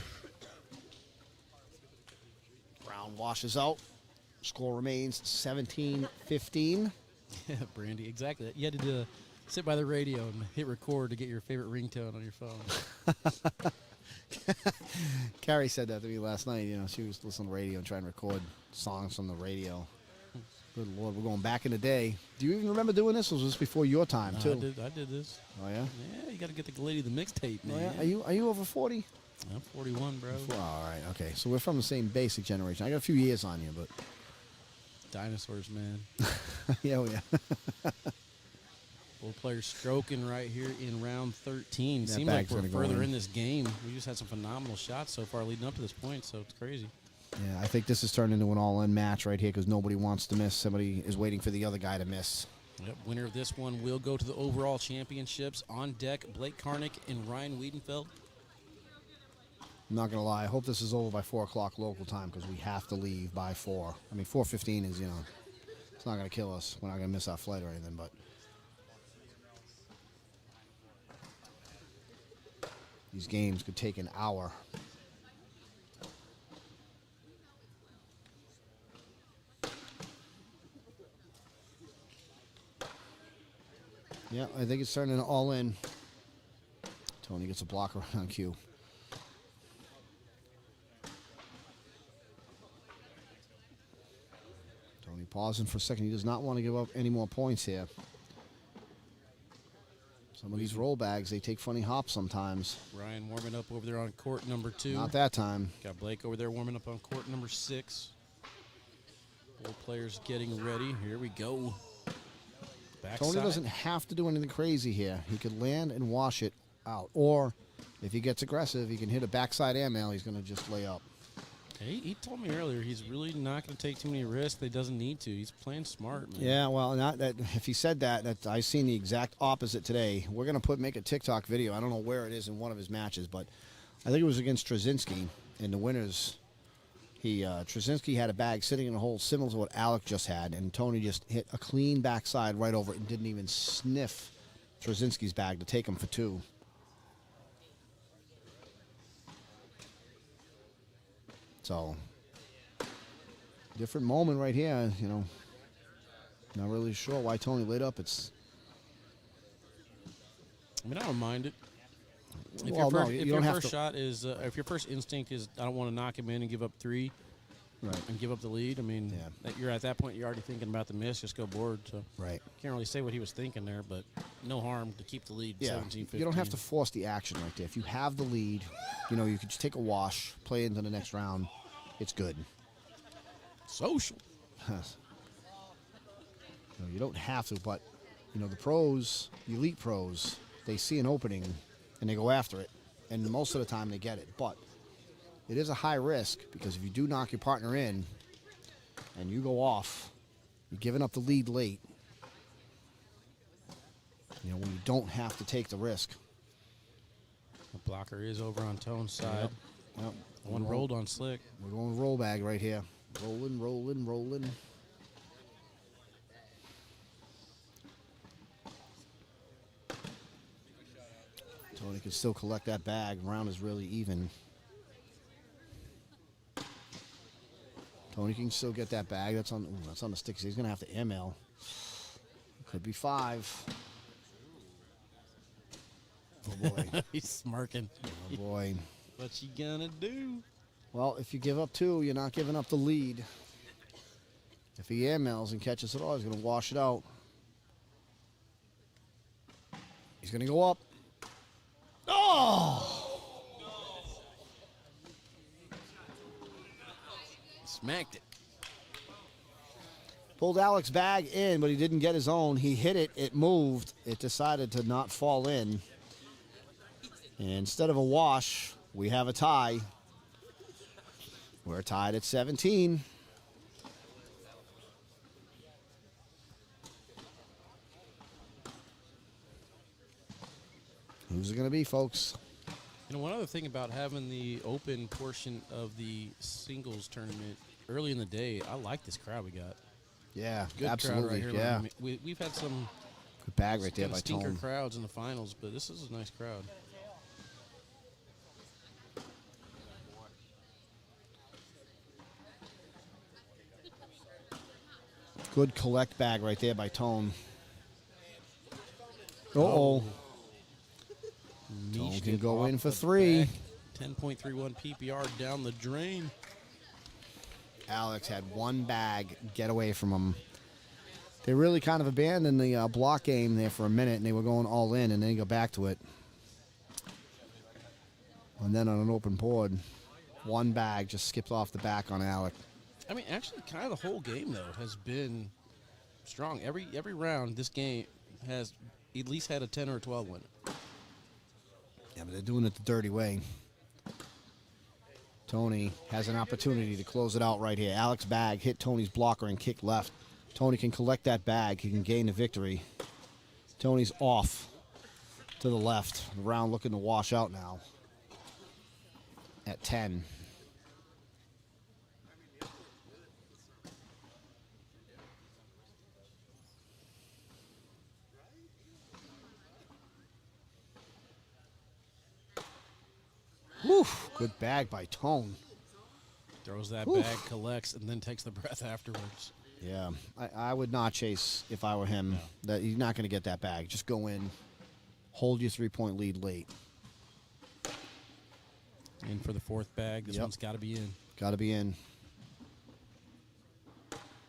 Brown washes out. Score remains 17-15. Yeah, Brandy, exactly. You had to sit by the radio and hit record to get your favorite ringtone on your phone. Carrie said that to me last night. She was listening to the radio and trying to record songs from the radio. Good Lord, we're going back in the day. Do you even remember doing this? Or was this before your time, too? I did this. Oh, yeah? Yeah, you got to get the lady the mixtape, Oh, man. yeah? Are you over 40? I'm 41, bro. All right, okay. So we're from the same basic generation. I got a few years on you, but... Dinosaurs, man. yeah, oh, yeah. Both players stroking right here in round 13. That Seems like bag's we're gonna go further in. in this game. We just had some phenomenal shots so far leading up to this point, so it's crazy. Yeah, I think this has turned into an all-in match right here because nobody wants to miss. Somebody is waiting for the other guy to miss. Yep, winner of this one will go to the overall championships. On deck, Blake Karnick and Ryan Wiedenfeld. I'm not going to lie. I hope this is over by 4 o'clock local time because we have to leave by 4. I mean, 4:15 is, It's not going to kill us. We're not going to miss our flight or anything, but these games could take an hour. Yeah, I think it's turning all in. Tony gets a blocker on cue. Tony pausing for a second. He does not want to give up any more points here. Some of these roll bags, they take funny hops sometimes. Ryan warming up over there on court number 2. Not that time. Got Blake over there warming up on court number 6. Both players getting ready. Here we go. Backside. Tony doesn't have to do anything crazy here. He could land and wash it out. Or if he gets aggressive, he can hit a backside air mail. He's going to just lay up. He told me earlier he's really not going to take too many risks. He doesn't need to. He's playing smart, man. Yeah, well, not that. If he said that I've seen the exact opposite today. We're going to make a TikTok video. I don't know where it is in one of his matches, but I think it was against Trzynski in the winners. Trzynski had a bag sitting in a hole similar to what Alec just had, and Tony just hit a clean backside right over it and didn't even sniff Trzynski's bag to take him for 2. So, different moment right here, you know. Not really sure why Tony laid up. I mean, I don't mind it. If Well, no, if you your don't have first to- shot is, if your first instinct is, I don't want to knock him in and give up 3 Right. and give up the lead, I mean, Yeah. that you're at that point, you're already thinking about the miss, just go board. So Right. can't really say what he was thinking there, but no harm to keep the lead. Yeah. 17-15. You don't have to force the action right there. If you have the lead, you know, you could just take a wash, play into the next round. It's good. Social. No, you don't have to, but, you know, the pros, the elite pros, they see an opening and they go after it. And most of the time they get it. But it is a high risk because if you do knock your partner in and you go off, you're giving up the lead late. You know, when you don't have to take the risk. The blocker is over on Tone's side. Yep. One rolled on Slick. We're going roll bag right here. Rolling, rolling, rolling. Tony can still collect that bag. Round is really even. Tony can still get that bag. That's on the stick. So he's going to have to ML. Could be 5. Oh, boy. He's smirking. Oh, boy. What you gonna do? Well, if you give up 2, you're not giving up the lead. If he airmails and catches it all, he's going to wash it out. He's going to go up. Oh! Smacked it. Pulled Alec's bag in, but he didn't get his own. He hit it. It moved. It decided to not fall in. And instead of a wash, we have a tie. We're tied at 17. Who's it going to be, folks? You know, one other thing about having the open portion of the singles tournament early in the day, I like this crowd we got. Yeah, Good absolutely. crowd right here. Yeah, I mean, we've had some good bag right there kinda by stinker Tone. crowds in the finals, but this is a nice crowd. Good collect bag right there by Tone. Uh-oh. Tone Niche can it go off in for the 3. back. 10.31 PPR down the drain. Alex had one bag get away from him. They really kind of abandoned the block game there for a minute, and they were going all in, and then go back to it. And then on an open board, one bag just skipped off the back on Alec. I mean, actually, kind of the whole game, though, has been strong. Every round, this game has at least had a 10 or a 12 win. Yeah, but they're doing it the dirty way. Tony has an opportunity to close it out right here. Alec's bag hit Tony's blocker and kicked left. Tony can collect that bag. He can gain the victory. Tony's off to the left. The round looking to wash out now at 10. Whew, good bag by Tone. Throws that Oof. bag, collects, and then takes the breath afterwards. Yeah, I would not chase if I were him. That you're not going to get that bag. Just go in, hold your 3-point lead late. And for the fourth bag, this Yep. one's got to be in. Got to be in.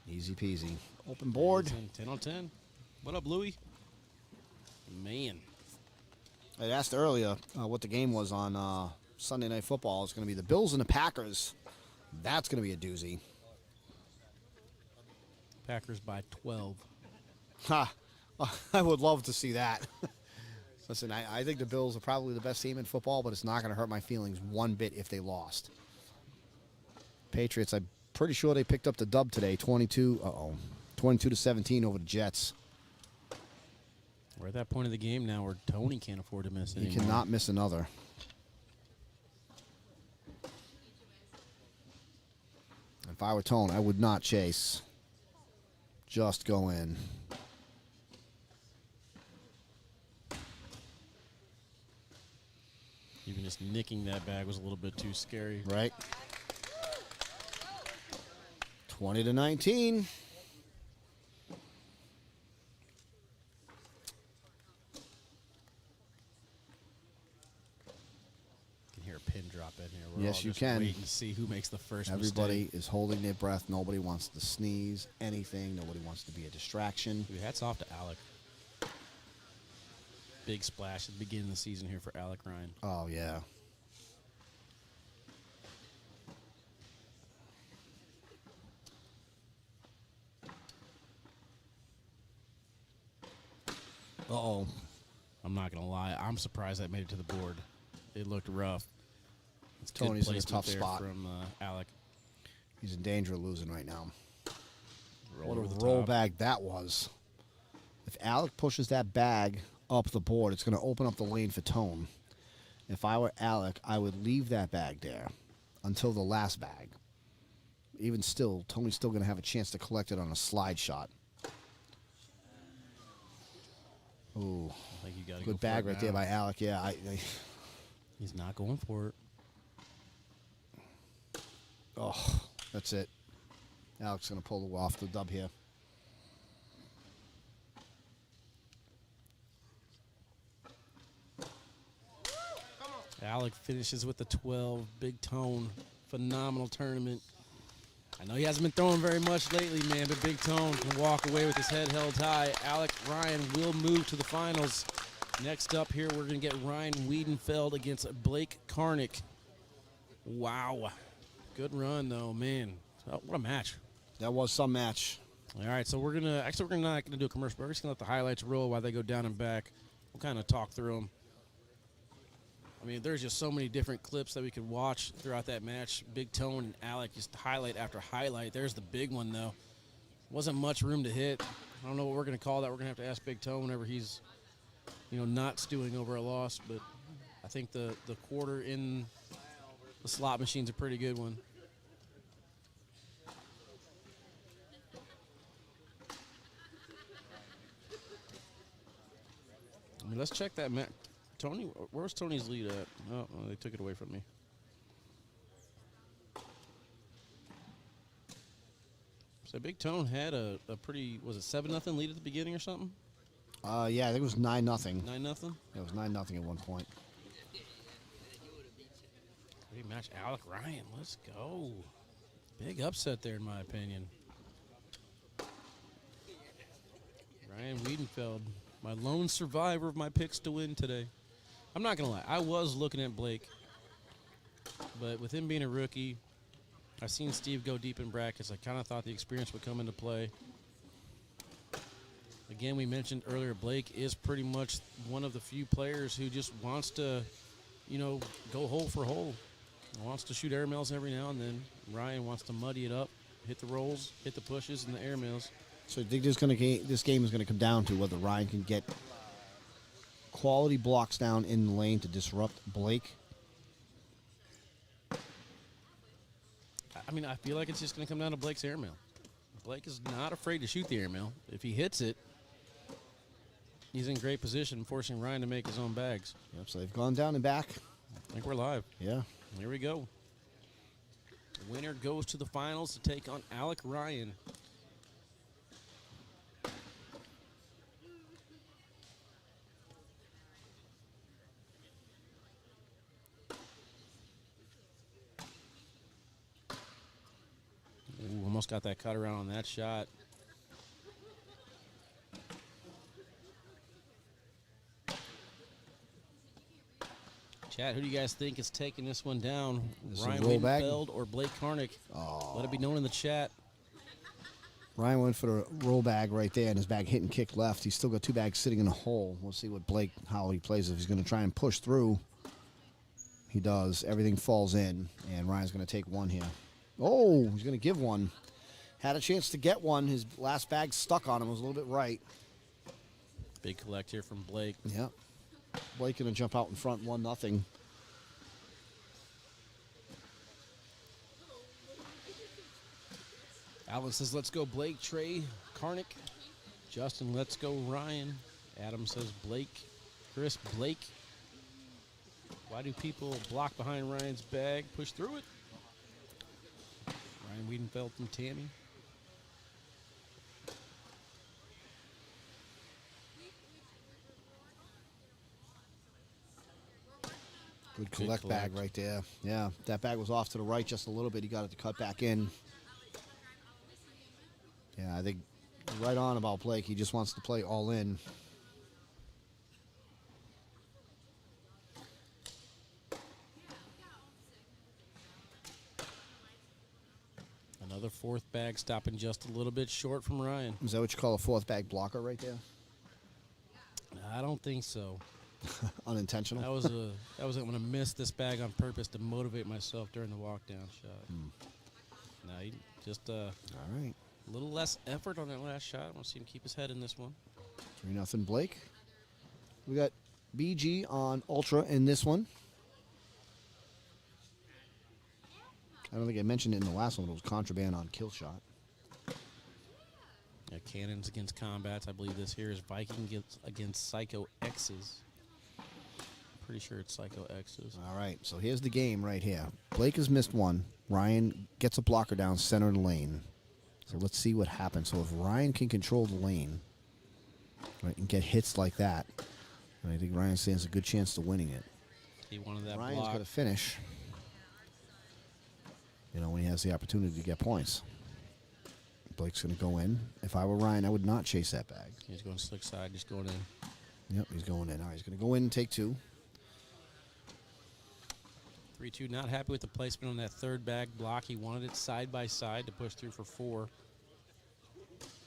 Easy peasy. Open board. It's in 10 on 10. What up, Louie? Man. I asked earlier what the game was on Sunday Night Football. It's going to be the Bills and the Packers. That's going to be a doozy. Packers by 12. Ha! I would love to see that. Listen, I think the Bills are probably the best team in football, but it's not going to hurt my feelings one bit if they lost. Patriots, I'm pretty sure they picked up the dub today, 22-17 over the Jets. We're at that point of the game now where Tony can't afford to miss He anymore. cannot miss another. If I were Tone, I would not chase. Just go in. Even just nicking that bag was a little bit too scary. Right? 20-19. You can hear a pin drop in here. We're Yes, all you just can. waiting to see who makes the first Everybody mistake. is holding their breath. Nobody wants to sneeze, anything. Nobody wants to be a distraction. Dude, hats off to Alec. Big splash at the beginning of the season here for Alec Ryan. Oh, yeah. Uh-oh. I'm not going to lie. I'm surprised that made it to the board. It looked rough. It's good Tony's in a placement tough there spot. from Alec. He's in danger of losing right now. Roll What over a the roll top. bag that was. If Alec pushes that bag up the board, it's going to open up the lane for Tone. If I were Alec, I would leave that bag there until the last bag. Even still, Tony's still going to have a chance to collect it on a slide shot. Ooh, I think you got to good bag right there by Alec. Yeah, He's not going for it. oh, that's it. Alec's going to pull off the dub here. Alec finishes with the 12. Big Tone. Phenomenal tournament. I know he hasn't been throwing very much lately, man, but Big Tone can walk away with his head held high. Alec Ryan will move to the finals. Next up here, we're going to get Ryan Wiedenfeld against Blake Karnick. Wow. Good run, though, man. Oh, what a match. That was some match. All right, so we're not gonna do a commercial. We're just gonna let the highlights roll while they go down and back. We'll kind of talk through them. I mean, there's just so many different clips that we could watch throughout that match. Big Tone and Alec, just highlight after highlight. There's the big one, though. Wasn't much room to hit. I don't know what we're gonna call that. We're gonna have to ask Big Tone whenever he's, not stewing over a loss. But I think the quarter in the slot machine's a pretty good one. I mean, let's check that match. Tony, where's Tony's lead at? Oh, they took it away from me. So Big Tone had a pretty, was it 7-0 lead at the beginning or something? Yeah, I think it was 9-0. 9-0? It was 9-0 at one point. Great match. Alec Ryan, let's go. Big upset there, in my opinion. Ryan Wiedenfeld, my lone survivor of my picks to win today. I'm not going to lie. I was looking at Blake, but with him being a rookie, I've seen Steve go deep in brackets. I kind of thought the experience would come into play. Again, we mentioned earlier, Blake is pretty much one of the few players who just wants to, go hole for hole. Wants to shoot air mails every now and then. Ryan wants to muddy it up, hit the rolls, hit the pushes, and the air mails. So I think this game is going to come down to whether Ryan can get quality blocks down in the lane to disrupt Blake. I mean, I feel like it's just going to come down to Blake's airmail. Blake is not afraid to shoot the airmail. If he hits it, he's in great position, forcing Ryan to make his own bags. Yep, so they've gone down and back. I think we're live. Yeah. Here we go. The winner goes to the finals to take on Alec Ryan. Ooh, almost got that cut around on that shot. Chat, who do you guys think is taking this one down? This is a Ryan roll bag? Weidenfeld or Blake Karnick? Oh. Let it be known in the chat. Ryan went for the roll bag right there, and his bag hit and kicked left. He's still got 2 bags sitting in a hole. We'll see what Blake, how he plays. If he's going to try and push through, he does. Everything falls in, and Ryan's going to take one here. Oh, he's going to give one. Had a chance to get one. His last bag stuck on him. It was a little bit right. Big collect here from Blake. Yep. Blake going to jump out in front, 1-0. Alvin says, let's go Blake, Trey, Karnick. Justin, let's go Ryan. Adam says Blake. Chris, Blake. Why do people block behind Ryan's bag? Push through it. Ryan Wiedenfeld from Tammy. Good collect bag right there. Yeah, that bag was off to the right just a little bit. He got it to cut back in. Yeah, I think right on about Blake. He just wants to play all in. Another 4th bag stopping just a little bit short from Ryan. Is that what you call a 4th bag blocker right there? I don't think so. Unintentional? That was I'm gonna miss this bag on purpose to motivate myself during the walk down shot. No, he just All right. a little less effort on that last shot. I want to see him keep his head in this one. 3-0 Blake. We got BG on Ultra in this one. I don't think I mentioned it in the last one, but it was contraband on kill shot. Yeah, Cannons against Combats. I believe this here is Viking against Psycho X's. Pretty sure it's Psycho X's. All right, so here's the game right here. Blake has missed one. Ryan gets a blocker down center of the lane. So let's see what happens. So if Ryan can control the lane, right, and get hits like that, then I think Ryan stands a good chance to winning it. He wanted that Ryan's block. going to finish, you know, when he has the opportunity to get points. Blake's going to go in. If I were Ryan, I would not chase that bag. He's going slick side, just going in. Yep, he's going in. All right, he's going to go in and take 2. 3-2, not happy with the placement on that 3rd bag block. He wanted it side by side to push through for 4,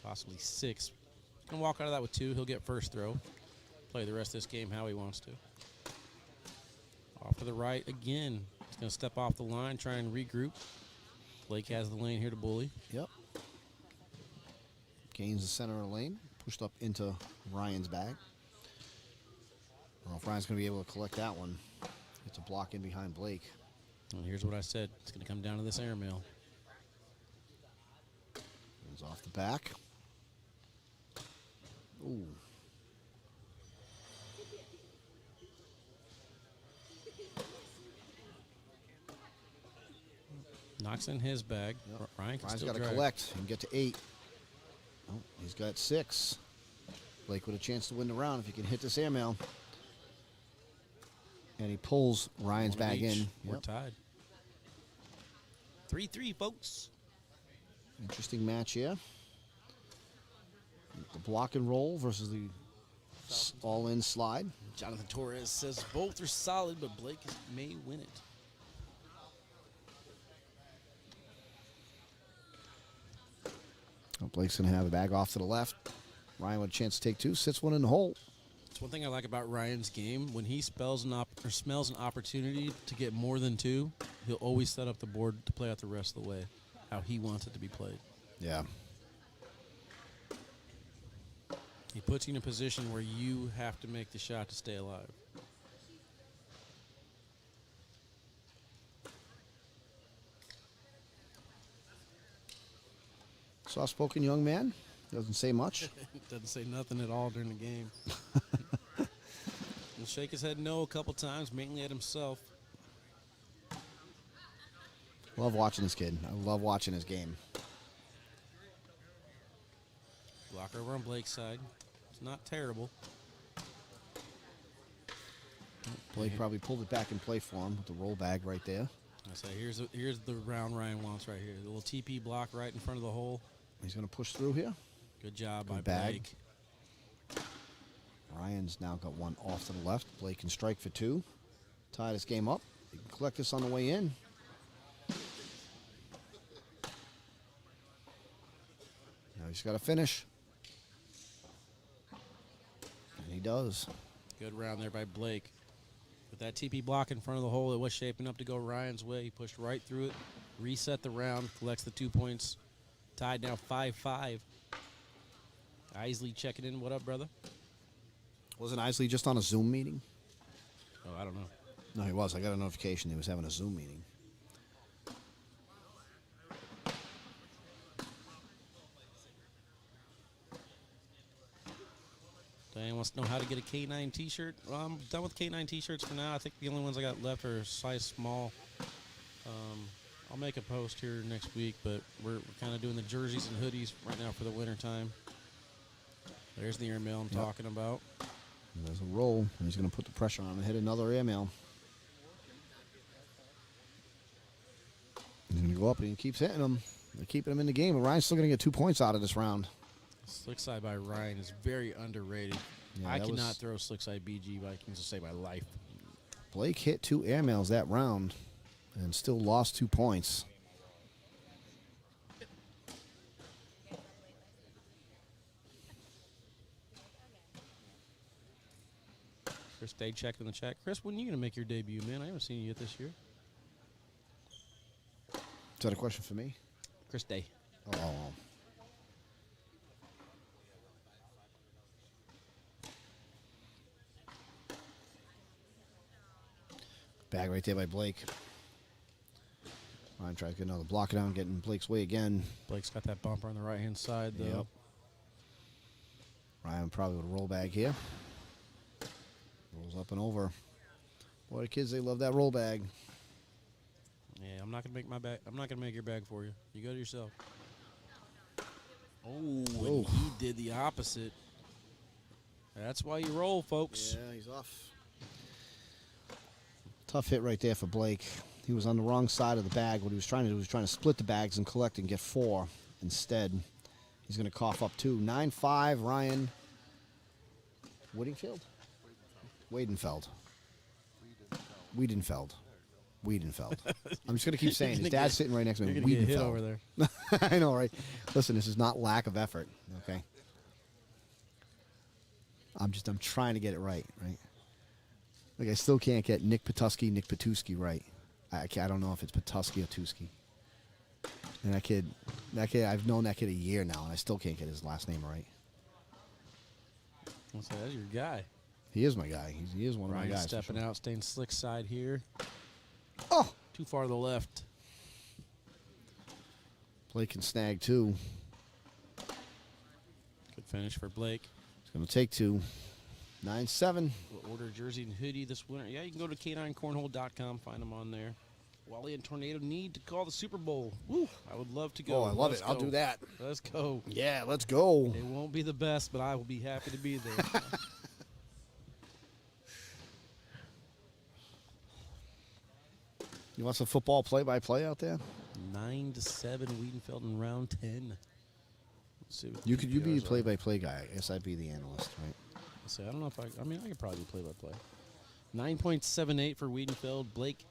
possibly 6. Gonna walk out of that with 2. He'll get first throw. Play the rest of this game how he wants to. Off to the right again. He's gonna step off the line, try and regroup. Blake has the lane here to bully. Yep. Gains the center of the lane. Pushed up into Ryan's bag. I don't know if Ryan's going to be able to collect that one. It's a block in behind Blake. And here's what I said. It's gonna come down to this airmail. Goes off the back. Ooh. Knocks in his bag. Yep. Ryan can Ryan's still got to drag. collect and get to 8. Oh, he's got 6. Blake with a chance to win the round if he can hit this airmail. And he pulls Ryan's One of bag each. in. We're Yep. tied. 3-3, folks. Interesting match here. The block and roll versus the all-in slide. Jonathan Torres says both are solid, but Blake may win it. Oh, Blake's going to have a bag off to the left. Ryan with a chance to take 2. Sits one in the hole. It's one thing I like about Ryan's game. When he smells an opportunity to get more than 2, he'll always set up the board to play out the rest of the way, how he wants it to be played. Yeah. He puts you in a position where you have to make the shot to stay alive. Soft-spoken young man. Doesn't say much. Doesn't say nothing at all during the game. He'll shake his head no a couple times, mainly at himself. Love watching this kid. I love watching his game. Block over on Blake's side. It's not terrible. Blake probably pulled it back in play for him with the roll bag right there. I say here's the round Ryan wants right here. The little TP block right in front of the hole. He's going to push through here. Good job Good by bag. Blake. Ryan's now got one off to the left. Blake can strike for two. Tie this game up. He can collect this on the way in. Now he's got to finish. And he does. Good round there by Blake. With that TP block in front of the hole, it was shaping up to go Ryan's way. He pushed right through it, reset the round, collects the 2 points. Tied now 5-5. Isley checking in. What up, brother? Wasn't Isley just on a Zoom meeting? Oh, I don't know. No, he was. I got a notification he was having a Zoom meeting. Diane wants to know how to get a K9 t-shirt. Well, I'm done with K9 t-shirts for now. I think the only ones I got left are size small. I'll make a post here next week, but we're kind of doing the jerseys and hoodies right now for the winter time. There's the airmail I'm talking about. And there's a roll. And he's going to put the pressure on and hit another airmail. He's going to go up and he keeps hitting them. They're keeping him in the game, but Ryan's still going to get 2 points out of this round. Slick side by Ryan is very underrated. Yeah, I that cannot was- throw slick side BG Vikings to save my life. Blake hit 2 airmails that round and still lost 2 points. Chris Day checked in the chat. Chris, when are you going to make your debut, man? I haven't seen you yet this year. Is that a question for me? Chris Day. Oh. Bag right there by Blake. Ryan tries to get another block down, getting Blake's way again. Blake's got that bumper on the right-hand side, though. Yep. Ryan probably with a roll bag here. Rolls up and over. Boy, the kids, they love that roll bag. Yeah, I'm not gonna make my bag. I'm not gonna make your bag for you. You go to yourself. Oh, and Whoa. he did the opposite. That's why you roll, folks. Yeah, he's off. Tough hit right there for Blake. He was on the wrong side of the bag. What he was trying to do was trying to split the bags and collect and get 4. Instead, he's going to cough up 2. 9-5, Ryan. Whittingfield? Wadenfeld. Wiedenfeld. I'm just going to keep saying his dad's sitting right next to me. You're gonna get hit Wiedenfeld. over there. I know, right? Listen, this is not lack of effort, okay? I'm trying to get it right? Like, I still can't get Nick Patuski right. I don't know if it's Patuski or Tuski. And that kid, I've known that kid a year now, and I still can't get his last name right. That's your guy. He is my guy. He is one of my Ryan guys. for stepping sure. out, staying slick side here. Oh! Too far to the left. Blake can snag 2. Good finish for Blake. It's going to take 2. 9-7. We'll order jersey and hoodie this winter. Yeah, you can go to k9cornhole.com, find them on there. Wally and Tornado need to call the Super Bowl. Woo, I would love to go. Oh, I love Let's it. I'll go. do that. Let's go. Yeah, let's go. It won't be the best, but I will be happy to be there. You want some football play-by-play out there? 9-7, Wiedenfeld in round 10. Let's see what the You be the PPRs are. play-by-play guy. I guess I'd be the analyst, right? Let's see, I don't know if I mean, I could probably play by play. 9.78 for Wiedenfeld. Blake,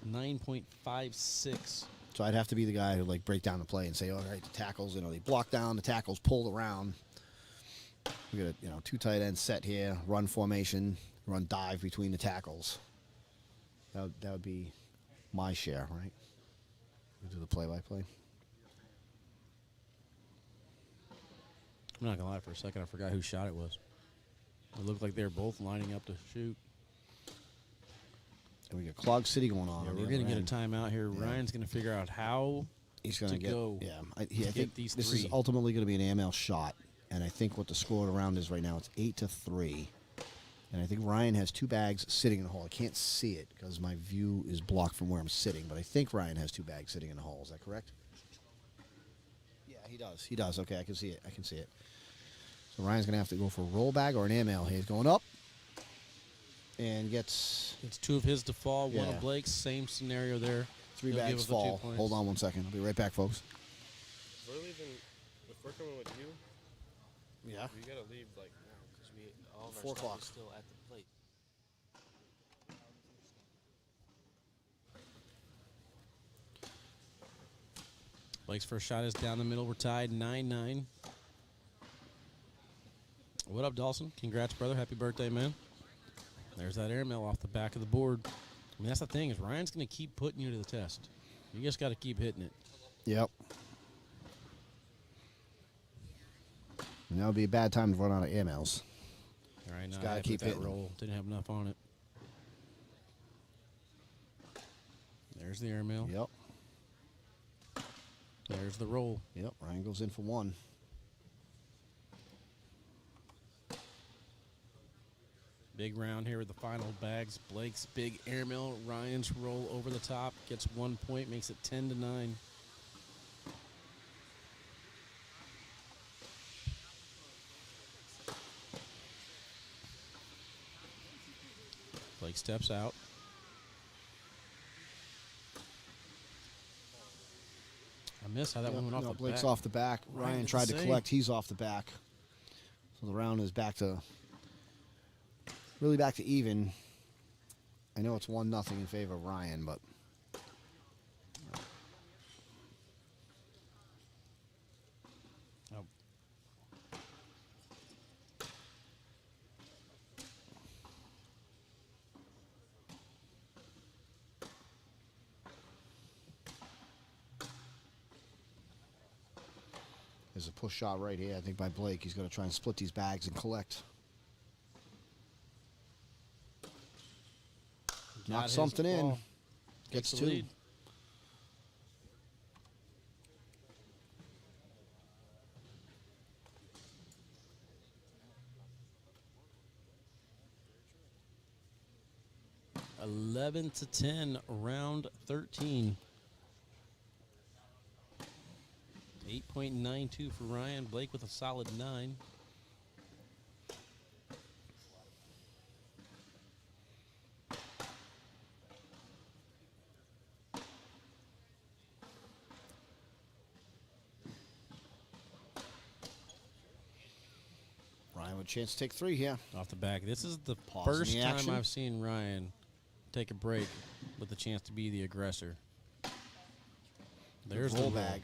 9.56. So I'd have to be the guy who like break down the play and say, all right, the tackles, they block down, the tackles pulled around. We got a 2 tight ends set here, run formation, run dive between the tackles. That would be my share, right? We do the play-by-play. I'm not gonna lie, for a second I forgot whose shot it was. It looked like they were both lining up to shoot. And we got Clog City going on. Yeah, on the we're gonna other get a end. timeout here. Yeah. Ryan's gonna figure out how He's going to go Yeah, I get think these this is 3. ultimately going to be an AML shot, and I think what the score around is right now, it's 8-3. And I think Ryan has 2 bags sitting in the hole. I can't see it because my view is blocked from where I'm sitting, but I think Ryan has 2 bags sitting in the hole. Is that correct? Yeah, he does. He does. Okay, I can see it. I can see it. So Ryan's going to have to go for a roll bag or an air mail. He's going up and gets It's 2 of his to fall, 1 Yeah. of Blake's. Same scenario there. 3 He'll give bags us the 2 fall. points. Hold on one second. I'll be right back, folks. If we're leaving, if we're coming with you, Yeah. we gotta leave like now because we all of our 4 stuff o'clock. is still at the plate. Blake's first shot is down the middle. We're tied 9-9. What up, Dawson? Congrats, brother. Happy birthday, man. There's that airmail off the back of the board. I mean, that's the thing is Ryan's going to keep putting you to the test. You just got to keep hitting it. Yep. And that would be a bad time to run out of air mails. All right, now gotta I had keep that hitting. roll. Didn't have enough on it. There's the airmail. Yep. There's the roll. Yep. Ryan goes in for 1. Big round here with the final bags. Blake's big airmail. Ryan's roll over the top. Gets 1 point. Makes it 10-9. Blake steps out. I miss how that one went off the Blake's back. off the back. Ryan Ryan did tried the to same. collect. He's off the back. So the round is back to really back to even. I know it's 1-0 in favor of Ryan, but Oh. there's a push shot right here, I think, by Blake. He's going to try and split these bags and collect. Got Knock his something in. ball. Gets Takes 2. the lead. Eleven to 10, round 13. 8.92 for Ryan. Blake with a solid 9. Ryan with a chance to take 3 here. Off the back. This is the Pause in first the time action. I've seen Ryan take a break with a chance to be the aggressor. There's the roll roll. bag.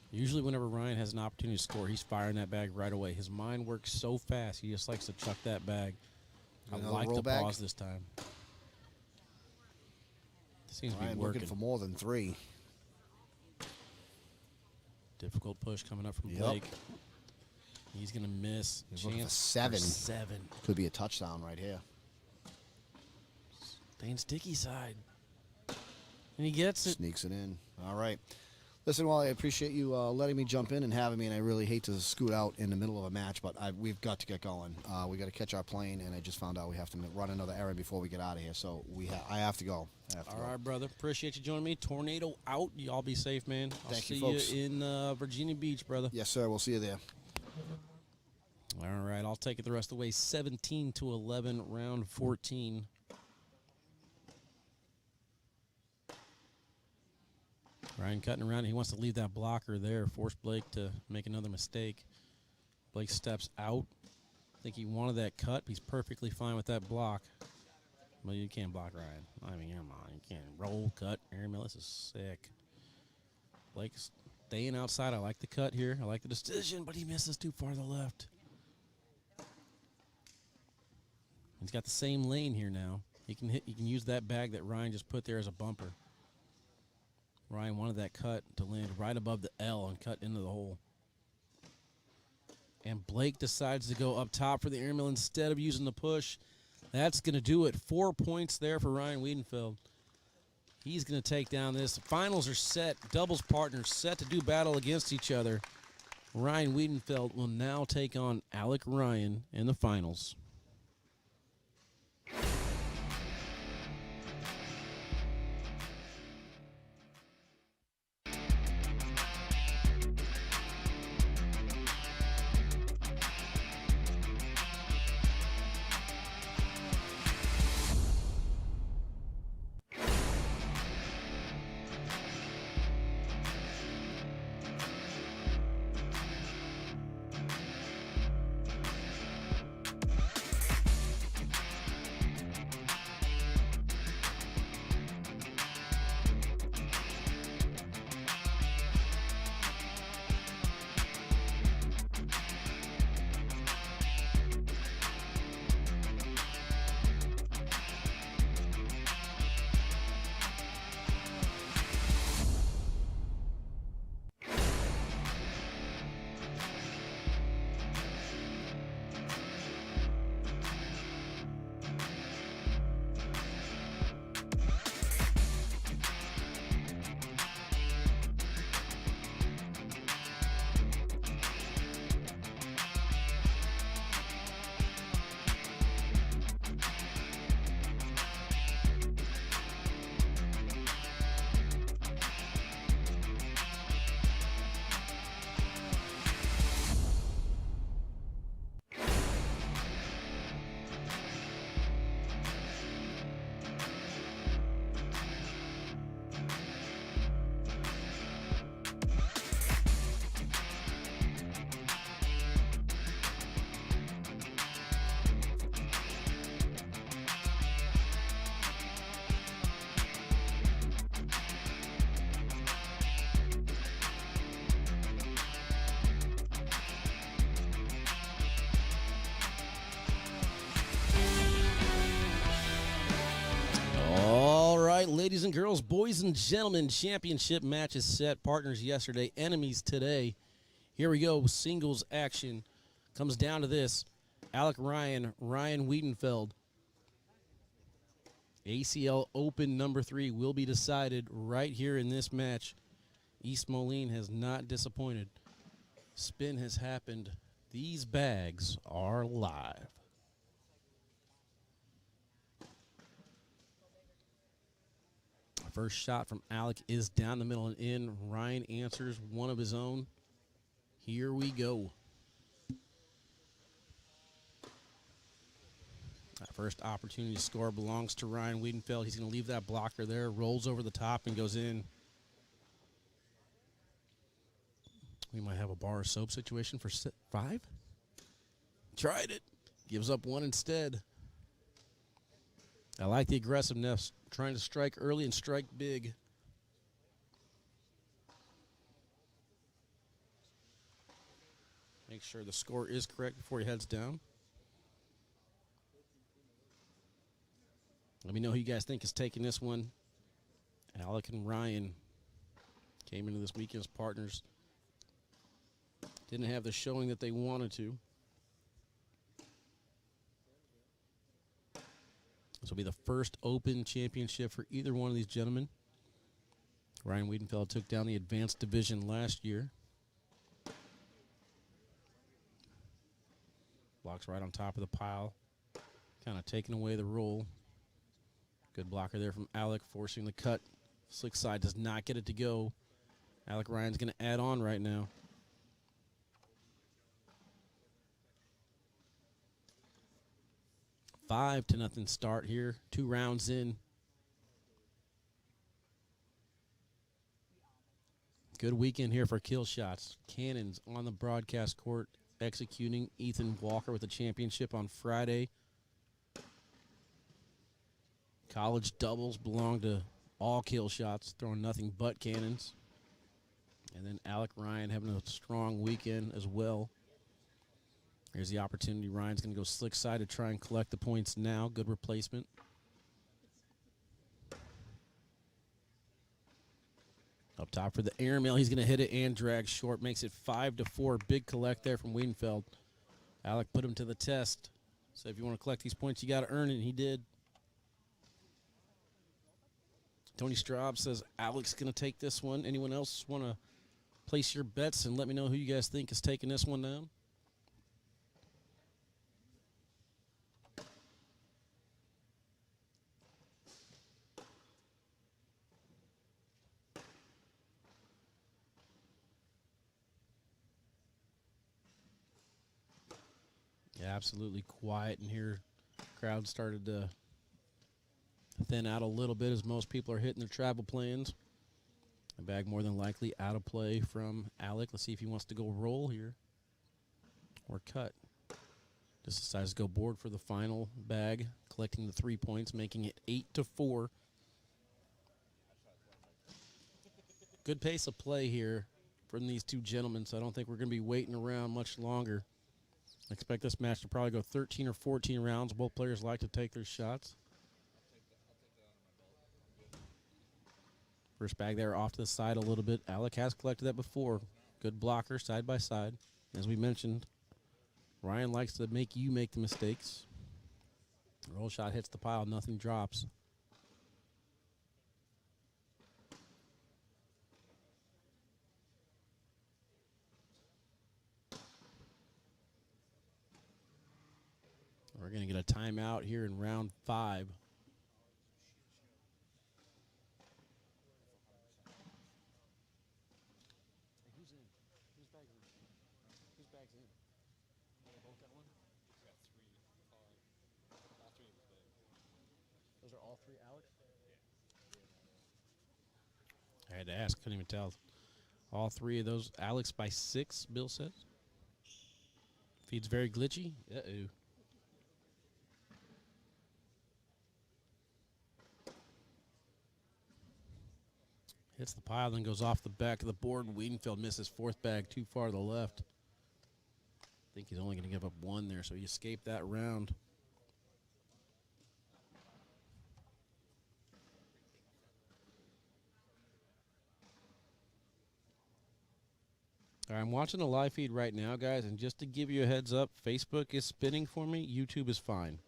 Usually whenever Ryan has an opportunity to score, he's firing that bag right away. His mind works so fast, he just likes to chuck that bag. I Another like roll the bag? pause this time. Seems to be Ryan working. looking for more than 3. Difficult push coming up from Yep. Blake. He's going to miss. He's looking for Chance 7. 7. Could be a touchdown right here. Staying sticky side. And he gets it. Sneaks it in. All right. Listen, Wally, I appreciate you letting me jump in and having me, and I really hate to scoot out in the middle of a match, but we've got to get going. We got to catch our plane, and I just found out we have to run another errand before we get out of here, so I have to go. All right, brother. Appreciate you joining me. Tornado out. Y'all be safe, man. I'll Thank you, see folks. you in Virginia Beach, brother. Yes, sir. We'll see you there. All right, I'll take it the rest of the way. 17 to 11, round 14. Ryan cutting around. He wants to leave that blocker there, force Blake to make another mistake. Blake steps out. I think he wanted that cut. He's perfectly fine with that block. Well, you can't block Ryan. I mean, come on. You can't roll, cut, airmail. This is sick. Blake's staying outside. I like the cut here. I like the decision, but he misses too far to the left. He's got the same lane here now. He can use that bag that Ryan just put there as a bumper. Ryan wanted that cut to land right above the L and cut into the hole. And Blake decides to go up top for the airmail instead of using the push. That's going to do it. 4 points there for Ryan Wiedenfeld. He's going to take down this. Finals are set. Doubles partners set to do battle against each other. Ryan Wiedenfeld will now take on Alec Ryan in the finals. Ladies and girls, boys and gentlemen, championship matches set. Partners yesterday, enemies today. Here we go. Singles action comes down to this. Alec Ryan, Ryan Wiedenfeld. ACL Open number 3 will be decided right here in this match. East Moline has not disappointed. Spin has happened. These bags are live. First shot from Alec is down the middle and in. Ryan answers one of his own. Here we go. That first opportunity to score belongs to Ryan Wiedenfeld. He's going to leave that blocker there, rolls over the top and goes in. We might have a bar of soap situation for 5. Tried it. Gives up 1 instead. I like the aggressiveness, trying to strike early and strike big. Make sure the score is correct before he heads down. Let me know who you guys think is taking this one. Alec and Ryan came into this weekend as partners. Didn't have the showing that they wanted to. This will be the first Open championship for either one of these gentlemen. Ryan Wiedenfeld took down the advanced division last year. Blocks right on top of the pile. Kind of taking away the roll. Good blocker there from Alec, forcing the cut. Slick side does not get it to go. Alec Ryan's going to add on right now. Five to nothing start here. 2 rounds in. Good weekend here for kill shots. Cannons on the broadcast court executing. Ethan Walker with the championship on Friday. College doubles belong to all kill shots, throwing nothing but cannons. And then Alec Ryan having a strong weekend as well. Here's the opportunity. Ryan's going to go slick side to try and collect the points now. Good replacement. Up top for the airmail. He's going to hit it and drag short. Makes it 5-4. Big collect there from Wiedenfeld. Alec put him to the test. So if you want to collect these points, you got to earn it, and he did. Tony Straub says Alec's going to take this one. Anyone else want to place your bets and let me know who you guys think is taking this one down? Yeah, absolutely quiet in here. Crowd started to thin out a little bit as most people are hitting their travel plans. A bag more than likely out of play from Alec. Let's see if he wants to go roll here or cut. Just decides to go board for the final bag, collecting the 3 points, making it 8-4. Good pace of play here from these two gentlemen, so I don't think we're going to be waiting around much longer. I expect this match to probably go 13 or 14 rounds. Both players like to take their shots. First bag there off to the side a little bit. Alec has collected that before. Good blocker side by side. As we mentioned, Ryan likes to make you make the mistakes. Roll shot hits the pile, nothing drops. We're going to get a timeout here in round 5. Who's in? Whose bag's in? Whose bag's in? They both got one? Got 3. All 3 of his bags. Those are all 3 Alex? Yeah. I had to ask, couldn't even tell. All 3 of those. Alex by 6, Bill says. Feed's very glitchy. Uh-oh. Hits the pile, then goes off the back of the board. Wiedenfeld misses 4th bag too far to the left. I think he's only going to give up 1 there, so he escaped that round. All right, I'm watching the live feed right now, guys, and just to give you a heads up, Facebook is spinning for me. YouTube is fine.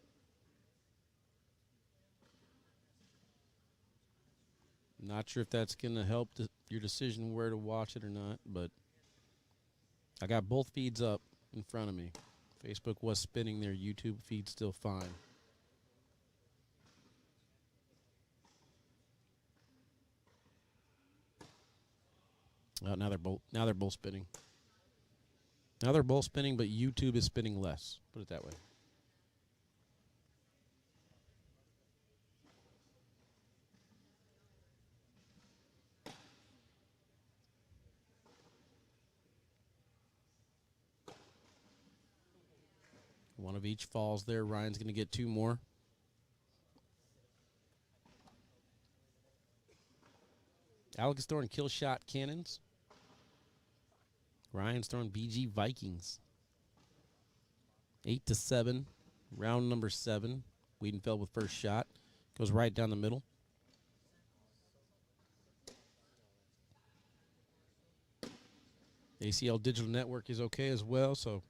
Not sure if that's going to help your decision where to watch it or not, but I got both feeds up in front of me. Facebook was spinning their YouTube feed still fine. Oh, now they're both spinning. Now they're both spinning, but YouTube is spinning less. Put it that way. One of each falls there. Ryan's going to get 2 more. Alex is throwing kill shot cannons. Ryan's throwing BG Vikings. 8-7. Round number 7. Wiedenfeld with first shot. Goes right down the middle. ACL Digital Network is okay as well, so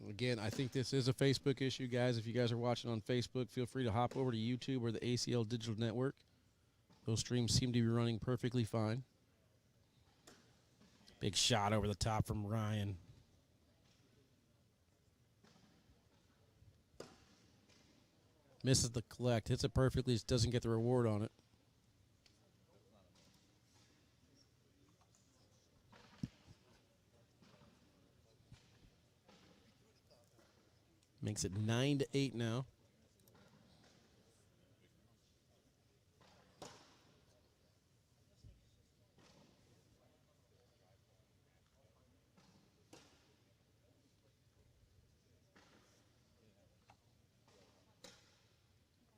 again, I think this is a Facebook issue, guys. If you guys are watching on Facebook, feel free to hop over to YouTube or the ACL Digital Network. Those streams seem to be running perfectly fine. Big shot over the top from Ryan. Misses the collect. Hits it perfectly. Just doesn't get the reward on it. Makes it 9-8 now.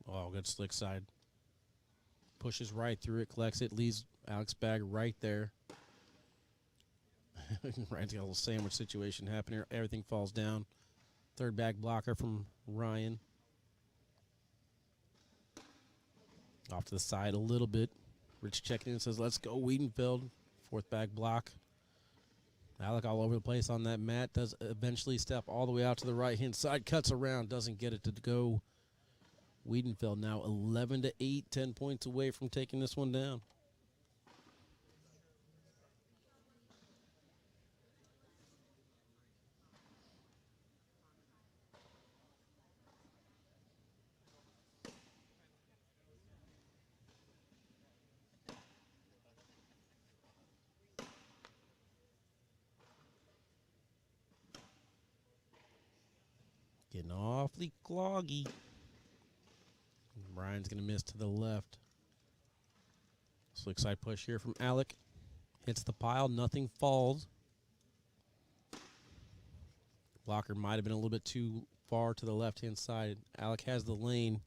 Oh, good slick side. Pushes right through it, collects it, leaves Alex bag right there. Ryan's got a little sandwich situation happening here. Everything falls down. Third bag blocker from Ryan. Off to the side a little bit. Rich checking in and says, let's go, Wiedenfeld. Fourth bag block. Alec all over the place on that mat. Does eventually step all the way out to the right-hand side. Cuts around. Doesn't get it to go. Wiedenfeld now 11-8. 10 points away from taking this one down. Getting awfully cloggy. Brian's going to miss to the left. Slick side push here from Alec. Hits the pile. Nothing falls. Blocker might have been a little bit too far to the left-hand side. Alec has the lane.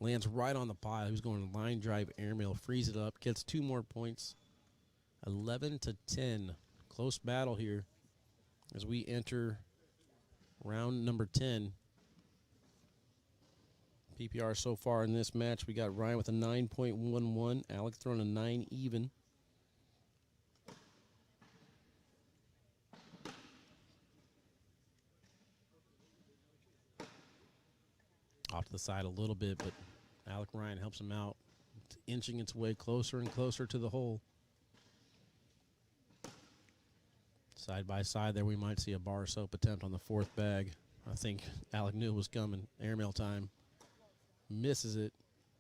Lands right on the pile. He's going to line drive airmail. Frees it up. Gets 2 more points. 11-10. Close battle here as we enter round number 10. PPR so far in this match, we got Ryan with a 9.11. Alex throwing a 9 even. Off to the side a little bit, but Alec Ryan helps him out. It's inching its way closer and closer to the hole. Side by side there, we might see a bar soap attempt on the 4th bag. I think Alec knew it was coming. Airmail time. Misses it.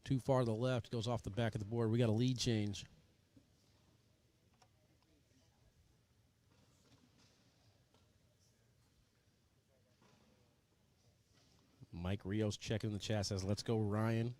Too far to the left. Goes off the back of the board. We got a lead change. Mike Rios checking in the chat, says, let's go, Ryan.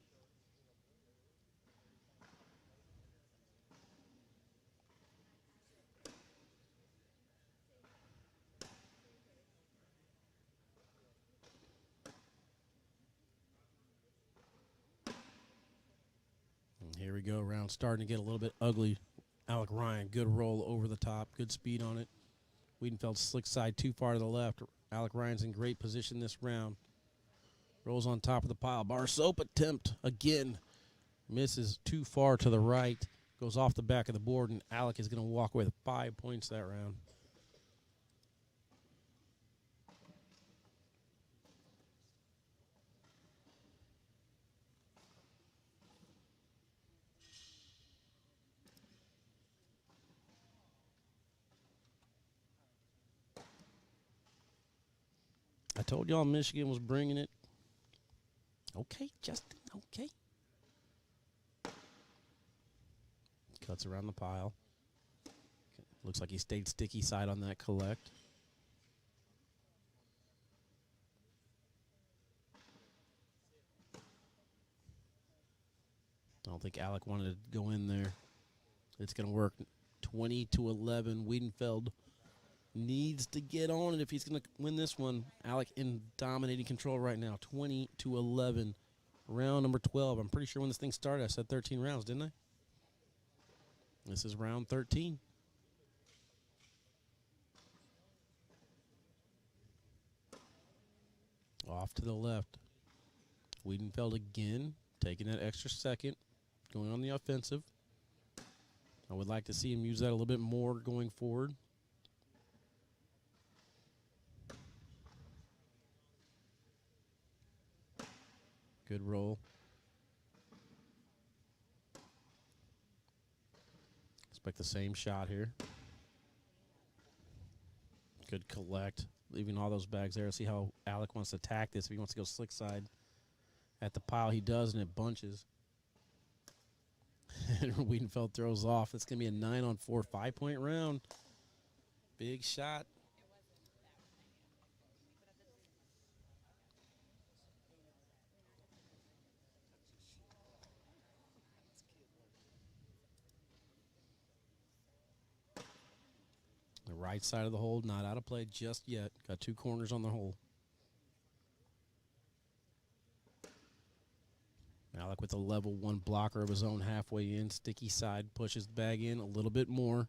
And here we go. Round starting to get a little bit ugly. Alec Ryan, good roll over the top. Good speed on it. Wiedenfeld slick side too far to the left. Alec Ryan's in great position this round. Rolls on top of the pile. Bar soap attempt again. Misses too far to the right. Goes off the back of the board, and Alec is going to walk away with 5 points that round. I told y'all Michigan was bringing it. Okay, Justin, okay. Cuts around the pile. Looks like he stayed sticky side on that collect. I don't think Alec wanted to go in there. It's going to work. 20-11. Wiedenfeld needs to get on it if he's going to win this one. Alec in dominating control right now. 20-11. Round number 12. I'm pretty sure when this thing started, I said 13 rounds, didn't I? This is round 13. Off to the left. Wiedenfeld again, taking that extra second, going on the offensive. I would like to see him use that a little bit more going forward. Good roll. Expect the same shot here. Good collect. Leaving all those bags there. See how Alec wants to attack this. If he wants to go slick side at the pile, he does, and it bunches. Wiedenfeld throws off. It's going to be a 9-on-4 5-point round. Big shot. The right side of the hole, not out of play just yet. Got 2 corners on the hole. Alec with a level 1 blocker of his own halfway in. Sticky side, pushes the bag in a little bit more.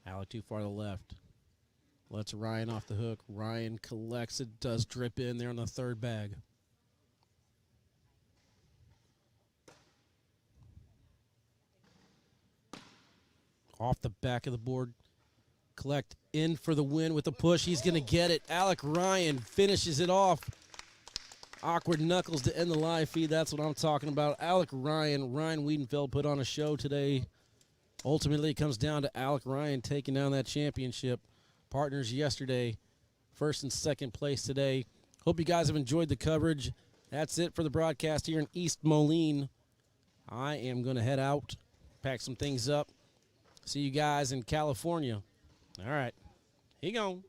Alec too far to the left. Lets Ryan off the hook. Ryan collects it, does drip in there on the third bag. Off the back of the board. Collect in for the win with a push. He's going to get it. Alec Ryan finishes it off. Awkward knuckles to end the live feed. That's what I'm talking about. Alec Ryan. Ryan Wiedenfeld put on a show today. Ultimately, it comes down to Alec Ryan taking down that championship. Partners yesterday. First and second place today. Hope you guys have enjoyed the coverage. That's it for the broadcast here in East Moline. I am going to head out, pack some things up. See you guys in California. All right. He gone.